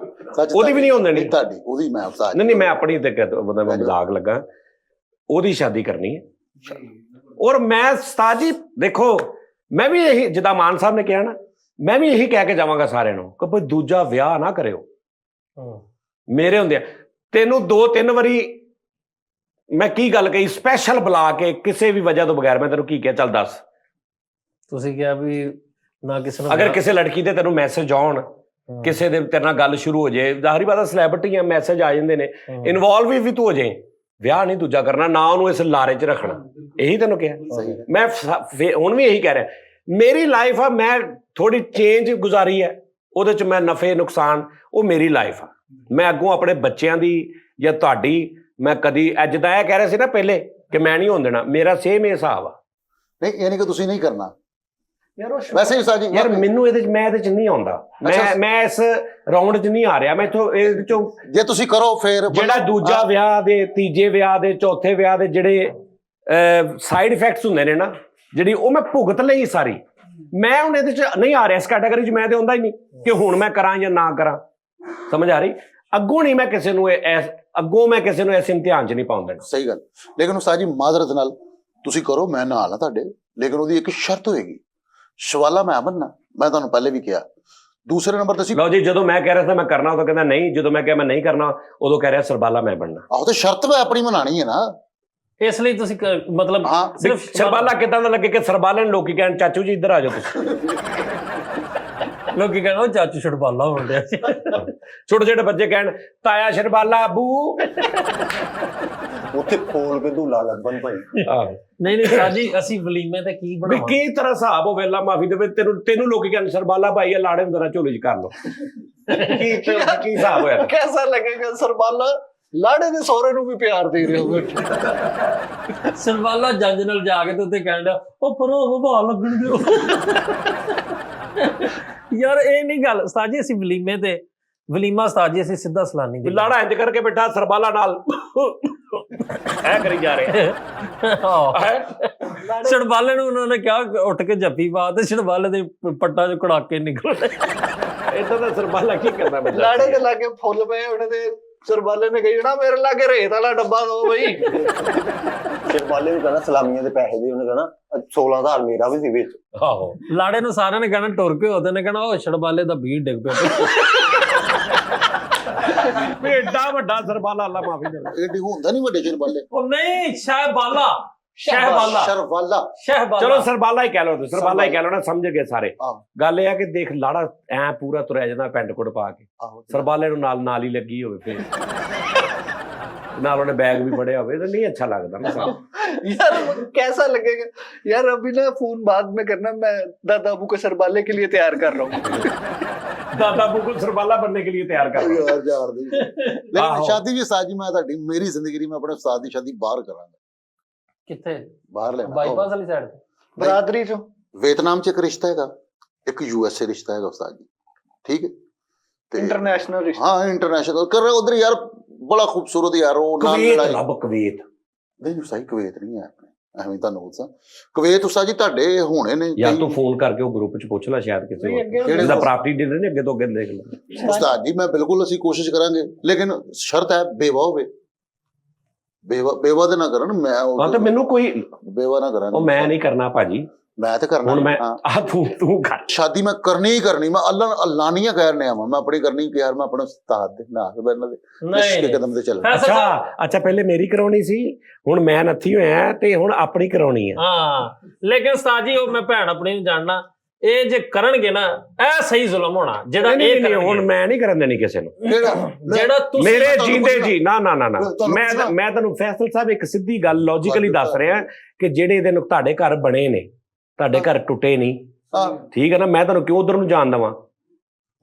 ਸੱਚ ਉਹਦੀ ਵੀ ਨਹੀਂ ਹੋਣ ਦੇਣੀ ਤੁਹਾਡੀ, ਉਹਦੀ ਮੈਂ ਉਸਤਾਦ ਨਹੀਂ ਮੈਂ ਆਪਣੀ ਤੇ ਮਜ਼ਾਕ ਲੱਗਾ, ਉਹਦੀ ਸ਼ਾਦੀ ਕਰਨੀ ਹੈ। ਔਰ ਮੈਂ ਉਸਤਾਦ ਜੀ ਦੇਖੋ, ਮੈਂ ਵੀ ਇਹੀ ਜਿੱਦਾਂ ਮਾਨ ਸਾਹਿਬ ਨੇ ਕਿਹਾ ਨਾ, ਮੈਂ ਵੀ ਇਹੀ ਕਹਿ ਕੇ ਜਾਵਾਂਗਾ ਸਾਰਿਆਂ ਨੂੰ ਕਿ ਕੋਈ ਦੂਜਾ ਵਿਆਹ ਨਾ ਕਰਿਓ ਮੇਰੇ ਹੁੰਦੇ। ਤੈਨੂੰ 2-3 ਵਾਰੀ ਮੈਂ ਕੀ ਗੱਲ ਕਹੀ ਸਪੈਸ਼ਲ ਬੁਲਾ ਕੇ ਕਿਸੇ ਵੀ ਵਜ੍ਹਾ ਤੋਂ ਬਗੈਰ, ਮੈਂ ਤੈਨੂੰ ਕੀ ਕਿਹਾ ਚੱਲ ਦੱਸ। ਤੁਸੀਂ ਕਿਹਾ ਵੀ ਨਾ ਕਿਸੇ ਨੂੰ ਅਗਰ ਕਿਸੇ ਲੜਕੀ ਤੇ ਤੈਨੂੰ ਮੈਸੇਜ ਆਉਣ, ਕਿਸੇ ਦੇ ਤੇਰੇ ਨਾਲ ਗੱਲ ਸ਼ੁਰੂ ਹੋ ਜਾਏ, ਜ਼ਾਹਰੀ ਬਾਤ ਹੈ ਸੈਲੈਬ੍ਰਿਟੀ ਆ, ਮੈਸੇਜ ਆ ਜਾਂਦੇ ਨੇ, ਇਨਵੋਲਵ ਵੀ ਤੂੰ ਹੋ ਜਾਏ, ਵਿਆਹ ਨਹੀਂ ਦੂਜਾ ਕਰਨਾ, ਨਾ ਉਹਨੂੰ ਇਸ ਲਾਰੇ 'ਚ ਰੱਖਣਾ। ਇਹੀ ਤੈਨੂੰ ਕਿਹਾ ਮੈਂ। ਹੁਣ ਵੀ ਇਹੀ ਕਹਿ ਰਿਹਾ, ਮੇਰੀ ਲਾਈਫ ਆ, ਮੈਂ ਥੋੜੀ ਚੇਂਜ ਗੁਜ਼ਾਰੀ ਹੈ, ਉਹਦੇ 'ਚ ਮੈਂ ਨਫੇ ਨੁਕਸਾਨ, ਉਹ ਮੇਰੀ ਲਾਈਫ ਆ। ਮੈਂ ਅੱਗੋਂ ਆਪਣੇ ਬੱਚਿਆਂ ਦੀ ਜਾਂ ਤੁਹਾਡੀ ਮੈਂ ਕਦੀ ਅੱਜ ਦਾ ਇਹ ਕਹਿ ਰਿਹਾ ਸੀ ਨਾ ਪਹਿਲੇ ਕਿ ਮੈਂ ਨਹੀਂ ਹੋਣ ਦੇਣਾ, ਮੇਰਾ ਸੇਮ ਇਹ ਹਿਸਾਬ ਆ। ਨਹੀਂ ਇਹ ਨਹੀਂ ਕਿ ਤੁਸੀਂ ਨਹੀਂ ਕਰਨਾ ਯਾਰ ਵੈਸੇ ਹੀ ਸਾਜੀ ਯਾਰ ਮੈਨੂੰ ਇਹਦੇ 'ਚ ਮੈਂ ਇਹਦੇ 'ਚ ਨਹੀਂ ਆਉਂਦਾ, ਮੈਂ ਇਸ ਰਾਉਂਡ 'ਚ ਨਹੀਂ ਆ ਰਿਹਾ। ਮੈਂ ਇੱਥੋਂ ਇਹਦੇ 'ਚੋਂ ਜੇ ਤੁਸੀਂ ਕਰੋ ਫਿਰ ਜਿਹੜਾ ਦੂਜਾ ਵਿਆਹ ਦੇ, ਤੀਜੇ ਵਿਆਹ ਦੇ, ਚੌਥੇ ਵਿਆਹ ਦੇ ਜਿਹੜੇ ਸਾਈਡ ਇਫੈਕਟਸ ਹੁੰਦੇ ਨੇ ਨਾ, ਜਿਹੜੀ ਉਹ ਮੈਂ ਭੁਗਤ ਲਈ ਸਾਰੀ। ਮੈਂ ਹੁਣ ਇਹਦੇ 'ਚ ਨਹੀਂ ਆ ਰਿਹਾ, ਇਸ ਕੈਟਾਗਰੀ 'ਚ ਮੈਂ ਤੇ ਆਉਂਦਾ ਹੀ ਨਹੀਂ ਕਿ ਹੁਣ ਮੈਂ ਕਰਾਂ ਜਾਂ ਨਾ ਕਰਾਂ। ਸਮਝ ਆ ਰਹੀ? ਅੱਗੋਂ ਨਹੀਂ ਮੈਂ ਕਿਸੇ ਨੂੰ ਅੱਗੋਂ ਮੈਂ ਕਿਸੇ ਨੂੰ ਇਸ ਇਮਤਿਹਾਨ 'ਚ ਨਹੀਂ ਪਾਉਣ ਦੇਣਾ। ਸਹੀ ਗੱਲ। ਲੇਕਿਨ ਉਸਤਾਦ ਜੀ ਮਾਜ਼ਰਤ ਨਾਲ ਤੁਸੀਂ ਕਰੋ, ਮੈਂ ਨਾਲ ਆ ਤੁਹਾਡੇ, ਲੇਕਿਨ ਉਹਦੀ ਇੱਕ ਸ਼ਰਤ ਹੋਏਗੀ। ਸ਼ਵਾਲਾ ਮੈਂ ਬਣਨਾ, ਮੈਂ ਤੁਹਾਨੂੰ ਪਹਿਲੇ ਵੀ ਕਿਹਾ। ਦੂਸਰੇ ਨੰਬਰ ਤੇ ਲਓ ਜੀ, ਜਦੋਂ ਮੈਂ ਕਹਿ ਰਿਹਾ ਸੀ ਮੈਂ ਕਰਨਾ, ਉਦੋਂ ਕਹਿੰਦਾ ਨਹੀਂ, ਜਦੋਂ ਮੈਂ ਕਿਹਾ ਮੈਂ ਨਹੀਂ ਕਰਨਾ, ਉਦੋਂ ਕਹਿ ਰਿਹਾ ਸਰਬਾਲਾ ਮੈਂ ਬਣਨਾ। ਆਹੋ ਤੇ ਸ਼ਰਤ ਮੈਂ ਆਪਣੀ ਮਨਾਣੀ ਹੈ ਨਾ, ਇਸ ਲਈ ਤੁਸੀਂ ਮਤਲਬ ਸਿਰਫ ਸਰਬਾਲਾ ਕਿਦਾਂ ਦਾ ਲੱਗੇ ਕਿ ਸਰਬਾਲੇ ਨੂੰ ਲੋਕੀ ਕਹਿਣ ਚਾਚੂ ਜੀ ਇੱਧਰ ਆ ਜਾਓ ਤੁਸੀਂ। ਲੋਕੀ ਕਹਿਣ ਉਹ ਚਾਚੂ ਛੜਬਾਲਾ ਹੋਣ ਡਿਆ। ਛੋਟੇ ਛੋਟੇ ਬੱਚੇ ਕਹਿਣ ਤਾਇਆ ਸ਼ਰਬਾਲਾ ਬੂ। ਉੱਥੇ ਖੋਲ ਕੇ ਧੂਲਾ ਲੱਭਣ ਭਾਈ। ਨਹੀਂ ਸਾਜੀ, ਅਸੀਂ ਵਲੀਮੇ ਤੇ ਕੀ ਵੀ ਬਣਾਵਾਂ? ਕੀ ਤਰ੍ਹਾਂ ਹਿਸਾਬ ਹੋਵੇ, ਅੱਲਾ ਮਾਫੀ ਦੇਵੇ, ਤੈਨੂੰ ਲੋਕੀ ਕਹਿਣ ਸਰਬਾਲਾ ਭਾਈ ਆ, ਲਾੜੇ ਨੂੰ ਜ਼ਰਾ ਝੋਲੇ 'ਚ ਕਰ ਲਓ। ਕੀ ਹਿਸਾਬ ਹੋਇਆ? कैसा लगेगा सरबाला लाड़े दे सौरे ਨੂੰ ਵੀ ਪਿਆਰ ਦੇ ਰਹੇ ਹੋ। ਸਰਬਾਲਾ ਜੰਜ ਨਾਲ ਜਾ ਕੇ ਤੇ ਉੱਤੇ ਕਹਿਣ ਡਿਆ ਉਹ ਪਰੋ ਵਵਾ ਲੱਗਣ ਦਿਓ। ਯਾਰ ਇਹ ਨਹੀਂ ਗੱਲ ਉਸਤਾਦ ਜੀ, ਅਸੀਂ ਵਲੀਮੇ ਤੇ ਵਲੀਮਾ ਉਸਤਾਦ ਜੀ ਅਸੀਂ ਸਿੱਧਾ ਸਲਾਨੀ ਦੀ ਲਾੜਾ ਇੰਜ ਕਰਕੇ ਬੈਠਾ ਸਰਬਾਲਾ ਨਾਲ ਐ ਕਰੀ ਜਾ ਰਹੇ। ਛੜਬਾਲੇ ਨੂੰ ਉਹਨਾਂ ਨੇ ਕਿਹਾ ਉੱਠ ਕੇ ਜੱਫੀ ਪਾ, ਤੇ ਛੜਬਾਲੇ ਦੇ ਪੱਟਾਂ 'ਚ ਕੜਾਕੇ ਨਿਕਲੇ। ਏਦਾਂ ਦਾ ਸਰਬਾਲਾ ਕੀ ਕਰਨਾ ਮੈਂ? ਲਾੜੇ ਦੇ ਲਾਗੇ ਫੁੱਲ ਪਏ ਉਹਨੇ ਤੇ ਸਰਬਾਲੇ ਨੇ ਕਹੀ ਨਾ ਮੇਰੇ ਲਾਗੇ ਰੇਤ ਵਾਲਾ ਡੱਬਾ ਦੋ ਬਈ। ਸਰਬਾਲੇ ਨੂੰ ਕਹਿੰਦਾ ਸਲਾਮੀਆਂ ਦੇ ਪੈਸੇ ਦੇ, ਉਹਨੇ ਕਹਿਣਾ 16,000 ਮੇਰਾ ਵੀ ਸੀ ਵਿੱਚ। ਆਹੋ, ਲਾੜੇ ਨੂੰ ਸਾਰਿਆਂ ਨੇ ਕਹਿਣਾ ਟੁਰ ਕੇ ਉਹਦੇ ਨੇ ਕਹਿਣਾ ਉਹ ਛੜਬਾਲੇ ਦਾ ਬੀੜ ਡਿੱਗ ਪਿਆ। ਵੀ ਏਡਾ ਵੱਡਾ ਸਰਬਾਲਾ, ਅੱਲਾ ਮਾਫੀ ਦੇਵੇ। ਇਹ ਹੁੰਦਾ ਨਹੀਂ ਵੱਡੇ ਸ਼ਰਬਾਲੇ। ਉਹ ਨਹੀਂ ਸ਼ਹਿਬਾਲਾ, ਸ਼ਹਿਬਾਲਾ, ਸ਼ਰਵਾਲਾ। ਚਲੋ ਸਰਬਾਲਾ ਹੀ ਕਹਿ ਲਓ, ਸਰਬਾਲਾ ਹੀ ਕਹਿ ਲਓ ਨਾ, ਸਮਝ ਗਏ ਸਾਰੇ। ਗੱਲ ਇਹ ਆ ਕਿ ਦੇਖ ਲਾੜਾ ਐ ਪੂਰਾ ਤੁਰਿਆ ਜਾਂਦਾ ਪੈਂਟ ਕੋਟ ਪਾ ਕੇ, ਸਰਬਾਲੇ ਨੂੰ ਨਾਲ ਹੀ ਲੱਗੀ ਹੋਵੇ, ਫਿਰ ਨਾਲ ਉਹਨੇ बैग भी फड़े हुए, तो नहीं अच्छा लगता ना। यार कैसा लगेगा यार, अभी ना फोन बाद में करना, मैं दादा अबू को सरबाले के लिए तैयार कर रहा हूँ। दादा अबू को सरबाला बनने के लिए तैयार कर रहा हूँ। लेकिन शादी भी साजी मैं ਤੁਹਾਡੀ ਮੇਰੀ ਜ਼ਿੰਦਗੀ में अपने उस्ताद ਦੀ ਸ਼ਾਦੀ ਬਾਹਰ ਕਰਾਂਗਾ। ਕਿੱਥੇ? ਬਾਹਰ ਲੈਣਾ, ਬਾਈਪਾਸ ਵਾਲੀ ਸਾਈਡ ਤੇ ਬਰਾਦਰੀ ਚੋਂ। ਵਿetnam 'ਚ ਇੱਕ ਰਿਸ਼ਤਾ ਹੈਗਾ, ਇੱਕ USA ਰਿਸ਼ਤਾ ਹੈਗਾ ਉਸਤਾਦ ਜੀ, ਠੀਕ ਹੈ? इंटरनेशनल रिश्ता। हाँ इंटरनेशनल कर रहे उधर यार, बड़ा खूबसूरत यार वो नाम कुवैत लब, कुवैत नहीं सही कुवैत नहीं है अपने ਐਵੇਂ ਤੁਹਾਨੂੰ ਦੱਸਾਂ। ਕੁਵੈਤ ਉਸਤਾਦ ਜੀ ਤੁਹਾਡੇ ਹੋਣੇ ਨੇ ਯਾਰ ਤੂੰ ਫੋਨ ਕਰਕੇ ਉਹ ਗਰੁੱਪ 'ਚ ਪੁੱਛ ਲੈ, ਸ਼ਾਇਦ ਕਿਸੇ ਹੋਰ ਦਾ ਪ੍ਰਾਪਰਟੀ ਡੀਲਰ ਨੇ, ਅੱਗੇ ਤੋਂ ਅੱਗੇ ਦੇਖ ਲੈ। ਉਸਤਾਦ ਜੀ ਮੈਂ ਬਿਲਕੁਲ ਅਸੀਂ ਕੋਸ਼ਿਸ਼ ਕਰਾਂਗੇ, ਲੇਕਿਨ ਸ਼ਰਤ ਹੈ ਬੇਵਾ ਹੋਵੇ। ਬੇਵਾ ਦੇ ਨਾ ਕਰਨ, ਮੈਂ ਹਾਂ ਤੇ ਮੈਨੂੰ ਕੋਈ ਬੇਵਾ ਨਾ ਕਰਾਂਗੇ। ਉਹ ਮੈਂ ਨਹੀਂ ਕਰਨਾ ਭਾਜੀ, ਮੈਂ ਤੇ ਕਰਨਾ। ਹੁਣ ਮੈਂ ਤੂੰ ਕਰ ਸ਼ਾਦੀ ਮੈਂ ਕਰਨੀ ਹੀ ਕਰਨੀ, ਮੈਂ ਅੱਲਾਨੀਆਂ ਕਹਿਣ ਆ, ਮੈਂ ਆਪਣੀ ਕਰਨੀ ਪਿਆਰ, ਮੈਂ ਆਪਣੇ ਉਸਤਾਦ ਦੇ ਨਾਲ ਬੈਠਣਾ ਦੇ ਕਦਮ ਤੇ ਚੱਲਣਾ। ਅੱਛਾ ਪਹਿਲੇ ਮੇਰੀ ਕਰਾਉਣੀ ਸੀ, ਹੁਣ ਮੈਂ ਨੱਥੀ ਹੋਇਆ ਤੇ ਹੁਣ ਆਪਣੀ ਕਰਾਉਣੀ ਆ। ਹਾਂ ਲੇਕਿਨ ਉਸਤਾਦ ਜੀ ਉਹ ਮੈਂ ਭੈਣ ਆਪਣੀ ਨੂੰ ਜਾਣਨਾ, ਇਹ ਜੇ ਕਰਨਗੇ ਨਾ ਇਹ ਸਹੀ ਜ਼ੁਲਮ ਹੋਣਾ ਜਿਹੜਾ ਇਹ ਕਰਨਗੇ। ਹੁਣ ਮੈਂ ਨਹੀਂ ਕਰਨ ਦੇਣੀ ਕਿਸੇ ਨੂੰ, ਜਿਹੜਾ ਤੁਸੀਂ ਮੇਰੇ ਜੀਂਦੇ ਜੀ ਨਾ ਮੈਂ ਤੁਹਾਨੂੰ ਫੈਸਲ ਸਾਹਿਬ ਇੱਕ ਸਿੱਧੀ ਗੱਲ ਲੌਜੀਕਲੀ ਦੱਸ ਰਿਹਾ ਕਿ ਜਿਹੜੇ ਇਹਦੇ ਨੂੰ ਤੁਹਾਡੇ ਘਰ ਬਣੇ ਨੇ, ਤੁਹਾਡੇ ਘਰ ਟੁੱਟੇ ਨਹੀਂ, ਠੀਕ ਹੈ ਨਾ? ਮੈਂ ਤੁਹਾਨੂੰ ਕਿਉਂ ਉਧਰ ਨੂੰ ਜਾਣ ਦੇਵਾਂ?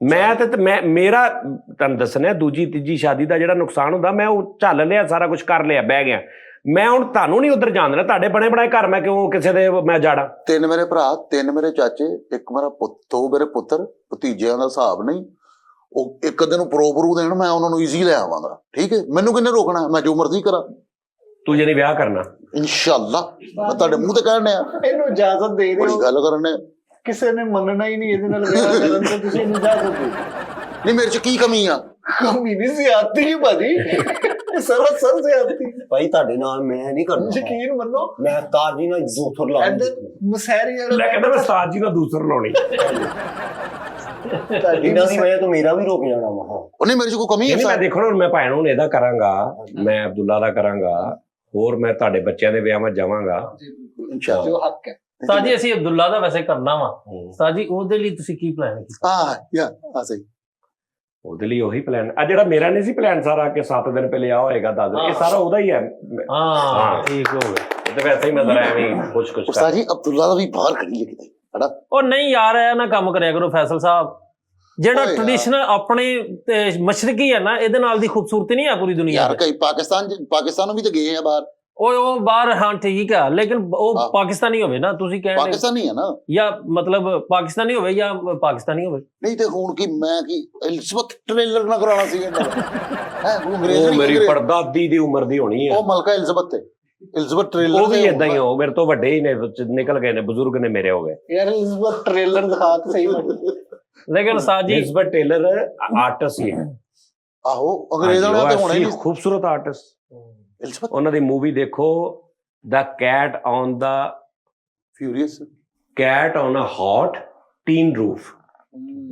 ਮੈਂ ਤੇ ਮੇਰਾ ਤੁਹਾਨੂੰ ਦੱਸਣਾ, ਦੂਜੀ ਤੀਜੀ ਸ਼ਾਦੀ ਦਾ ਜਿਹੜਾ ਨੁਕਸਾਨ ਹੁੰਦਾ ਮੈਂ ਉਹ ਝੱਲ ਲਿਆ, ਸਾਰਾ ਕੁਝ ਕਰ ਲਿਆ, ਬਹਿ ਗਿਆ। ਮੈਂ ਹੁਣ ਤੁਹਾਨੂੰ ਨਹੀਂ ਉਧਰ ਜਾਣ ਦੇਣਾ, ਤੁਹਾਡੇ ਬਣੇ ਬਣਾਏ ਘਰ ਮੈਂ ਕਿਉਂ ਕਿਸੇ ਦੇ ਮੈਂ ਜਾੜਾ? 3 ਮੇਰੇ ਭਰਾ, 3 ਮੇਰੇ ਚਾਚੇ, ਇੱਕ ਮੇਰਾ ਪੁੱਤ, 2 ਮੇਰੇ ਪੁੱਤਰ, ਭਤੀਜਿਆਂ ਦਾ ਹਿਸਾਬ ਨਹੀਂ। ਉਹ ਇੱਕ ਅੱਧੇ ਨੂੰ ਪ੍ਰੋਪਰੂ ਦੇਣ, ਮੈਂ ਉਹਨਾਂ ਨੂੰ ਈਜ਼ੀ ਲੈ ਆਵਾਂਗਾ, ਠੀਕ ਹੈ? ਮੈਨੂੰ ਕਿੰਨੇ ਰੋਕਣਾ? ਮੈਂ ਜੋ ਮਰਜ਼ੀ ਕਰਾਂ। ਤੂੰ ਜੇ ਨਹੀਂ ਵਿਆਹ ਕਰਨਾ ਇਨਸ਼ਾਅੱਲਾ, ਮੈਂ ਤੁਹਾਡੇ ਮੂੰਹ ਤੇ ਕਹਿਣ ਆ, ਇਹਨੂੰ ਇਜਾਜ਼ਤ ਦੇ ਦਿਓ। ਬੜੀ ਗੱਲ ਕਰਨੇ, ਕਿਸੇ ਨੇ ਮੰਨਣਾ ਹੀ ਨਹੀਂ ਇਹਦੇ ਨਾਲ ਵਿਆਹ ਕਰਨ ਤੋਂ, ਤੁਸੀਂ ਇਹਨੂੰ ਇਜਾਜ਼ਤ ਦੇ। ਨਹੀਂ ਮੇਰੇ ਚ ਕੀ ਕਮੀ ਆ? ਕਮੀ ਨਹੀਂ ਸੀ ਆਤੀ ਹੀ ਭਾਜੀ। ਸਰਾਸਰ ਜ਼ਿਆਦਤੀ। ਭਾਈ ਤੁਹਾਡੇ ਨਾਲ ਮੈਂ ਨਹੀਂ ਕਰਨਾ, ਯਕੀਨ ਮੰਨੋ ਮੈਂ ਉਸਤਾਦ ਜੀ ਨਾਲ ਦੂਸਰ ਲਾ ਇੱਧਰ ਮਸਹਿਰੀ ਲੈ ਵਾਲਾ ਕਹਿੰਦਾ ਮੈਂ ਉਸਤਾਦ ਜੀ ਨਾਲ ਦੂਸਰ ਲਾਉਣੀ। ਇਹਨਾਂ ਦੀ ਵਜ੍ਹਾ ਤੋਂ ਮੇਰਾ ਵੀ ਰੁਕ ਜਾਣਾ ਵਾ। ਉਹਨੇ ਮੇਰੇ 'ਚ ਕੋਈ ਕਮੀ ਹੈ ਨਹੀਂ, ਮੈਂ ਦੇਖੋ ਹੁਣ ਮੈਂ ਭੈਣ ਹੁਣ ਇਹਦਾ ਕਰਾਂਗਾ, ਮੈਂ ਅਬਦੁੱਲਾ ਦਾ ਕਰਾਂਗਾ, ਹੋਰ ਮੈਂ ਤੁਹਾਡੇ ਬੱਚਿਆਂ ਦੇ ਵਿਆਹਾਂ ਜਾਵਾਂਗਾ। ਇਨਸ਼ਾਅੱਲਾ। ਜੋ ਹੱਕ ਹੈ। ਉਸਤਾਦ ਜੀ ਅਸੀਂ ਅਬਦੁੱਲਾ ਦਾ ਵੈਸੇ ਕਰਨਾ ਵਾ, ਉਸਤਾਦ ਜੀ ਉਹਦੇ ਲਈ ਤੁਸੀਂ ਕੀ ਪਲਾਨ ਕੀਤਾ? ਹਾਂ ਸਹੀ। ਉਹਦੇ ਲਈ ਉਹੀ ਪਲਾਨ ਆ ਜਿਹੜਾ ਮੇਰਾ ਨਹੀਂ ਸੀ ਪਲਾਨ ਸਾਰਾ, ਕਿ 7 ਦਿਨ ਪਹਿਲੇ ਆ ਹੋਏਗਾ 10 ਦਿਨ, ਇਹ ਸਾਰਾ ਉਹਦਾ ਹੀ ਹੈ। ਹਾਂ ਠੀਕ ਹੋ ਗਿਆ। ਇਹ ਤਾਂ ਵੈਸੇ ਹੀ ਮੈਂ ਤਾਂ ਐਵੇਂ ਕੁਝ ਉਸਤਾਦ ਜੀ ਅਬਦੁੱਲਾ ਦਾ ਵੀ ਬਾਹਰ ਖੜੀ ਹੈ ਕਿਤੇ ਹਨਾ। ਉਹ ਨਹੀਂ ਯਾਰ, ਇਹ ਨਾ ਕੰਮ ਕਰਿਆ ਕਰੋ ਫੈਸਲ ਸਾਹਿਬ, ਜਿਹੜਾ ਓਏ ਯਾਰ। ਟ੍ਰੈਡੀਸ਼ਨਲ ਆਪਣੇ ਮਸ਼ਰਕੀ ਹੈ ਨਾ, ਇਹਦੇ ਨਾਲ ਦੀ ਖੂਬਸੂਰਤੀ ਨਹੀਂ ਆ ਪੂਰੀ ਦੁਨੀਆ ਯਾਰ ਤੇ। ਕਈ ਪਾਕਿਸਤਾਨ ਵੀ ਤਾਂ ਗਏ ਆ ਬਾਹਰ। ਉਹ ਬਾਹਰ ਹਾਂ ਠੀਕ ਆ, ਲੇਕਿਨ ਉਹ ਹਾਂ। ਪਾਕਿਸਤਾਨੀ ਹੋਵੇ ਨਾ, ਤੁਸੀਂ ਕਹਿੰਦੇ ਪਾਕਿਸਤਾਨੀ ਹੈ ਨਾ। ਜਾਂ ਮਤਲਬ ਪਾਕਿਸਤਾਨੀ ਹੋਵੇ ਜਾਂ ਪਾਕਿਸਤਾਨੀ ਹੋਵੇ। ਨਹੀਂ ਤੇ ਹੁਣ ਕੀ ਮੈਂ ਕੀ ਐਲਿਜ਼ਬeth ਟ੍ਰੇਲਰ ਨਾ ਕਰਾਉਣਾ ਸੀ ਇਹਨਾਂ ਦਾ ਹੈ। ਉਹ ਅੰਗਰੇਜ਼ ਉਹ ਨਹੀਂ, ਮੇਰੀ ਅੰਗਰੇਜ਼। ਪੜਦਾਦੀ ਦੀ ਉਮਰ ਦੀ ਹੋਣੀ ਹੈ। ਉਹ ਮਲਕਾ ਐਲਿਜ਼ਬeth ਹੈ। ਐਲਿਜ਼ਬeth ਟ੍ਰੇਲਰ ਉਹ ਵੀ ਇਦਾਂ ਹੀ ਹੋ, ਮੇਰੇ ਤੋਂ ਵੱਡੇ ਹੀ ਨੇ, ਨਿਕਲ ਗਏ ਨੇ, ਬਜ਼ੁਰਗ ਨੇ ਮੇਰੇ ਹੋ ਗਏ। ਯਾਰ ਇਸ ਟ੍ਰੇਲਰ ਦਿਖਾ ਤਾਂ ਸਹੀ ਮੈਨੂੰ। ਲੇਕਿਨ ਉਸਤਾਦ ਜੀ ਐਲਿਜ਼ਬeth ਟੇਲਰ ਆਰਟਿਸਟ ਹੀ ਹੈ। ਆਹੋ ਅੰਗਰੇਜ਼ਾਂ ਨੇ ਤਾਂ ਹੋਣਾ ਹੀ ਨਹੀਂ। ਖੂਬਸੂਰਤ ਆਰਟਿਸਟ। ਐਲਿਜ਼ਬeth ਉਹਨਾਂ ਦੀ ਮੂਵੀ ਦੇਖੋ, the cat on the furious. Cat on a hot tin roof,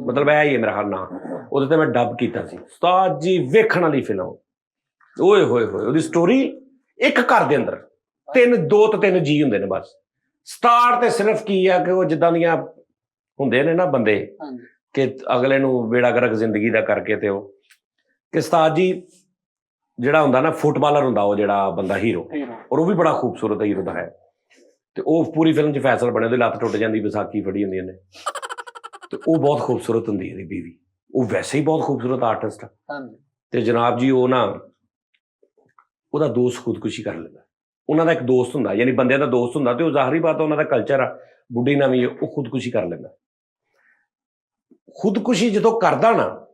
ਮਤਲਬ ਇਹ ਹੀ ਹੈ ਮੇਰਾ ਨਾਂ। ਉਹਦੇ ਤੇ ਮੈਂ ਡੱਬ ਕੀਤਾ ਸੀ। ਉਸਤਾਦ ਜੀ ਵੇਖਣ ਵਾਲੀ ਫਿਲਮ, ਓਏ ਹੋਏ ਹੋਏ। ਉਹਦੀ ਸਟੋਰੀ, ਇੱਕ ਘਰ ਦੇ ਅੰਦਰ ਦੋ ਤੋਂ ਤਿੰਨ ਜੀ ਹੁੰਦੇ ਨੇ ਬਸ। ਸਟਾਰ ਤੇ ਸਿਰਫ ਕੀ ਆ ਕਿ ਉਹ ਜਿੱਦਾਂ ਦੀਆਂ ਹੁੰਦੇ ਨੇ ਨਾ ਬੰਦੇ, ਕਿ ਅਗਲੇ ਨੂੰ ਬੇੜਾ ਗਰਕ ਜ਼ਿੰਦਗੀ ਦਾ ਕਰਕੇ, ਤੇ ਉਹ ਕਿ ਉਸਤਾਦ ਜੀ ਜਿਹੜਾ ਹੁੰਦਾ ਨਾ ਫੁੱਟਬਾਲਰ ਹੁੰਦਾ, ਉਹ ਜਿਹੜਾ ਬੰਦਾ ਹੀਰੋ, ਔਰ ਉਹ ਵੀ ਬੜਾ ਖੂਬਸੂਰਤ ਹੀਰੋ ਦਾ ਹੈ। ਤੇ ਉਹ ਪੂਰੀ ਫਿਲਮ 'ਚ ਫੈਸਲ ਬਣੇ, ਉਹਦੀ ਲੱਤ ਟੁੱਟ ਜਾਂਦੀ, ਵਿਸਾਖੀ ਫੜੀ ਹੁੰਦੀ ਉਹਨੇ, ਤੇ ਉਹ ਬਹੁਤ ਖੂਬਸੂਰਤ ਹੁੰਦੀ ਇਹਦੀ ਬੀਵੀ। ਉਹ ਵੈਸੇ ਹੀ ਬਹੁਤ ਖੂਬਸੂਰਤ ਆਰਟਿਸਟ ਆ। ਤੇ ਜਨਾਬ ਜੀ ਉਹ ਨਾ, ਉਹਦਾ ਦੋਸਤ ਖੁਦਕੁਸ਼ੀ ਕਰ ਲੈਂਦਾ। ਉਹਨਾਂ ਦਾ ਇੱਕ ਦੋਸਤ ਹੁੰਦਾ, ਯਾਨੀ ਬੰਦਿਆਂ ਦਾ ਦੋਸਤ ਹੁੰਦਾ, ਤੇ ਉਹ ਜ਼ਾਹਰੀ ਬਾਤ ਉਹਨਾਂ ਦਾ ਕਲਚਰ ਆ, ਬੁੱਢੀ ਨਾਲ ਵੀ ਉਹ ਖੁਦਕੁਸ਼ੀ ਕਰ ਲੈਂਦਾ। ਖੁਦਕੁਸ਼ੀ ਜਦੋਂ ਕਰਦਾ ਨਾ,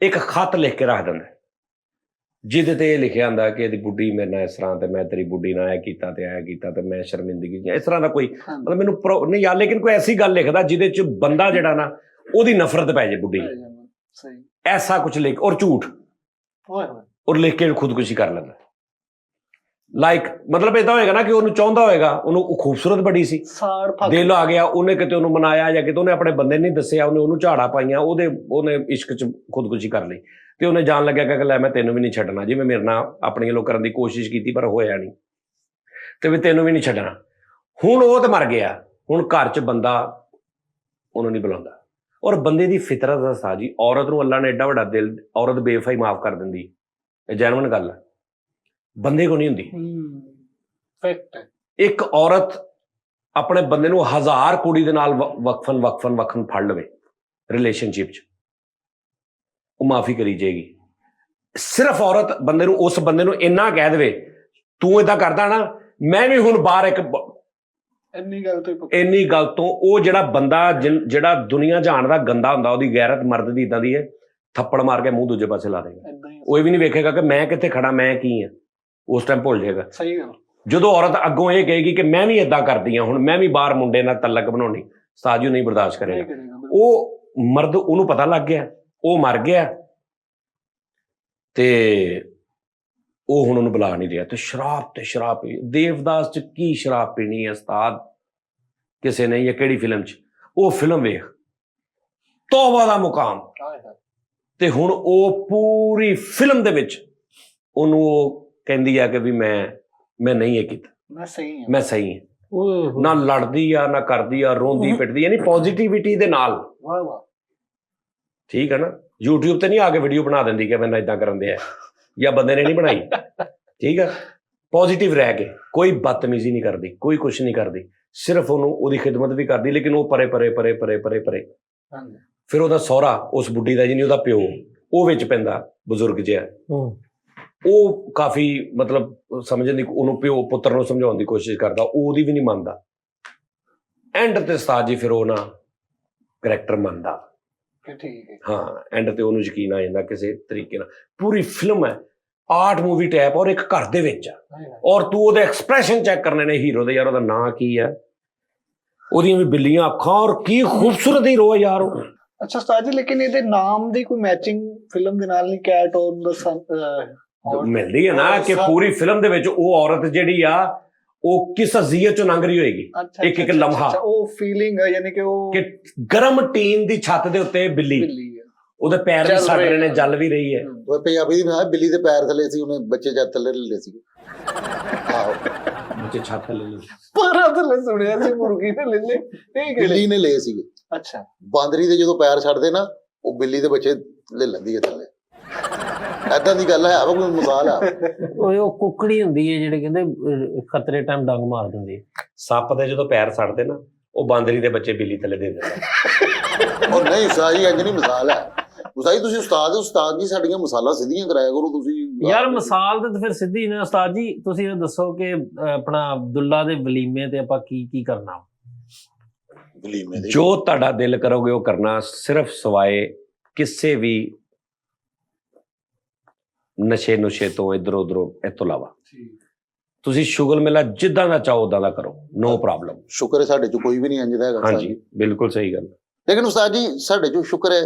ਇੱਕ ਖੱਤ ਲਿਖ ਕੇ ਰੱਖ ਦਿੰਦਾ, ਜਿਹਦੇ ਤੇ ਇਹ ਲਿਖਿਆ ਹੁੰਦਾ ਕਿ ਇਹਦੀ ਬੁੱਢੀ ਮੇਰੇ ਨਾਲ ਇਸ ਤਰ੍ਹਾਂ, ਤੇ ਮੈਂ ਤੇਰੀ ਬੁੱਢੀ ਨਾਲ ਇਹ ਕੀਤਾ ਤੇ ਇਹ ਕੀਤਾ, ਤੇ ਮੈਂ ਸ਼ਰਮਿੰਦਗੀ, ਇਸ ਤਰ੍ਹਾਂ ਦਾ ਕੋਈ ਮਤਲਬ ਮੈਨੂੰ ਨਹੀਂ ਯਾਰ, ਲੇਕਿਨ ਕੋਈ ਐਸੀ ਗੱਲ ਲਿਖਦਾ ਜਿਹਦੇ ਚ ਬੰਦਾ ਜਿਹੜਾ ਨਾ ਉਹਦੀ ਨਫ਼ਰਤ ਪੈ ਜੇ ਬੁੱਢੀ, ਐਸਾ ਕੁਝ ਲਿਖ, ਔਰ ਝੂਠ, ਔਰ ਲਿਖ ਕੇ ਖੁਦਕੁਸ਼ੀ ਕਰ ਲੈਂਦਾ। ਲਾਈਕ ਮਤਲਬ ਏਦਾਂ ਹੋਏਗਾ ਨਾ ਕਿ ਉਹਨੂੰ ਚਾਹੁੰਦਾ ਹੋਏਗਾ, ਉਹਨੂੰ ਉਹ ਖੂਬਸੂਰਤ ਬੜੀ ਸੀ, ਦਿਲ ਆ ਗਿਆ, ਉਹਨੇ ਕਿਤੇ ਉਹਨੂੰ ਮਨਾਇਆ, ਜਾਂ ਕਿਤੇ ਉਹਨੇ ਆਪਣੇ ਬੰਦੇ ਨਹੀਂ ਦੱਸਿਆ, ਉਹਨੂੰ ਝਾੜਾ ਪਾਈਆਂ, ਉਹਨੇ ਇਸ਼ਕ ਚ ਖੁਦਕੁਸ਼ੀ ਕਰ ਲਈ, ਤੇ ਉਹਨੇ ਜਾਣ ਲੱਗਿਆ ਕਿ ਲੈ ਮੈਂ ਤੈਨੂੰ ਵੀ ਨਹੀਂ ਛੱਡਣਾ, ਜਿਵੇਂ ਮੇਰੇ ਨਾਲ ਆਪਣੀ ਵੱਲੋਂ ਕਰਨ ਦੀ ਕੋਸ਼ਿਸ਼ ਕੀਤੀ ਪਰ ਹੋਇਆ ਨਹੀਂ, ਤੇ ਵੀ ਤੈਨੂੰ ਵੀ ਨਹੀਂ ਛੱਡਣਾ। ਹੁਣ ਉਹ ਤੇ ਮਰ ਗਿਆ, ਹੁਣ ਘਰ 'ਚ ਬੰਦਾ ਉਹਨੂੰ ਨਹੀਂ ਬੁਲਾਉਂਦਾ। ਔਰ ਬੰਦੇ ਦੀ ਫਿਤਰਤ ਦਾ ਸਾਜੀ, ਔਰਤ ਨੂੰ ਅੱਲਾ ਨੇ ਐਡਾ ਵੱਡਾ ਦਿਲ, ਔਰਤ ਬੇਵਫਾਈ ਮਾਫ ਕਰ ਦਿੰਦੀ, ਇਹ ਜੈਨੂਇਨ ਗੱਲ ਹੈ, ਬੰਦੇ ਕੋ ਨਹੀਂ ਹੁੰਦੀ। ਇੱਕ ਔਰਤ ਆਪਣੇ ਬੰਦੇ ਨੂੰ 1000 ਕੁੜੀ ਦੇ ਨਾਲ ਵਕਫਨ ਫੜ ਲਵੇ ਰਿਲੇਸ਼ਨਸ਼ਿਪ 'ਚ, ਉਹ ਮਾਫੀ ਕਰੀ ਜਾਏਗੀ। ਸਿਰਫ ਔਰਤ ਬੰਦੇ ਨੂੰ, ਉਸ ਬੰਦੇ ਨੂੰ ਇੰਨਾ ਕਹਿ ਦੇਵੇ, ਤੂੰ ਏਦਾਂ ਕਰਦਾ ਨਾ, ਮੈਂ ਵੀ ਹੁਣ ਬਾਹਰ ਇੱਕ ਇੰਨੀ ਗੱਲ ਤੋਂ ਉਹ ਜਿਹੜਾ ਬੰਦਾ ਜਿਹੜਾ ਦੁਨੀਆ ਜਾਣ ਦਾ ਗੰਦਾ ਹੁੰਦਾ, ਉਹਦੀ ਗੈਰਤ ਮਰਦ ਦੀ ਇਦਾਂ ਦੀ ਹੈ, ਥੱਪੜ ਮਾਰ ਕੇ ਮੂੰਹ ਦੂਜੇ ਪਾਸੇ ਲਾ ਦੇਗਾ। ਉਹ ਇਹ ਵੀ ਨਹੀਂ ਵੇਖੇਗਾ ਕਿ ਮੈਂ ਕਿੱਥੇ ਖੜਾ, ਮੈਂ ਕੀ ਹਾਂ, ਉਸ ਟਾਈਮ ਭੁੱਲ ਜਾਏਗਾ। ਸਹੀ ਗੱਲ। ਜਦੋਂ ਔਰਤ ਅੱਗੋਂ ਇਹ ਕਹੇਗੀ ਕਿ ਮੈਂ ਵੀ ਏਦਾਂ ਕਰਦੀ ਹਾਂ, ਹੁਣ ਮੈਂ ਵੀ ਬਾਹਰ ਮੁੰਡੇ ਨਾਲ ਤਲਕ ਬਣਾਉਣੀ, ਸਾਜੂ ਨਹੀਂ ਬਰਦਾਸ਼ਤ ਕਰੇਗਾ। ਉਹ ਮਰਦ, ਉਹਨੂੰ ਪਤਾ ਲੱਗ ਗਿਆ, ਉਹ ਮਰ ਗਿਆ, ਤੇ ਉਹ ਹੁਣ ਉਹਨੂੰ ਬੁਲਾ ਨਹੀਂ ਰਿਹਾ, ਤੇ ਸ਼ਰਾਬ ਪੀ। ਦੇਵਦਾਸ ਚ ਕੀ ਸ਼ਰਾਬ ਪੀਣੀ ਹੈ ਉਸਤਾਦ ਕਿਸੇ ਨੇ, ਜਾਂ ਕਿਹੜੀ ਫਿਲਮ ਚ? ਉਹ ਫਿਲਮ ਵੇਖ, ਤੌਬਾ ਦਾ ਮੁਕਾਮ। ਤੇ ਹੁਣ ਉਹ ਪੂਰੀ ਫਿਲਮ ਦੇ ਵਿੱਚ ਉਹਨੂੰ ਉਹ ਕਹਿੰਦੀ ਆ ਕਿ ਵੀ ਮੈਂ ਨਹੀਂ ਇਹ ਕੀਤਾ, ਮੈਂ ਸਹੀ ਹਾਂ। ਨਾ ਲੜਦੀ ਆ, ਨਾ ਕਰਦੀ ਆ, ਰੋਂਦੀ ਪਿੱਟਦੀ, ਯਾਨੀ ਪੋਜ਼ਿਟਿਵਿਟੀ ਦੇ ਨਾਲ। ਠੀਕ ਹੈ ਨਾ, YouTube ਤੇ ਨਹੀਂ ਆ ਕੇ ਵੀਡੀਓ ਬਣਾ ਦਿੰਦੀ ਕਿ ਮੈਂ ਇਦਾਂ ਕਰਨ ਦਿਆ, ਜਾਂ ਬੰਦੇ ਨੇ ਨਹੀਂ ਬਣਾਈ। ਠੀਕ ਹੈ, ਪੋਜ਼ਿਟਿਵ ਰਹਿ ਕੇ, ਕੋਈ ਬਦਤਮੀਜ਼ੀ ਨਹੀਂ ਕਰਦੀ, ਕੋਈ ਕੁਛ ਨਹੀਂ ਕਰਦੀ, ਸਿਰਫ ਉਹਦੀ ਖਿਦਮਤ ਵੀ ਕਰਦੀ, ਲੇਕਿਨ ਉਹ ਪਰੇ। ਫਿਰ ਉਹਦਾ ਸਹੁਰਾ, ਉਸ ਬੁੱਢੀ ਦਾ ਜਿਹਨੇ ਉਹਦਾ ਪਿਓ, ਉਹ ਵਿੱਚ ਪੈਂਦਾ, ਬਜ਼ੁਰਗ ਜਿਹਾ, ਉਹ ਕਾਫੀ ਮਤਲਬ ਸਮਝਣ ਦੀ, ਉਹਨੂੰ ਪਿਓ ਪੁੱਤਰ ਨੂੰ ਸਮਝਾਉਣ ਦੀ ਕੋਸ਼ਿਸ਼ ਕਰਦਾ, ਉਹ ਉਹਦੀ ਵੀ ਨਹੀਂ ਮੰਨਦਾ। ਐਂਡ ਤੇ ਉਸਤਾਦ ਜੀ ਫਿਰ ਉਹ ਨਾ ਕਰੈਕਟਰ ਮੰਨਦਾ। ਹਾਂ, ਐਂਡ ਤੇ ਉਹਨੂੰ ਯਕੀਨ ਆ ਜਾਂਦਾ ਕਿਸੇ ਤਰੀਕੇ ਨਾਲ। ਪੂਰੀ ਫਿਲਮ ਹੈ ਆਰਟ ਮੂਵੀ ਟਾਈਪ, ਔਰ ਇੱਕ ਘਰ ਦੇ ਵਿੱਚ ਆ, ਔਰ ਤੂੰ ਉਹਦੇ ਐਕਸਪ੍ਰੈਸ਼ਨ ਚੈੱਕ ਕਰਨੇ ਨੇ ਹੀਰੋ ਦੇ। ਯਾਰ ਉਹਦਾ ਨਾਂ ਕੀ ਹੈ, ਉਹਦੀਆਂ ਵੀ ਬਿੱਲੀਆਂ ਅੱਖਾਂ, ਔਰ ਕੀ ਖੂਬਸੂਰਤ ਹੀਰੋ ਹੈ ਯਾਰ ਉਹ। ਅੱਛਾ ਉਸਤਾਦ ਜੀ, ਲੇਕਿਨ ਇਹਦੇ ਨਾਮ ਦੀ ਕੋਈ ਮੈਚਿੰਗ ਫਿਲਮ ਦੇ ਨਾਲ ਨਹੀਂ? ਕੈਟ ਔਨ ਦ ਮਿਲਦੀ ਹੈ ਨਾ ਕਿ ਪੂਰੀ ਫਿਲਮ ਦੇ ਵਿੱਚ ਉਹ ਔਰਤ ਜਿਹੜੀ ਆ ਉਹ ਕਿਸ ਅਜ਼ੀਅਤ ਚੋਂ ਲੰਘ ਰਹੀ ਹੋਏਗੀ, ਇੱਕ ਇੱਕ ਲਮਹਾ। ਉਹ ਫੀਲਿੰਗ ਹੈ, ਯਾਨੀ ਕਿ ਉਹ ਕਿ ਗਰਮ ਟੀਨ ਦੀ ਛੱਤ ਦੇ ਉੱਤੇ ਬਿੱਲੀ ਉਹਦੇ ਪੈਰ ਵੀ ਸੜ ਰਹੇ ਨੇ, ਜਲ ਵੀ ਰਹੀ ਹੈ। ਉਹ ਪੰਜਾਬੀ ਦੀ ਮੈਂ ਬਿੱਲੀ ਦੇ ਪੈਰ ਥੱਲੇ ਸੀ, ਉਹਨੇ ਬੱਚੇ ਜੱਤ ਥੱਲੇ ਲੈ ਸੀ। ਆਹੋ ਬੱਚੇ ਛੱਤ ਲੈ ਲਏ। ਪਰਾਂ ਥੱਲੇ ਸੁਣਿਆ ਸੀ ਮੁਰਗੀ ਨੇ ਲੈ ਲੈ, ਇਹ ਬਿੱਲੀ ਨੇ ਲਏ ਸੀਗੇ। ਅੱਛਾ, ਬਾਂਦਰੀ ਦੇ ਜਦੋਂ ਪੈਰ ਛੱਡਦੇ ਨਾ, ਉਹ ਬਿੱਲੀ ਦੇ ਬੱਚੇ ਲੈ ਲੈਂਦੀ ਹੈ ਥੱਲੇ। ਏਦਾਂ ਦੀ ਗੱਲ ਹੈ, ਵਾ ਕੋਈ ਮਿਸਾਲ ਆ। ਉਹ ਕੁੱਕੜੀ ਹੁੰਦੀ ਹੈ ਜਿਹੜੇ ਕਹਿੰਦੇ ਖਤਰੇ ਟਾਈਮ ਡੰਗ ਮਾਰ ਦਿੰਦੀ ਹੈ। ਸੱਪ ਦੇ ਜਦੋਂ ਪੈਰ ਸੜਦੇ ਨਾ, ਉਹ ਬਾਂਦਰੀ ਦੇ ਬੱਚੇ ਬਿੱਲੀ ਥੱਲੇ ਦੇ ਦਿੰਦੇ। ਉਹ ਨਹੀਂ ਸਾਜੀ, ਇੰਜ ਨਹੀਂ ਮਿਸਾਲ ਹੈ। ਉਸਾਈ ਤੁਸੀਂ ਉਸਤਾਦ ਜੀ ਸਾਡੀਆਂ ਮਿਸਾਲਾਂ ਸਿੱਧੀਆਂ ਕਰਾਇਆ ਕਰੋ ਤੁਸੀਂ। ਯਾਰ ਮਿਸਾਲ ਤੇ ਫਿਰ ਸਿੱਧੀ ਨੇ। ਉਸਤਾਦ ਜੀ ਤੁਸੀਂ ਇਹ ਦੱਸੋ ਕਿ ਆਪਣਾ ਅਬਦੁੱਲਾ ਦੇ ਵਲੀਮੇ ਤੇ ਆਪਾਂ ਕੀ ਕੀ ਕਰਨਾ? ਵਲੀਮੇ ਦੇ ਜੋ ਤੁਹਾਡਾ ਦਿਲ ਕਰੋਗੇ ਉਹ ਕਰਨਾ, ਸਿਰਫ ਸਵਾਏ ਕਿਸੇ ਵੀ ਨਸ਼ੇ ਨੁਸ਼ੇ ਤੋਂ, ਇਧਰ ਉਧਰੋਂ, ਇਸ ਤੋਂ ਇਲਾਵਾ ਤੁਸੀਂ ਸ਼ੁਗਲ ਮੇਲਾ ਜਿੱਦਾਂ ਦਾ ਚਾਹੋ ਉਦਾਂ ਦਾ ਕਰੋ, ਨੋ ਪ੍ਰੋਬਲਮ। ਸ਼ੁਕਰ ਹੈ ਸਾਡੇ ਚ ਕੋਈ ਵੀ ਨਹੀਂ ਇੰਜ ਦਾ ਹੈਗਾ। ਹਾਂਜੀ ਬਿਲਕੁਲ ਸਹੀ ਗੱਲ। ਲੇਕਿਨ ਉਸਤਾਦ ਜੀ ਸਾਡੇ ਜੋ ਸ਼ੁਕਰ ਹੈ,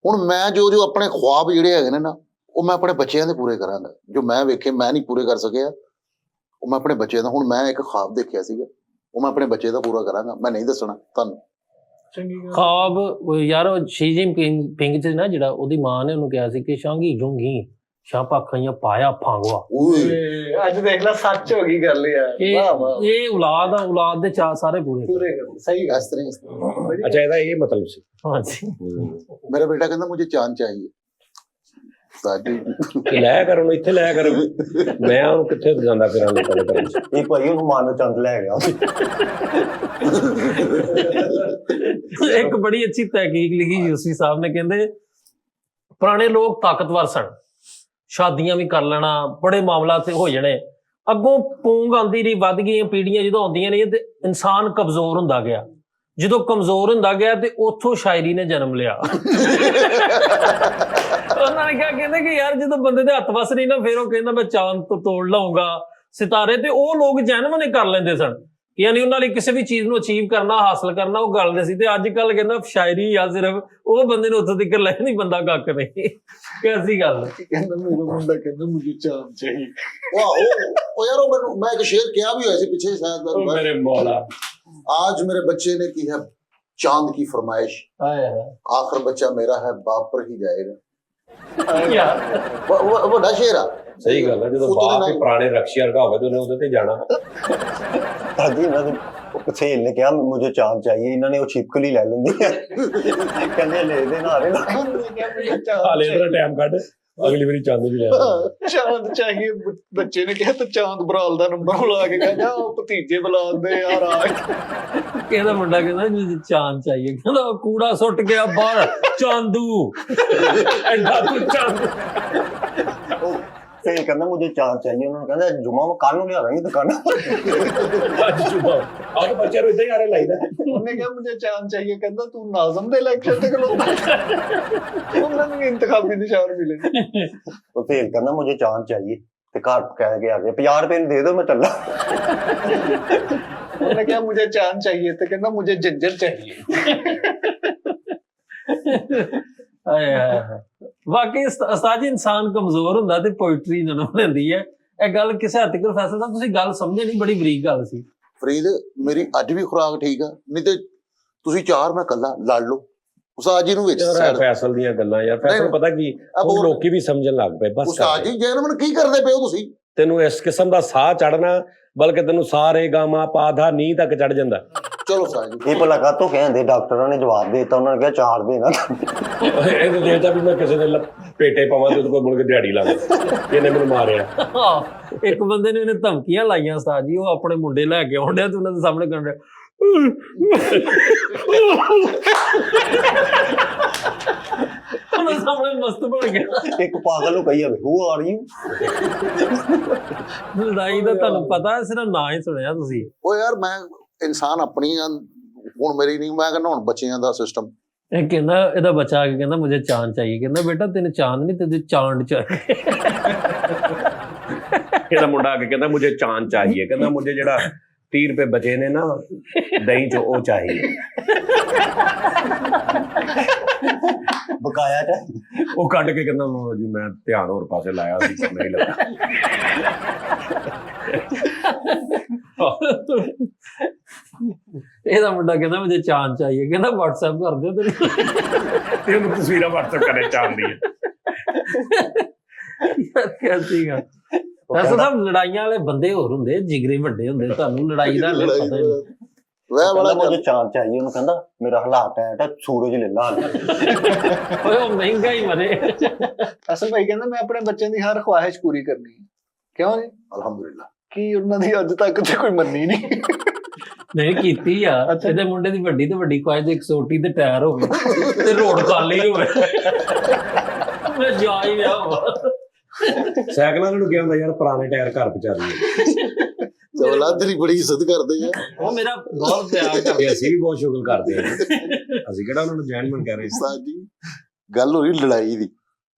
ਹੁਣ ਮੈਂ ਜੋ ਆਪਣੇ ਖੁਆਬ ਜਿਹੜੇ ਹੈਗੇ ਨੇ ਨਾ, ਉਹ ਮੈਂ ਆਪਣੇ ਬੱਚਿਆਂ ਦੇ ਪੂਰੇ ਕਰਾਂਗਾ। ਜੋ ਮੈਂ ਵੇਖੇ ਮੈਂ ਨਹੀਂ ਪੂਰੇ ਕਰ ਸਕਿਆ, ਉਹ ਮੈਂ ਆਪਣੇ ਬੱਚੇ ਦਾ, ਹੁਣ ਮੈਂ ਇੱਕ ਖੁਆਬ ਦੇਖਿਆ ਸੀਗਾ, ਉਹ ਮੈਂ ਆਪਣੇ ਬੱਚੇ ਦਾ ਪੂਰਾ ਕਰਾਂਗਾ। ਮੈਂ ਨਹੀਂ ਦੱਸਣਾ ਤੁਹਾਨੂੰ ਖਾਬ। ਯਾਰ ਸ਼ੀ ਜਿਨਪਿੰਗ ਚ ਨਾ ਜਿਹੜਾ ਉਹਦੀ ਮਾਂ ਨੇ ਉਹਨੂੰ ਕਿਹਾ ਸੀ ਕਿ ਸ਼ਾਂਗੀ ਜੁੰਗੀ ਸ਼ਾਪਾ ਖਾਈਆਂ ਪਾਇਆ ਫਾਂਗਵਾ। ਅੱਜ ਦੇਖ ਲੈ, ਸੱਚ ਹੋ ਗਈ ਗੱਲ ਯਾਰ। ਵਾਹ ਵਾਹ, ਇਹ ਔਲਾਦ ਆ, ਔਲਾਦ ਦੇ ਚਾਅ ਸਾਰੇ ਪੂਰੇ ਕਰ। ਸਹੀ ਗੱਲ। ਇਸ ਤਰ੍ਹਾਂ। ਅੱਛਾ, ਇਹਦਾ ਇਹ ਮਤਲਬ ਸੀ। ਹਾਂਜੀ। ਮੇਰਾ ਬੇਟਾ ਕਹਿੰਦਾ ਮੁਝੇ ਚਾਂਦ चाहिए। ਕਿ ਲੈ ਕਰ ਉਹਨੂੰ, ਇੱਥੇ ਲੈ ਕਰ। ਮੈਂ ਉਹਨੂੰ ਕਿੱਥੇ ਜਾਂਦਾ ਫਿਰਾਂ ਲੋਕਾਂ ਦੇ ਘਰਾਂ ਚ। ਇਹ ਭਾਈ ਉਹਨੂੰ ਮਾਨ ਚੰਦ ਲੈ ਗਿਆ। ਇੱਕ ਬੜੀ ਅੱਛੀ ਤਹਿਕੀਕ ਲਿਖੀ ਯੂਸੀ ਸਾਹਿਬ ਨੇ, ਕਹਿੰਦੇ ਪੁਰਾਣੇ ਲੋਕ ਤਾਕਤਵਰ ਸਨ, ਸ਼ਾਦੀਆਂ ਵੀ ਕਰ ਲੈਣਾ, ਬੜੇ ਮਾਮਲਾ ਤੇ ਹੋ ਜਾਣੇ। ਅੱਗੋਂ ਪੂੰਗ ਆਉਂਦੀ ਰਹੀ, ਵੱਧ ਗਈਆਂ ਪੀੜੀਆਂ ਜਦੋਂ ਆਉਂਦੀਆਂ ਰਹੀਆਂ ਤੇ ਇਨਸਾਨ ਕਮਜ਼ੋਰ ਹੁੰਦਾ ਗਿਆ। ਜਦੋਂ ਕਮਜ਼ੋਰ ਹੁੰਦਾ ਗਿਆ ਤੇ ਉੱਥੋਂ ਸ਼ਾਇਰੀ ਨੇ ਜਨਮ ਲਿਆ। ਉਹਨਾਂ ਨੇ ਕਿਹਾ, ਕਹਿੰਦੇ ਕਿ ਯਾਰ ਜਦੋਂ ਬੰਦੇ ਦੇ ਹੱਥ ਵਸ ਨਹੀਂ ਨਾ, ਫਿਰ ਉਹ ਕਹਿੰਦਾ ਮੈਂ ਚਾਂਦ ਤੋਂ ਤੋੜ ਲਾਉਂਗਾ ਸਿਤਾਰੇ। ਤੇ ਉਹ ਲੋਕ ਜੈਨੂਇਨ ਕਰ ਲੈਂਦੇ ਸਨ, ਯਾਨੀ ਉਹਨਾਂ ਲਈ ਕਿਸੇ ਵੀ ਚੀਜ਼ ਨੂੰ ਅਚੀਵ ਕਰਨਾ, ਹਾਸਲ ਕਰਨਾ ਉਹ ਗੱਲ ਨਹੀਂ ਸੀ। ਤੇ ਅੱਜ ਕੱਲ ਕਹਿੰਦਾ ਸ਼ਾਇਰੀ ਜਾਂ ਸਿਰਫ ਉਹ ਬੰਦੇ ਨੂੰ ਉੱਥੋਂ ਤੱਕ ਲੈ ਨਹੀਂ, ਬੰਦਾ ਕੱਖ ਨਹੀਂ। ਕੈਸੀ ਗੱਲ ਹੈ? ਕਹਿੰਦਾ ਮੇਰਾ ਮੁੰਡਾ ਕਹਿੰਦਾ ਮੁਝੇ ਚਾਂਦ ਚਾਹੀਏ। ਵਾਹ ਉਹ ਯਾਰ, ਉਹ ਮੈਨੂੰ ਮੈਂ ਇੱਕ ਸ਼ੇਰ ਕਿਹਾ ਵੀ ਹੋਇਆ ਸੀ ਪਿੱਛੇ ਸ਼ਾਇਦ। ਮੇਰੇ ਮੌਲਾ, आज मेरे बच्चे ने की है चांद की फरमाइश, आखिर बच्चा मेरा है बाप पर ही जाएगा। ਵੱਡਾ ਸ਼ੇਰ ਆ। ਸਹੀ ਗੱਲ ਹੈ। ਜਦੋਂ ਬਾਪ ਹੀ ਪੁਰਾਣੇ ਰਕਸ਼ੀ ਵਰਗਾ ਹੋਵੇ ਤੇ ਉਹਨੇ ਉਹਦੇ ਤੇ ਜਾਣਾ। ਹਾਂਜੀ, ਇਹਨਾਂ ਦੇ ਸਹੇਲ ਨੇ ਕਿਹਾ ਮੁਝੇ ਚਾਂਦ ਚਾਹੀਏ, ਇਹਨਾਂ ਨੇ ਉਹ ਛਿਪਕਲੀ ਲੈ ਲੈਂਦੀ ਹੈ। ਕਹਿੰਦੇ ਲੈ ਦੇ ਨਾ ਰੇ ਹਾਲੇ ਦਾ ਟਾਈਮ ਕੱਢ, ਅਗਲੀ ਵਾਰੀ ਚੰਦ ਵੀ ਲੈ ਚਾਂਦ ਚਾਹੀਏ। ਬੱਚੇ ਨੇ ਕਿਹਾ ਤਾਂ ਚਾਂਦ ਬਰਾਲ ਦਾ ਨੰਬਰ ਲਾ ਕੇ ਕਹਿੰਦਾ ਉਹ ਭਤੀਜੇ ਬੁਲਾਉਂਦੇ ਯਾਰ ਆ। ਇਹਦਾ ਮੁੰਡਾ ਕਹਿੰਦਾ ਜੀ ਚਾਂਦ ਚਾਹੀਏ, ਕਹਿੰਦਾ ਕੂੜਾ ਸੁੱਟ ਗਿਆ ਬਾਹਰ, ਚਾਂਦੂ ਐਡਾ ਤੂੰ ਚਾਂਦ। ਸਹੇਲ ਕਹਿੰਦਾ ਮੁਝੇ ਚਾਂਦ ਚਾਹੀਏ, ਉਹਨਾਂ ਨੇ ਕਹਿੰਦਾ ਜੁਮਾ ਮੈਂ ਕੱਲ ਨੂੰ ਲਿਆ ਦਾਂਗੀ ਦੁਕਾਨ। ਅੱਜ ਜੁਮਾ ਆਹ ਬੱਚਿਆਂ ਨੂੰ ਇਦਾਂ ਹੀ ਆਰੇ ਲਾਈਦਾ। ਉਹਨੇ ਕਿਹਾ ਮੁਝੇ ਚਾਂਦ ਚਾਹੀਏ, ਕਹਿੰਦਾ ਤੂੰ ਨਾਜ਼ਮ ਦੇ ਇਲੈਕਸ਼ਨ ਤੇ ਖਲੋਤਾ। ਉਹਨਾਂ ਨੂੰ ਇੰਤਖਾਬੀ ਨਿਸ਼ਾਨ ਮਿਲੇ। ਉਹ ਸਹੇਲ ਕਹਿੰਦਾ ਮੁਝੇ ਚਾਂਦ ਚਾਹੀਏ ਤੇ ਘਰ ਕਹਿ ਕੇ ਆ ਗਏ 50 ਰੁਪਏ ਦੇ ਦਿਓ ਮੈਂ ਚੱਲਾਂ। ਉਹਨੇ ਕਿਹਾ ਮੁਝੇ ਚਾਂਦ ਚਾਹੀਏ ਤੇ ਕਹਿੰਦਾ ਮੁਝੇ ਜੰਜਰ ਚਾਹੀਏ। ਵਾਕਈ ਉਸਤਾਦ ਜੀ ਇਨਸਾਨ ਕਮਜ਼ੋਰ ਹੁੰਦਾ ਤੇ ਪੋਇਟਰੀ ਜਨਮ ਲੈਂਦੀ ਹੈ। ਇਹ ਗੱਲ ਕਿਸੇ ਹੱਦ ਤੱਕ ਪ੍ਰੋਫੈਸਰ ਸਾਹਿਬ ਤੁਸੀਂ ਗੱਲ ਸਮਝੇ ਨਹੀਂ, ਬੜੀ ਬਰੀਕ ਗੱਲ ਸੀ। ਫਰੀਦ ਮੇਰੀ ਅੱਜ ਵੀ ਖੁਰਾਕ ਠੀਕ ਆ, ਨਹੀਂ ਤੇ ਤੁਸੀਂ ਚਾਰ ਮੈਂ ਕੱਲਾ ਲੜ ਲਓ। ਉਸਤਾਦ ਜੀ ਨੂੰ ਵਿੱਚ ਫੈਸਲ ਦੀਆਂ ਗੱਲਾਂ ਯਾਰ, ਫੈਸਲ ਪਤਾ ਕੀ ਉਹ ਲੋਕੀ ਵੀ ਸਮਝਣ ਲੱਗ ਪਏ। ਬਸ ਉਸਤਾਦ ਜੀ ਜੈਨੂਇਨ ਕੀ ਕਰਦੇ ਪਏ ਹੋ ਤੁਸੀਂ? ਤੈਨੂੰ ਇਸ ਕਿਸਮ ਦਾ ਸਾਹ ਚੜਨਾ, ਬਲਕਿ ਤੈਨੂੰ ਸਾਰੇ ਗਾਮਾ ਪਾਧਾ ਨੀ ਤੱਕ ਚੜ ਜਾਂਦਾ। ਚਲੋ ਉਸਤਾਦ ਜੀ, ਇਹ ਭਲਾ ਕਾਹਤੋਂ ਕਹਿੰਦੇ, ਡਾਕਟਰਾਂ ਨੇ ਜਵਾਬ ਦੇ ਦਿੱਤਾ, ਉਹਨਾਂ ਨੇ ਕਿਹਾ 4 ਦੇਣਾ। ਇਹਦੇ ਦੇਤਾ ਵੀ ਮੈਂ ਕਿਸੇ ਦੇ ਪੇਟੇ ਪਾਵਾਂ ਤੇ ਉਹਦੇ ਕੋਲ ਮੁੜ ਕੇ ਦਿਹਾੜੀ ਲਾਵਾਂ, ਇਹਨੇ ਮੈਨੂੰ ਮਾਰਿਆ। ਇੱਕ ਬੰਦੇ ਨੇ ਇਹਨੇ ਧਮਕੀਆਂ ਲਾਈਆਂ ਉਸਤਾਦ ਜੀ, ਉਹ ਆਪਣੇ ਮੁੰਡੇ ਲੈ ਕੇ ਆਉਣ ਡਿਆ ਤੇ ਉਹਨਾਂ ਦੇ ਸਾਹਮਣੇ ਕਰਨ ਡਿਆ। ਉਹਨਾਂ ਸਾਹਮਣੇ ਮਸਤ ਬਣ ਗਿਆ। ਇੱਕ ਪਾਗਲ ਨੂੰ ਕਹੀ ਜਾਵੇ ਹੂ ਆਰ ਯੂ। ਲੜਾਈ ਦਾ ਤੁਹਾਨੂੰ ਪਤਾ, ਸਿਰਫ ਨਾਂ ਹੀ ਸੁਣਿਆ ਤੁਸੀਂ। ਉਹ ਯਾਰ ਮੈਂ ਇਨਸਾਨ ਆਪਣੀ ਹੁਣ ਮੇਰੀ ਨਹੀਂ, ਮੈਂ ਕਹਿੰਦਾ ਹੁਣ ਬੱਚਿਆਂ ਦਾ ਸਿਸਟਮ। ਇਹ ਕਹਿੰਦਾ, ਇਹਦਾ ਬੱਚਾ ਆ ਕੇ ਕਹਿੰਦਾ ਮੁਝੇ ਚਾਂਦ ਚਾਹੀਏ, ਕਹਿੰਦਾ ਬੇਟਾ ਤੈਨੂੰ ਚਾਂਦ ਨਹੀਂ ਤੇ ਚਾਂਦ ਚਾਹੀਏ। ਇਹਦਾ ਮੁੰਡਾ ਆ ਕੇ ਕਹਿੰਦਾ ਮੁਝੇ ਚਾਂਦ ਚਾਹੀਏ, ਕਹਿੰਦਾ ਮੁਝੇ ਜਿਹੜਾ 30 ਰੁਪਏ ਬਚੇ ਨੇ ਨਾ ਦਹੀਂ ਚ, ਉਹ ਚਾਹੀਏ। ਬਕਾਇਆ ਚ ਉਹ ਕੱਢ ਕੇ ਕਹਿੰਦਾ ਲਓ ਜੀ ਮੈਂ ਧਿਆਨ ਹੋਰ ਪਾਸੇ ਲਾਇਆ ਸੀ ਪਰ ਨਹੀਂ ਲੱਗਾ। ਇਹਦਾ ਮੁੰਡਾ ਕਹਿੰਦਾ ਮੈਨੂੰ ਚਾਂਦ ਚਾਹੀਏ, ਕਹਿੰਦਾ WhatsApp ਕਰ ਦਿਓ ਤੇਰੀ। ਤੇ ਉਹਨੂੰ ਤਸਵੀਰਾਂ WhatsApp ਕਰੇ ਚਾਂਦੀ ਹੈ। ਕਿਆ ਸੀਗਾ ਵੈਸੇ ਤਾਂ ਲੜਾਈਆਂ ਵਾਲੇ ਬੰਦੇ ਹੋਰ ਹੁੰਦੇ, ਜਿਗਰੇ ਵੱਡੇ ਹੁੰਦੇ, ਤੁਹਾਨੂੰ ਲੜਾਈ ਦਾ ਹਲੇ ਪਤਾ ਨਹੀਂ। ਵੈ ਬੜਾ ਮੁਝੇ ਚਾਂਦ ਚਾਹੀਏ, ਉਹਨੂੰ ਕਹਿੰਦਾ ਮੇਰਾ ਹਾਲਾਤ ਹੈ ਸੂਰਜ ਲੈ ਲਾ। ਓਏ ਉਹ ਮਹਿੰਗਾ ਹੀ ਮਰੇ। ਅਸਲ ਭਾਈ ਕਹਿੰਦਾ ਮੈਂ ਆਪਣੇ ਬੱਚਿਆਂ ਦੀ ਹਰ ਖੁਆਇਸ਼ ਪੂਰੀ ਕਰਨੀ ਹੈ। ਕਿਉਂ ਜੀ? ਅਲਹਮਦੁਲਿਲਾ। ਕੀ ਉਹਨਾਂ ਦੀ ਅੱਜ ਤੱਕ ਤੇ ਕੋਈ ਮੰਨੀ ਨਹੀਂ। ਨਹੀਂ ਕੀਤੀ ਆ। ਇਹਦੇ ਮੁੰਡੇ ਦੀ ਵੱਡੀ ਤੋਂ ਵੱਡੀ ਖੁਆਇਸ਼ ਇੱਕ ਸੋਟੀ ਤੇ ਟਾਇਰ ਹੋਵੇ ਤੇ ਰੋਡ ਖਾਲੀ ਹੋਵੇ। ਮੈਂ ਜਾ ਹੀ ਰਿਹਾ ਵਾ। ਸਾਈਕਲਾਂ ਨੂੰ ਕਿਹਾ ਹੁੰਦਾ ਯਾਰ ਪੁਰਾਣੇ ਟਾਇਰ ਘਰ ਪਹੁੰਚਾ ਦਈਏ। ਚਵਲਾ ਤੇਰੀ ਬੜੀ ਇੱਜ਼ਤ ਕਰਦੇ ਆ। ਉਹ ਮੇਰਾ ਬਹੁਤ ਪਿਆਰ ਕਰਦੇ, ਅਸੀਂ ਵੀ ਬਹੁਤ ਸ਼ੁਕਰ ਕਰਦੇ ਹਾਂ। ਅਸੀਂ ਕਿਹੜਾ ਉਹਨਾਂ ਨੂੰ ਜੈਨਮਨ ਕਹਿ ਰਹੇ ਉਸਤਾਦ ਜੀ ਗੱਲ ਹੋ ਰਹੀ ਲੜਾਈ ਦੀ,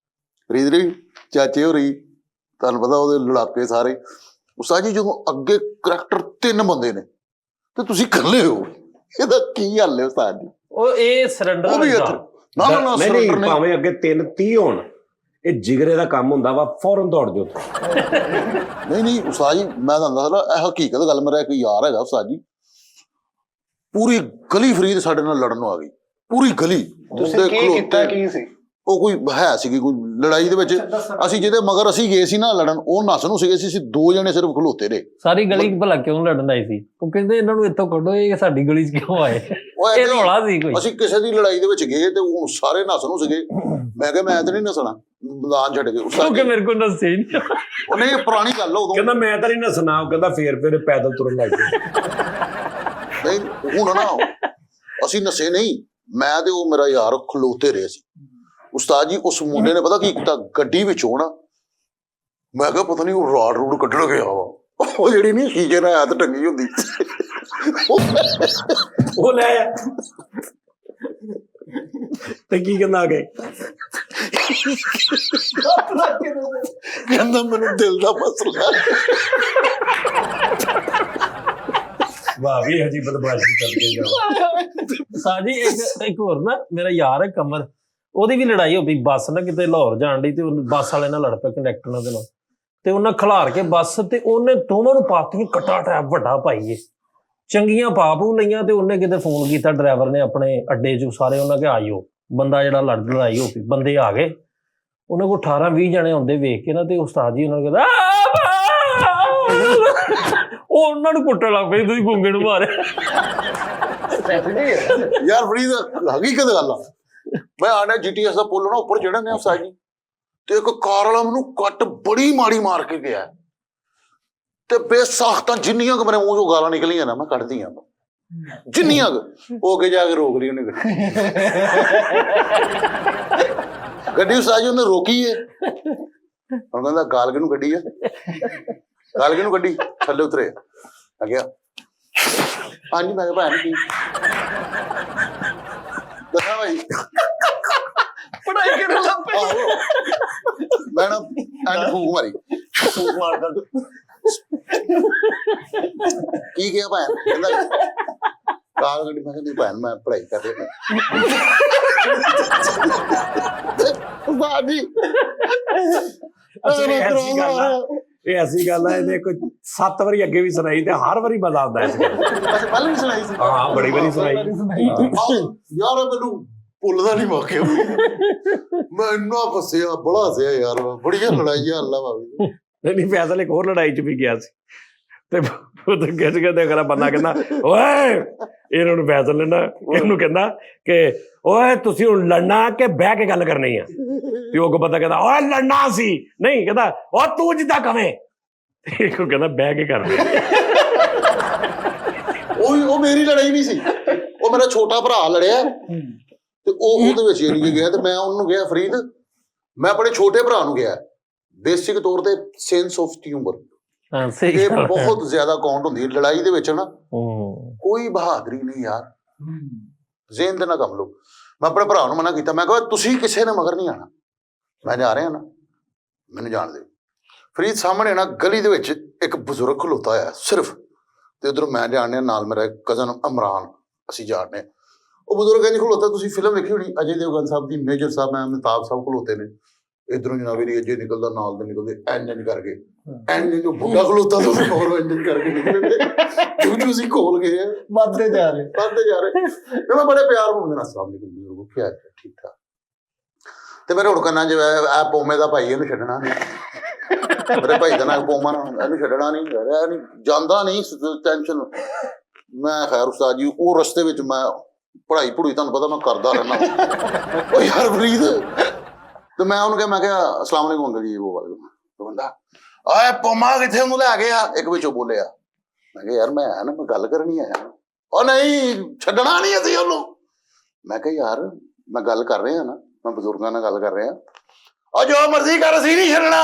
ਫਰੀਦ ਜੀ ਚਾਚੇ ਹੋ ਰਹੀ, ਤੁਹਾਨੂੰ ਪਤਾ ਉਹਦੇ ਲੜਾਪੇ ਸਾਰੇ। ਉਸਤਾਦ ਜੀ ਜਦੋਂ ਅੱਗੇ ਕਰੈਕਟਰ 3 ਬੰਦੇ ਨੇ ਤੇ ਤੁਸੀਂ ਇਕੱਲੇ ਹੋ, ਇਹਦਾ ਕੀ ਹੱਲ ਹੈ ਉਸਤਾਦ ਜੀ? ਉਹ ਇਹ ਸਰੈਂਡਰ ਉਹ ਵੀ ਇੱਥੇ ਨਾ ਨਾ ਨਾ ਨਹੀਂ, surrender ਨਹੀਂ। ਭਾਵੇਂ ਅੱਗੇ 3-30 ਹੋਣ, ਇਹ ਜਿਗਰੇ ਦਾ ਕੰਮ ਹੁੰਦਾ ਵਾ, ਫੌਰਨ ਦੌੜ ਜਾਓ। ਨਹੀਂ ਉਸਤਾਦ ਜੀ ਮੈਂ ਤੁਹਾਨੂੰ ਦੱਸਦਾ ਇਹ ਹਕੀਕਤ ਗੱਲ। ਮੇਰਾ ਇੱਕ ਯਾਰ ਹੈਗਾ ਉਸਤਾਦ ਜੀ, ਪੂਰੀ ਗਲੀ ਫਰੀਦ ਸਾਡੇ ਨਾਲ ਲੜਨ ਨੂੰ ਆ ਗਈ, ਪੂਰੀ ਗਲੀ। ਤੁਸੀਂ ਕੀ ਕੀਤਾ? ਕੀ ਸੀ ਉਹ? ਕੋਈ ਹੈ ਸੀਗੀ ਕੋਈ ਲੜਾਈ ਦੇ ਵਿੱਚ, ਅਸੀਂ ਜਿਹਦੇ ਮਗਰ ਅਸੀਂ ਗਏ ਸੀ ਨਾ ਲੜਨ, ਉਹ ਨੱਸ ਨੂੰ ਸੀਗੇ, ਅਸੀਂ 2 ਜਣੇ ਸਿਰਫ ਖਲੋਤੇ ਰਹੇ। ਸਾਰੀ ਗਲੀ ਭਲਾ ਕਿਉਂ ਲੜਨ ਆਈ ਸੀ? ਉਹ ਕਹਿੰਦੇ ਇਹਨਾਂ ਨੂੰ ਇੱਥੋਂ ਕੱਢੋ, ਇਹ ਸਾਡੀ ਗਲੀ 'ਚ ਕਿਉਂ ਆਏ? ਇਹ ਰੌਲਾ ਸੀ ਕੋਈ। ਅਸੀਂ ਕਿਸੇ ਦੀ ਲੜਾਈ ਦੇ ਵਿੱਚ ਗਏ ਤੇ ਹੁਣ ਸਾਰੇ ਨੱਸ ਨੂੰ ਸੀਗੇ। ਮੈਂ ਕਿਹਾ ਮੈਂ ਤਾਂ ਨਹੀਂ ਨੱਸਣਾ, ਮੈਦਾਨ ਛੱਡ ਕੇ। ਕਿਉਂਕਿ ਮੇਰੇ ਕੋਲ ਨਸੇ ਨਹੀਂ। ਉਹਨੇ ਪੁਰਾਣੀ ਗੱਲ ਉਦੋਂ ਕਹਿੰਦਾ ਮੈਂ ਤਾਂ ਨਹੀਂ ਨੱਸਣਾ, ਉਹ ਕਹਿੰਦਾ ਫੇਰ ਪੈਦਲ ਤੁਰਨ ਲੱਗ ਪਏ। ਨਹੀਂ ਹੁਣ ਨਾ ਅਸੀਂ ਨਸੇ ਨਹੀਂ, ਮੈਂ ਤੇ ਉਹ ਮੇਰਾ ਯਾਰ ਖਲੋਤੇ ਰਹੇ ਸੀ। ਉਸਤਾਦ ਜੀ ਉਸ ਮੁੰਡੇ ਨੇ ਪਤਾ ਕੀ ਕੀਤਾ, ਗੱਡੀ ਵਿੱਚੋਂ ਨਾ, ਮੈਂ ਕਿਹਾ ਪਤਾ ਨਹੀਂ ਉਹ ਰਾਡ ਰੂਡ ਕੱਢਣ ਗਿਆ ਵਾ, ਉਹ ਜਿਹੜੀ ਨਹੀਂ ਸ਼ੀਸ਼ੇ ਨਾਲ ਹੱਥ ਟੰਗੀ ਹੁੰਦੀ, ਉਹ ਲੈ ਆ ਤੇ ਕੀ ਕਹਿੰਦਾ ਆ ਗਏ? ਕਹਿੰਦਾ ਮੈਨੂੰ ਦਿਲ ਦਾ ਮਸਲਾ। ਵਾਹ ਵੀ ਹਜੀ ਬਦਮਾਸ਼ੀ ਕਰਕੇ ਜਾ। ਸਾਜੀ ਇੱਕ ਹੋਰ ਨਾ ਮੇਰਾ ਯਾਰ ਹੈ ਕਮਰ, ਉਹਦੀ ਵੀ ਲੜਾਈ ਹੋ ਪਈ ਬੱਸ ਨਾ ਕਿਤੇ ਲਾਹੌਰ ਜਾਣ ਦੀ, ਤੇ ਬੱਸ ਵਾਲੇ ਨਾਲ ਲੜ ਪਿਆ ਕੰਡਕਟਰ ਨਾਲ ਦੇ ਨਾਲ, ਤੇ ਉਹਨਾਂ ਖਿਲਾਰ ਕੇ ਬੱਸ ਤੇ ਉਹਨੇ ਦੋਵਾਂ ਨੂੰ ਪਾਤੀ ਕੱਟਾ ਟਰੈਪ ਵੱਡਾ ਪਾਈਏ, ਚੰਗੀਆਂ ਪਾਪੂ ਲਈਆਂ। ਤੇ ਉਹਨੇ ਕਿਤੇ ਫੋਨ ਕੀਤਾ ਡਰਾਈਵਰ ਨੇ ਆਪਣੇ ਅੱਡੇ 'ਚ, ਸਾਰੇ ਉਹਨਾਂ ਕੇ ਆਇਓ, ਬੰਦਾ ਜਿਹੜਾ ਲੜਾਈ ਹੋ ਪਈ, ਬੰਦੇ ਆ ਗਏ। ਉਹਨਾਂ ਕੋਲ 18-20 ਜਣੇ ਆਉਂਦੇ ਵੇਖ ਕੇ ਨਾ, ਤੇ ਉਸਤਾਦ ਜੀ ਉਹਨਾਂ ਨੂੰ ਕਹਿੰਦਾ ਉਹ ਉਹਨਾਂ ਨੂੰ ਕੁੱਟਣ ਲੱਗ ਪਏ, ਤੁਸੀਂ ਗੁੰਗੇ ਨੂੰ ਮਾਰਿਆ। ਯਾਰ ਫਰੀਦ ਹਕੀਕਤ ਗੱਲ ਆ। ਮੈਂ ਆਣਾ GTS ਦਾ ਪੁੱਲ ਨਾ ਉੱਪਰ ਚੜ੍ਹਨ ਨੇ ਉਸਤਾਦ ਜੀ, ਤੇ ਇੱਕ ਕਾਰ ਵਾਲਾ ਮੈਨੂੰ ਕੱਟ ਬੜੀ ਮਾੜੀ ਮਾਰ ਕੇ ਗਿਆ, ਤੇ ਬੇਸਾਖਤਾਂ ਜਿੰਨੀਆਂ ਕੁ ਮੇਰੇ ਮੂੰਹ ਚੋਂ ਗਾਲਾਂ ਨਿਕਲੀਆਂ ਨਾ ਮੈਂ ਕੱਢਦੀਆਂ, ਜਿੰਨੀਆਂ ਕੁ। ਉਹ ਅੱਗੇ ਜਾ ਕੇ ਰੋਕ ਲਈ ਉਹਨੇ ਗੱਡੀ। ਉਸਤਾਦ ਜੀ ਉਹਨੇ ਰੋਕੀ ਏ, ਹੁਣ ਕਹਿੰਦਾ ਗਾਲ ਕਿਹਨੂੰ ਕੱਢੀ ਆ, ਗਾਲ ਕਿਹਨੂੰ ਕੱਢੀ, ਥੱਲੇ ਉਤਰੇ ਆ ਗਿਆ। ਹਾਂਜੀ ਮੈਂ ਕਿਹਾ ਭੈਣ ਕੀ ਦੱਸਾਂ ਭਾਈ, ਪੜਾਈ ਕਰਨ ਲੱਗ ਪਏ। ਮੈਂ ਨਾ ਐਂਡ ਫੂਕ ਮਾਰੀ, ਫੂਕ ਮਾਰਦਾ ਕੀ ਕਿਹਾ ਭੈਣ? ਕਹਿੰਦਾ ਗਾਲ ਕੱਢੀ। ਮੈਂ ਕਹਿੰਦੀ ਭੈਣ ਮੈਂ ਪੜ੍ਹਾਈ ਕਰ ਰਿਹਾ। ਬਾਦੀ ਇਹ ਐਸੀ ਗੱਲ ਆ, ਇਹਨੇ ਕੋਈ 7 ਵਾਰੀ ਅੱਗੇ ਵੀ ਸੁਣਾਈ ਤੇ ਹਰ ਵਾਰੀ ਮਜ਼ਾ ਆਉਂਦਾ ਇਸ ਗੱਲ। ਪਹਿਲਾਂ ਵੀ ਸੁਣਾਈ ਸੀ। ਹਾਂ ਬੜੀ ਵਾਰੀ ਸੁਣਾਈ। ਯਾਰ ਮੈਨੂੰ ਭੁੱਲਦਾ ਨਹੀਂ ਵਾਕਿਆ, ਮੈਂ ਇੰਨਾ ਫਸਿਆ, ਬੜਾ ਹੱਸਿਆ ਯਾਰ, ਬੜੀਆਂ ਲੜਾਈਆਂ ਅੱਲਾ ਭਾਵੇਂ। ਨਹੀਂ ਫੈਸਲ ਇੱਕ ਹੋਰ ਲੜਾਈ 'ਚ ਵੀ ਗਿਆ ਸੀ, ਤੇ ਉਹ ਕਿਸ ਕਹਿੰਦੇ ਅਗਲਾ ਬੰਦਾ ਕਹਿੰਦਾ ਓਏ ਇਹਨਾਂ ਨੂੰ ਫੈਸਲ ਲੈਣਾ, ਇਹਨੂੰ ਕਹਿੰਦਾ ਕਿ ਓਏ ਤੁਸੀਂ ਹੁਣ ਲੜਨਾ ਕਿ ਬਹਿ ਕੇ ਗੱਲ ਕਰਨੀ ਆ? ਤੇ ਉਹ ਬੰਦਾ ਕਹਿੰਦਾ ਓਏ ਲੜਨਾ ਸੀ ਨਹੀਂ, ਕਹਿੰਦਾ ਉਹ ਤੂੰ ਜਿੱਦਾਂ ਕਵੇਂ। ਤੇ ਉਹ ਕਹਿੰਦਾ ਬਹਿ ਕੇ ਕਰਨੀ। ਉਹ ਮੇਰੀ ਲੜਾਈ ਨਹੀਂ ਸੀ, ਉਹ ਮੇਰਾ ਛੋਟਾ ਭਰਾ ਲੜਿਆ, ਤੇ ਉਹ ਉਹਦੇ ਵਿੱਚ ਇਹ ਨਹੀਂ ਗਿਆ, ਤੇ ਮੈਂ ਉਹਨੂੰ ਗਿਆ ਫਰੀਦ, ਮੈਂ ਆਪਣੇ ਛੋਟੇ ਭਰਾ ਨੂੰ ਗਿਆ। ਬੇਸਿਕ ਤੌਰ ਤੇ ਸੈਂਸ ਆਫ ਹਿਊਮਰ ਇਹ ਬਹੁਤ ਜ਼ਿਆਦਾ ਕਾਊਂਟ ਹੁੰਦੀ ਹੈ ਲੜਾਈ ਦੇ ਵਿੱਚ ਨਾ। ਕੋਈ ਬਹਾਦਰੀ ਨਹੀਂ ਯਾਰ, ਜ਼ੇਨ ਦੇ ਨਾਲ ਕੰਮ ਲਓ। ਮੈਂ ਆਪਣੇ ਭਰਾ ਨੂੰ ਮਨਾ ਕੀਤਾ, ਮੈਂ ਕਿਹਾ ਤੁਸੀਂ ਕਿਸੇ ਨੇ ਮਗਰ ਨਹੀਂ ਆਣਾ, ਮੈਂ ਜਾ ਰਿਹਾ ਨਾ, ਮੈਨੂੰ ਜਾਣ ਦਿਓ। ਫਰੀਦ ਸਾਹਮਣੇ ਨਾ ਗਲੀ ਦੇ ਵਿੱਚ ਇੱਕ ਬਜ਼ੁਰਗ ਖਲੋਤਾ ਹੋਇਆ, ਸਿਰਫ ਤੇ ਉਧਰੋਂ ਮੈਂ ਜਾਣਿਆ ਨਾਲ ਮੇਰਾ ਕਜ਼ਨ ਇਮਰਾਨ, ਅਸੀਂ ਜਾਣਦੇ। ਉਹ ਬਜ਼ੁਰਗ ਇੰਝ ਖਲੋਤਾ, ਤੁਸੀਂ ਫਿਲਮ ਵੇਖੀ ਹੋਣੀ ਅਜੇ ਦੇਵਗਨ ਸਾਹਿਬ ਦੀ, ਮੇਜਰ ਸਾਹਿਬ ਮੈਂ ਅਮਿਤਾਭ ਸਾਹਿਬ ਖਲੋਤੇ ਨੇ, ਇਧਰੋਂ ਜਨਾਬ ਇਹਦੀ ਅਜੇ ਨਿਕਲਦਾ, ਨਾਲ ਦੇ ਨਿਕਲਦੇ ਇੰਜ ਕਰਕੇ, ਇੰਜ ਜੋ ਬੁੱਢਾ ਖਲੋਤਾ ਤੁਸੀਂ ਹੋਰ ਇੰਜ ਕਰਕੇ ਨਿਕਲਦੇ ਤੁਸੀਂ ਖੋਲ ਗਏ ਵੱਧਦੇ ਜਾ ਰਹੇ। ਤੇ ਮੈਂ ਬੜੇ ਪਿਆਰ ਨਾਲ ਮੇਰਾ ਸਲਾਮ ਨਿਕਲ ਬਜ਼ੁਰਗੋ, ਕੀ ਹਾਲ ਹੈ, ਠੀਕ ਠਾਕ। ਤੇ ਮੇਰੇ ਹੁਣ ਕੰਨਾਂ 'ਚ ਆ ਪੋਮੇ ਦਾ ਭਾਈ, ਇਹਨੂੰ ਛੱਡਣਾ ਨਹੀਂ, ਮੇਰੇ ਭਾਈ ਦਾ ਨਾਂ ਪੋਮਾ ਨਾ, ਇਹਨੂੰ ਛੱਡਣਾ ਨਹੀਂ, ਨਹੀਂ ਜਾਂਦਾ ਨਹੀਂ ਟੈਨਸ਼ਨ। ਮੈਂ ਖੈਰ ਉਸਤਾਦ ਜੀ ਉਹ ਰਸਤੇ ਵਿੱਚ ਮੈਂ ਪੜ੍ਹਾਈ ਤੁਹਾਨੂੰ ਪਤਾ ਮੈਂ ਕਰਦਾ ਰਹਿਣਾ। ਉਹ ਯਾਰ ਫਰੀਦ, ਤੇ ਮੈਂ ਉਹਨੂੰ ਕਿਹਾ, ਮੈਂ ਕਿਹਾ ਅਸਲਾਮ ਵਾਲੇਕੁਮ ਅੰਕਲ ਜੀ, ਉਹ ਵਾਲੇ ਬੰਦਾ ਆਏ ਪੋਮਾ ਕਿੱਥੇ, ਉਹਨੂੰ ਲੈ ਗਿਆ ਇੱਕ ਵਿੱਚੋਂ ਬੋਲਿਆ। ਮੈਂ ਕਿਹਾ ਯਾਰ ਮੈਂ ਆਇਆ ਨਾ, ਮੈਂ ਗੱਲ ਕਰਨੀ ਆਇਆ। ਉਹ ਨਹੀਂ ਛੱਡਣਾ ਨਹੀਂ ਅਸੀਂ ਉਹਨੂੰ। ਮੈਂ ਕਿਹਾ ਯਾਰ ਮੈਂ ਗੱਲ ਕਰ ਰਿਹਾ ਨਾ, ਮੈਂ ਬਜ਼ੁਰਗਾਂ ਨਾਲ ਗੱਲ ਕਰ ਰਿਹਾ, ਉਹ ਜੋ ਮਰਜ਼ੀ ਕਰ ਅਸੀਂ ਨਹੀਂ ਛੱਡਣਾ।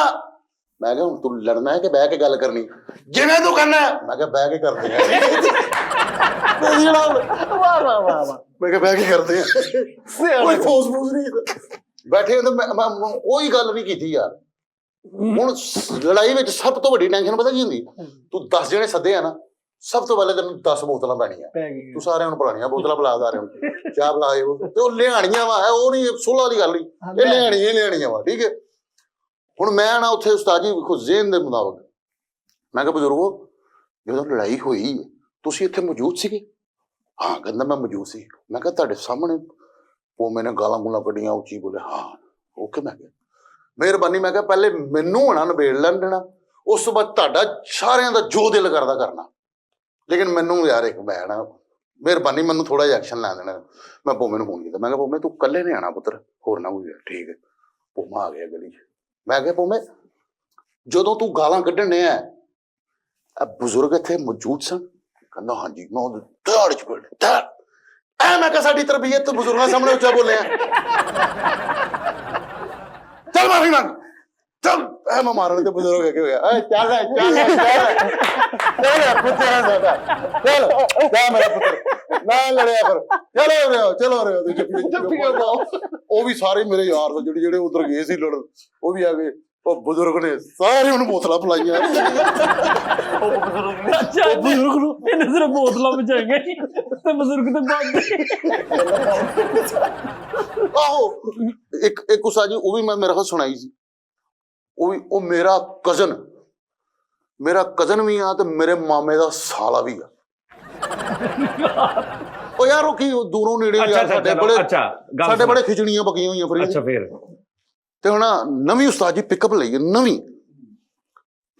ਮੈਂ ਕਿਹਾ ਹੁਣ ਤੂੰ ਲੜਨਾ ਹੈ ਕਿ ਬਹਿ ਕੇ ਗੱਲ ਕਰਨੀ, ਜਿਵੇਂ ਤੂੰ ਕਰਨਾ। ਮੈਂ ਕਿਹਾ ਬਹਿ ਕੇ ਕਰਦੇ ਆ। ਵਾਹ ਵਾਹ ਵਾਹ ਵਾਹ, ਮੈਂ ਕਿਹਾ ਬਹਿ ਕੇ ਕਰਦੇ ਆ, ਕੋਈ ਫੋਸ ਫੂਸ ਨਹੀਂ ਬੈਠੇ। ਮੈਂ ਕੋਈ ਗੱਲ ਨਹੀਂ ਕੀਤੀ ਯਾਰ। ਹੁਣ ਲੜਾਈ ਵਿੱਚ ਸਭ ਤੋਂ ਵੱਡੀ ਟੈਨਸ਼ਨ ਪਤਾ ਕੀ ਹੁੰਦੀ, ਤੂੰ 10 ਜਣੇ ਸੱਦੇ ਆ ਨਾ, ਸਭ ਤੋਂ ਪਹਿਲੇ ਤੈਨੂੰ 10 ਬੋਤਲਾਂ ਪੈਣੀਆਂ, ਤੂੰ ਸਾਰਿਆਂ ਨੂੰ ਪਿਲਾਣੀਆਂ ਬੋਤਲਾਂ, ਪਿਲਾ ਸਾਰਿਆਂ ਨੂੰ ਚਾਹ ਪਿਲਾਏ, ਤੇ ਉਹ ਲਿਆਣੀਆਂ ਵਾ, ਉਹ ਨਹੀਂ ਸੁਲ੍ਹਾ ਵਾਲੀ ਗੱਲ ਨਹੀਂ, ਇਹ ਲਿਆਣੀਆਂ ਵਾ, ਠੀਕ ਹੈ। ਹੁਣ ਮੈਂ ਨਾ ਉੱਥੇ ਉਸਤਾਦ ਜੀ ਵੇਖੋ ਜ਼ੇਨ ਦੇ ਮੁਤਾਬਕ, ਮੈਂ ਕਿਹਾ ਬਜ਼ੁਰਗੋ ਜਦੋਂ ਲੜਾਈ ਹੋਈ ਤੁਸੀਂ ਇੱਥੇ ਮੌਜੂਦ ਸੀਗੇ? ਹਾਂ ਕਹਿੰਦਾ ਮੈਂ ਮੌਜੂਦ ਸੀ। ਮੈਂ ਕਿਹਾ ਤੁਹਾਡੇ ਸਾਹਮਣੇ ਉਹ ਮੈਨੇ ਗਾਲਾਂ ਗੂਲਾਂ ਕੱਢੀਆਂ, ਉੱਚੀ ਬੋਲੇ? ਹਾਂ। ਓਕੇ। ਮੈਂ ਕਿਹਾ ਮਿਹਰਬਾਨੀ, ਮੈਂ ਕਿਹਾ ਪਹਿਲੇ ਮੈਨੂੰ ਹੋਣਾ ਨਿਬੇੜ ਲੈਣ ਦੇਣਾ, ਉਸ ਤੋਂ ਬਾਅਦ ਤੁਹਾਡਾ ਸਾਰਿਆਂ ਦਾ ਜੋ ਦਿਲ ਕਰਦਾ ਕਰਨਾ, ਲੇਕਿਨ ਮੈਨੂੰ ਯਾਰ ਇੱਕ ਮੈਂ ਨਾ ਮਿਹਰਬਾਨੀ ਮੈਨੂੰ ਥੋੜਾ ਜਿਹਾ ਐਕਸ਼ਨ ਲੈ ਦੇਣਾ। ਮੈਂ ਪੋਮੇ ਨੂੰ ਫੋਨ ਕੀਤਾ, ਮੈਂ ਕਿਹਾ ਪੋਮੇ ਤੂੰ ਇਕੱਲੇ ਨੇ ਆਣਾ ਪੁੱਤਰ, ਹੋਰ ਨਾ ਕੋਈ। ਠੀਕ ਹੈ। ਪੋਮਾ ਆ ਗਿਆ ਗਲੀ 'ਚ। ਮੈਂ ਕਿਹਾ ਪੋਮੇ ਜਦੋਂ ਤੂੰ ਗਾਲਾਂ ਕੱਢਣ ਨੇ ਆ ਬਜ਼ੁਰਗ ਇੱਥੇ ਮੌਜੂਦ ਸਨ? ਕਹਿੰਦਾ ਹਾਂਜੀ। ਮੈਂ ਉਹਦੇ ਧੜ 'ਚ ਪੜ ਐ, ਮੈਂ ਕਿਹਾ ਸਾਡੀ ਤਰਬੀਅਤ ਬਜ਼ੁਰਗਾਂ ਸਾਹਮਣੇ ਉੱਚਾ ਬੋਲਿਆ। ਚੱਲ ਮਾਫੀ ਮੰਗ, ਚੱਲ ਐ ਮੈਂ ਮਾਰਨ ਤੇ ਬਜ਼ੁਰਗ ਕੀ ਹੋਇਆ, ਚੱਲ ਪੁੱਤਰ ਸਾਡਾ, ਚੱਲ ਜਾ ਮੇਰਾ ਪੁੱਤਰ, ਨਾ ਲੜਿਆ ਕਰ, ਚਲੋ ਰਿਓ। ਉਹ ਵੀ ਸਾਰੇ ਮੇਰੇ ਯਾਰ ਜਿਹੜੇ ਉਧਰ ਗਏ ਸੀ ਲੜਨ, ਉਹ ਵੀ ਆ ਗਏ। ਉਹ ਬਜ਼ੁਰਗ ਨੇ ਸਾਰੇ ਉਹਨੂੰ ਬੋਤਲਾਂ ਪਿਲਾਈਆਂ। ਅੱਛਾ ਬਜ਼ੁਰਗ ਨੂੰ ਇਹਨੇ ਸਿਰਫ ਬੋਤਲਾਂ ਬਚਾਈਆਂ ਤੇ ਬਜ਼ੁਰਗ ਤੇ ਬਾਅਦ ਆਹੋ ਇੱਕ ਉਸਤਾਦ ਜੀ ਉਹ ਵੀ ਮੈਂ ਮੇਰੇ ਕੋਲ ਸੁਣਾਈ ਸੀ। ਉਹ ਮੇਰਾ ਕਜ਼ਨ ਵੀ ਆ ਤੇ ਮੇਰੇ ਮਾਮੇ ਦਾ ਸਾਲਾ ਵੀ ਆ। ਉਹ ਯਾਰ ਉਹ ਕੀ ਦੂਰੋਂ ਨੇੜੇ ਯਾਰ ਸਾਡੇ ਬੜੇ ਖਿਚੜੀਆਂ ਪੱਕੀਆਂ ਹੋਈਆਂ ਫਿਰ। ਅੱਛਾ ਫਿਰ ਤੇ ਹੁਣ ਨਵੀਂ ਉਸਤਾਦ ਜੀ ਪਿਕਅਪ ਲਈ ਨਵੀਂ,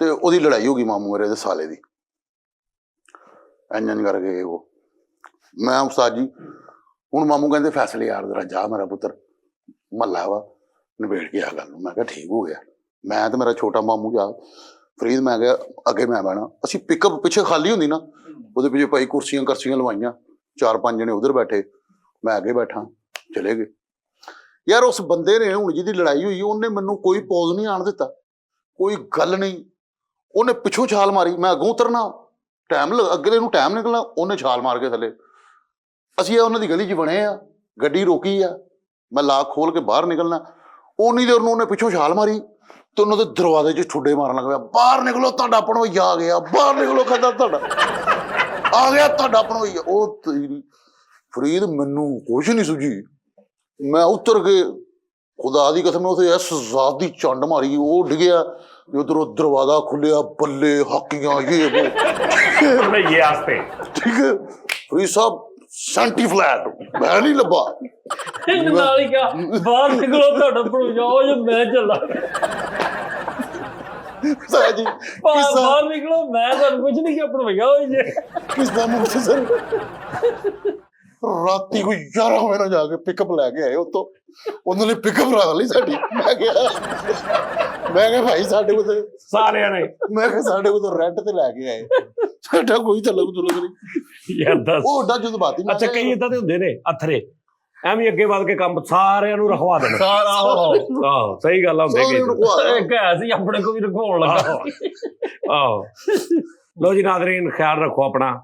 ਤੇ ਉਹਦੀ ਲੜਾਈ ਹੋ ਗਈ ਮਾਮੂ ਮੇਰੇ ਦੇ ਸਾਲੇ ਦੀ। ਇੰਜ ਕਰਕੇ ਉਹ ਮੈਂ ਉਸਤਾਦ ਜੀ ਹੁਣ ਮਾਮੂ ਕਹਿੰਦੇ ਫੈਸਲੇ ਯਾਰ ਜ਼ਰਾ ਜਾ ਮੇਰਾ ਪੁੱਤਰ, ਮਹੱਲਾ ਵਾ ਨਿਬੇੜ ਕੇ ਆ ਗੱਲ ਨੂੰ। ਮੈਂ ਕਿਹਾ ਠੀਕ ਹੋ ਗਿਆ। ਮੈਂ ਤੇ ਮੇਰਾ ਛੋਟਾ ਮਾਮੂ ਜਾ ਫਰੀਦ, ਮੈਂ ਕਿਹਾ ਅੱਗੇ ਮੈਂ ਬਹਿਣਾ। ਅਸੀਂ ਪਿਕਅਪ ਪਿੱਛੇ ਖਾਲੀ ਹੁੰਦੀ ਨਾ, ਉਹਦੇ ਪਿੱਛੇ ਭਾਈ ਕੁਰਸੀਆਂ ਲਵਾਈਆਂ, 4-5 ਜਣੇ ਉਧਰ ਬੈਠੇ, ਮੈਂ ਅੱਗੇ ਬੈਠਾ, ਚਲੇ ਗਏ। ਯਾਰ ਉਸ ਬੰਦੇ ਨੇ ਹੁਣ ਜਿਹਦੀ ਲੜਾਈ ਹੋਈ ਉਹਨੇ ਮੈਨੂੰ ਕੋਈ ਪੌਜ਼ ਨਹੀਂ ਆਣ ਦਿੱਤਾ, ਕੋਈ ਗੱਲ ਨਹੀਂ। ਉਹਨੇ ਪਿੱਛੋਂ ਛਾਲ ਮਾਰੀ, ਮੈਂ ਅੱਗੋਂ ਉਤਰਨਾ, ਅਗਲੇ ਨੂੰ ਟਾਈਮ ਨਿਕਲਣਾ, ਉਹਨੇ ਛਾਲ ਮਾਰ ਕੇ ਥੱਲੇ। ਅਸੀਂ ਉਹਨਾਂ ਦੀ ਗਲੀ 'ਚ ਬਣੇ ਆ, ਗੱਡੀ ਰੋਕੀ ਆ, ਮੈਂ ਲਾਕ ਖੋਲ ਕੇ ਬਾਹਰ ਨਿਕਲਣਾ, ਉਨੀ ਦੇਰ ਨੂੰ ਉਹਨੇ ਪਿੱਛੋਂ ਛਾਲ ਮਾਰੀ ਤੇ ਉਹਨਾਂ ਦੇ ਦਰਵਾਜ਼ੇ 'ਚ ਠੁੱਡੇ ਮਾਰਨ ਲੱਗ ਪਿਆ, ਬਾਹਰ ਨਿਕਲੋ ਤੁਹਾਡਾ ਆਪਣਾ ਹੋਈ ਆ ਗਿਆ, ਬਾਹਰ ਨਿਕਲੋ ਕਹਿੰਦਾ ਤੁਹਾਡਾ ਆ ਗਿਆ, ਤੁਹਾਡਾ ਆਪਣਾ ਹੋਈ ਆ। ਉਹ ਤੇਰੀ ਫਰੀਦ ਮੈਨੂੰ ਕੁਛ ਨਹੀਂ ਸੁਝੀ। ਮੈਂ ਉਤਰ ਕੇ ਖੁਦਾ ਦੀ ਕਸਮ ਉੱਥੇ ਇਸ ਜ਼ਾਤ ਦੀ ਚੰਡ ਮਾਰੀ, ਉਹ ਡਿੱਗਿਆ, ਉਧਰੋਂ ਦਰਵਾਜ਼ਾ ਖੁੱਲਿਆ, ਬੱਲੇ ਹਾਕੀਆਂ ਇਹ ਠੀਕ ਹੈ। ਫਰੀਦ ਸਾਹਿਬ ਸੈਂਟੀ ਫਲੈਟ ਮੈਂ ਨਹੀਂ ਲੱਭਾ। ਨਾਲ ਹੀ ਕਿਹਾ ਬਾਹਰ ਨਿਕਲੋ ਤੁਹਾਡਾ ਜਾਓ ਜੇ ਮੈਂ ਚੱਲਾਂ। ਜੀ ਬਾਹਰ ਨਿਕਲੋ, ਮੈਂ ਤੁਹਾਨੂੰ ਕੁਝ ਨਹੀਂ ਕਿਹਾ, ਭਣਵਈਆ ਹੋਈ ਜੇ। ਕਿਸ ਦਾ ਮੁਖਤਸਰ ਰਾਤੀ ਕੋਈ 11 ਵਜੇ ਨਾਲ ਜਾ ਕੇ ਪਿਕਅਪ ਲੈ ਕੇ ਆਏ ਉੱਥੋਂ, ਉਹਨਾਂ ਨੇ ਪਿਕਅਪ ਰੱਖ ਲਈ ਸਾਡੀ। ਮੈਂ ਕਿਹਾ ਭਾਈ ਸਾਡੇ ਕੋਲ ਸਾਰਿਆਂ ਨੇ, ਮੈਂ ਕਿਹਾ ਸਾਡੇ ਕੋਲ ਰੈਂਟ ਤੇ ਲੈ ਕੇ ਆਏ, ਸਾਡਾ ਕੋਈ ਤਲਕ ਨਹੀਂ ਯਾਰ ਦੱਸ। ਉਹ ਓਡਾ ਜਜ਼ਬਾਤੀ। ਅੱਛਾ ਕਈ ਏਦਾਂ ਦੇ ਹੁੰਦੇ ਨੇ ਅਥਰੇ, ਐਵੇਂ ਅੱਗੇ ਵੱਧ ਕੇ ਕੰਮ ਸਾਰਿਆਂ ਨੂੰ ਰਖਵਾ ਦੇਣਾ। ਆਹੋ ਸਹੀ ਗੱਲ ਆ, ਹੁੰਦੇ ਇੱਕ ਹੈ ਸੀ ਆਪਣੇ ਕੋਲ ਵੀ ਰਖਵਾਉਣ ਲੱਗਾ। ਆਹੋ ਲੋ ਜੀ ਨਾਜ਼ਰੀਨ, ਖਿਆਲ ਰੱਖੋ ਆਪਣਾ।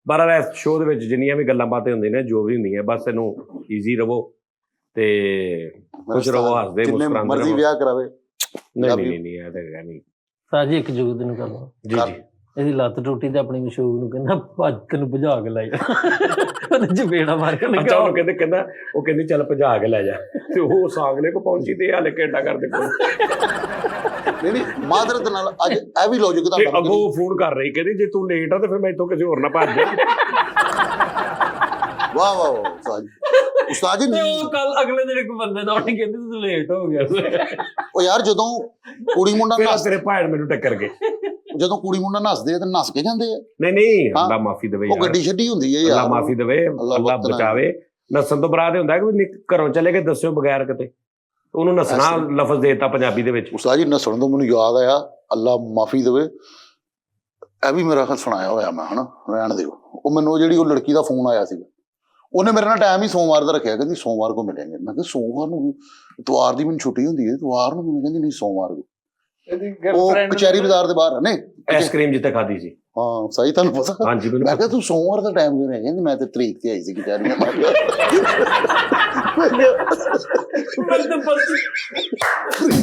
ਬਹਰਾਲ ਇਸ ਸ਼ੋਅ ਦੇ ਵਿੱਚ ਜਿੰਨੀਆਂ ਵੀ ਗੱਲਾਂ ਬਾਤਾਂ ਹੁੰਦੀਆਂ ਨੇ, ਜੋ ਵੀ ਹੁੰਦੀਆਂ, ਬਸ ਇਹਨੂੰ ਈਜ਼ੀ ਰਵੋ ਤੇ ਖੁਸ਼ ਰਹੋ, ਹੱਸਦੇ ਮੁਸਕਰਾਉਂਦੇ ਮਰਜ਼ੀ ਰਹੋ। ਵਿਆਹ ਕਰਾਵੇ। ਨਹੀਂ ਇਹ ਤਾਂ ਹੈ ਨਹੀਂ ਸਾਜੀ ਇੱਕ ਜੁਗਤ ਨੂੰ ਕਰ ਲਓ ਜੀ। ਇਹਦੀ ਲੱਤ ਟੁੱਟੀ ਤੇ ਆਪਣੀ ਮਸ਼ੂਕ ਨੂੰ ਕਹਿੰਦਾ ਭੱਜ ਤੈਨੂੰ ਭਜਾ ਕੇ ਲੈ ਜਾ ਉਹਨੇ ਚਪੇੜਾ ਮਾਰ ਕੇ ਅੱਛਾ ਲੱਗਾ ਉਹਨੂੰ ਕਹਿੰਦਾ ਉਹ ਕਹਿੰਦੀ ਚੱਲ ਭਜਾ ਕੇ ਲੈ ਜਾ ਤੇ ਉਹ ਸਾਗਲੇ ਕੋ ਪਹੁੰਚੀ ਤੇ ਹਾਲੇ ਘੰਟਾ ਕਰਦੇ ਕੋਲ ਨਹੀਂ ਮਾਦਰਤ ਨਾਲ ਅੱਜ ਇਹ ਵੀ ਲੌਜੀਕ ਤੇ ਦਾ ਅੱਗੋਂ ਫੋਨ ਕਰ ਰਹੀ ਕਹਿੰਦੀ ਜੇ ਤੂੰ ਲੇਟ ਆ ਤੇ ਫਿਰ ਮੈਥੋਂ ਕਿਸੇ ਹੋਰ ਨਾ ਭੱਜ ਜਾ ਵਾਹ ਵਾਹ ਵਾਹ ਉਸਤਾਦ ਜੀ ਤੇ ਉਹ ਕੱਲ ਅਗਲੇ ਦਿਨ ਇੱਕ ਬੰਦੇ ਦਾ ਉਹਨੇ ਕਹਿੰਦੀ ਤੂੰ ਲੇਟ ਹੋ ਗਿਆ ਉਹ ਯਾਰ ਜਦੋਂ ਕੁੜੀ ਮੁੰਡਾ ਫਿਰ ਨੱਸ ਤੇਰੇ ਭਾਣ ਮੈਨੂੰ ਟੱਕਰ ਗਏ ਜਦੋਂ ਕੁੜੀ ਮੁੰਡਾ ਨੱਸਦੇ ਆ ਤੇ ਨੱਸ ਕੇ ਜਾਂਦੇ ਆ ਨਹੀਂ ਹਾਂ। ਅੱਲਾ ਮਾਫੀ ਦੇਵੇ ਉਹ ਯਾਰ ਗੱਡੀ ਛੱਡੀ ਹੁੰਦੀ ਹੈ ਅੱਲਾ ਯਾਰ ਮਾਫੀ ਦੇਵੇ ਅੱਲਾ ਅੱਲਾ ਵਕਤ ਨਾਲ। ਬਚਾਵੇ ਨੱਸਣ ਤੋਂ ਬਰਾਦ ਹੁੰਦਾ ਕਿ ਵੀ ਘਰੋਂ ਚਲੇ ਕੇ ਦੱਸਿਓ ਬਗੈਰ ਕਿਤੇ ਉਹਨੂੰ ਨੱਸਣਾ ਲਫ਼ਜ਼ ਦੇਤਾ ਪੰਜਾਬੀ ਦੇ ਵਿੱਚ ਉਸਤਾਦ ਜੀ ਨੱਸਣ ਤੋਂ ਮੈਨੂੰ ਯਾਦ ਆਇਆ ਅੱਲਾ ਮਾਫੀ ਦੇਵੇ ਇਹ ਵੀ ਮੇਰਾ ਖਿਆਲ ਸੁਣਾਇਆ ਹੋਇਆ ਮੈਂ ਹਨਾ ਰਹਿਣ ਦਿਓ ਉਹ ਮੈਨੂੰ ਜਿਹੜੀ ਉਹ ਲੜਕੀ ਦਾ ਫੋਨ ਆਇਆ ਸੀਗਾ ਉਹਨੇ ਮੇਰੇ ਨਾਲ ਟਾਈਮ ਹੀ ਸੋਮਵਾਰ ਦਾ ਰੱਖਿਆ ਕਹਿੰਦੀ ਸੋਮਵਾਰ ਕੋ ਮਿਲਾਂਗੇ ਮੈਂ ਕਿਹਾ ਸੋਮਵਾਰ ਨੂੰ ਇਤਵਾਰ ਦੀ ਮੈਨੂੰ ਛੁੱਟੀ ਹੁੰਦੀ ਹੈ ਇਤਵਾਰ ਨੂੰ ਮੈਨੂੰ ਕਹਿੰਦੀ ਨਹੀਂ ਸੋਮਵਾਰ ਨੂੰ ਉਹ ਕਚਹਿਰੀ ਬਾਜ਼ਾਰ ਦੇ ਬਾਹਰ ਨੇ ਆਈਸਕ੍ਰੀਮ ਜਿੱਤੇ ਖਾਦੀ ਸੀ ਹਾਂ ਸਹੀ ਤੁਹਾਨੂੰ ਪਤਾ ਹਾਂਜੀ ਮੈਂ ਬਿਲਕੁਲ ਕਿਹਾ ਤੂੰ ਸੋਮਵਾਰ ਦਾ ਟਾਈਮ ਕਿਉਂ ਨਹੀਂ ਕਹਿੰਦੀ ਮੈਂ ਤੇ ਤਰੀਕ ਤੇ ਆਈ ਸੀ ਕਚਹਿਰੀ ਮੈਂ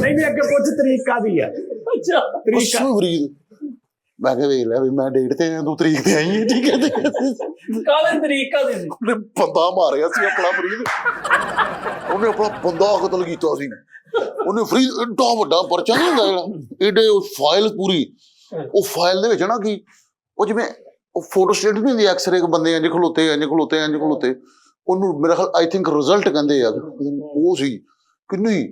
ਨਹੀਂ ਅੱਗੇ ਪੁੱਛ ਤਰੀਕਾ ਦੀ ਆ ਅੱਛਾ ਤਰੀਕਾ ਫਰੀਦ ਮੈਂ ਕਿਹਾ ਵੇਖ ਲੈ ਵੀ ਮੈਂ ਡੇਟ ਤੇ ਆਇਆ ਤੂੰ ਤਰੀਕ ਤੇ ਆਈ ਹੈ ਠੀਕ ਹੈ ਕਾਲੇ ਤਰੀਕਾ ਦੀ ਸੀ ਉਹਨੇ ਬੰਦਾ ਮਾਰਿਆ ਸੀ ਆਪਣਾ ਫਰੀਦ ਉਹਨੇ ਆਪਣਾ ਬੰਦਾ ਕਤਲ ਕੀਤਾ ਸੀ ਉਹਨੇ ਫਰੀਦ ਏਡਾ ਵੱਡਾ ਪਰਚਾ ਨਹੀਂ ਹੁੰਦਾ ਜਿਹੜਾ ਏਡੇ ਫਾਈਲ ਪੂਰੀ ਉਹ ਫਾਈਲ ਦੇ ਵਿੱਚ ਨਾ ਕੀ ਉਹ ਜਿਵੇਂ ਉਹ ਫੋਟੋ ਸਟੇਟ ਨਹੀਂ ਹੁੰਦੀ ਐਕਸਰੇ ਬੰਦੇ ਇੰਜ ਖਲੋਤੇ ਉਹਨੂੰ ਮੇਰਾ ਖਿਆਲ ਆਈ ਥਿੰਕ ਰਿਜ਼ਲਟ ਕਹਿੰਦੇ ਆ ਉਹ ਸੀ ਕਿ ਨਹੀਂ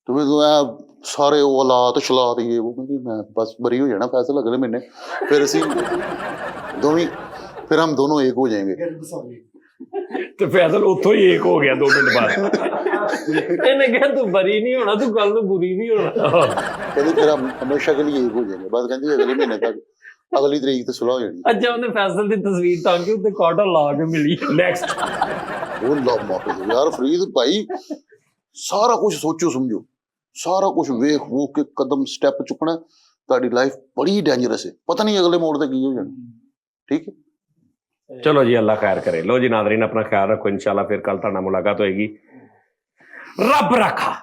ਤੁਮੇ ਤੋਂ ਇਹ ਸਾਰੇ ਉਹ ਹਾਲਾਤ ਸ਼ਲਾਤ ਇਹ ਉਹ ਕਹਿੰਦੀ ਮੈਂ ਬਸ ਬਰੀ ਹੋ ਜਾਣਾ ਫੈਸਲਾ ਅਗਲੇ ਮਹੀਨੇ ਫਿਰ ਅਸੀਂ ਦੋਵੇਂ ਫਿਰ ਹਮ ਦੋਨੋਂ ਇੱਕ ਹੋ ਜਾएंगे ਤੇ ਫੈਸਲ ਉੱਥੋਂ ਹੀ ਇੱਕ ਹੋ ਗਿਆ 2 ਮਿੰਟ ਬਾਅਦ ਇਹਨੇ ਕਿਹਾ ਤੂੰ ਬਰੀ ਨਹੀਂ ਹੋਣਾ ਤੂੰ ਕੱਲ ਨੂੰ ਬੁਰੀ ਨਹੀਂ ਹੋਣਾ ਕਹਿੰਦੀ ਫਿਰ ਹਮ ਹਮੇਸ਼ਾ के लिए एक हो जाएंगे बस ਕਹਿੰਦੀ ਅਗਲੇ ਮਹੀਨੇ ਤੱਕ ਅਗਲੀ ਤਰੀਕ ਤੇ ਸੁਲਾਹ ਹੋ ਜਾਣੀ ਅੱਛਾ ਉਹਨੇ ਫੈਸਲ ਦੀ ਤਸਵੀਰ ਤਾਂ ਕਿ ਉੱਤੇ ਕਾਟਾ ਲਾ ਕੇ ਮਿਲੀ ਨੈਕਸਟ ਉਹ ਲੰਮਾ ਯਾਰ ਫਰੀਦ ਭਾਈ ਸਾਰਾ ਕੁਝ ਸੋਚੋ ਸਮਝੋ ਸਾਰਾ ਕੁਝ ਵੇਖ ਵੂਖ ਕੇ ਕਦਮ ਸਟੈਪ ਚੁੱਕਣਾ ਤੁਹਾਡੀ ਲਾਈਫ ਬੜੀ ਡੇਂਜਰਸ ਹੈ ਪਤਾ ਨਹੀਂ ਅਗਲੇ ਮੋੜ ਤੇ ਕੀ ਹੋ ਜਾਣਾ ਠੀਕ ਹੈ ਚਲੋ ਜੀ ਅੱਲਾ ਖੈਰ ਕਰੇ ਲੋ ਜੀ ਨਾਜ਼ਰੀਨ ਆਪਣਾ ਖਿਆਲ ਰੱਖੋ ਇਨਸ਼ਾਅੱਲਾ ਫਿਰ ਕੱਲ ਤੁਹਾਡਾ ਮੁਲਾਕਾਤ ਹੋਏਗੀ ਰੱਬ ਰੱਖਾ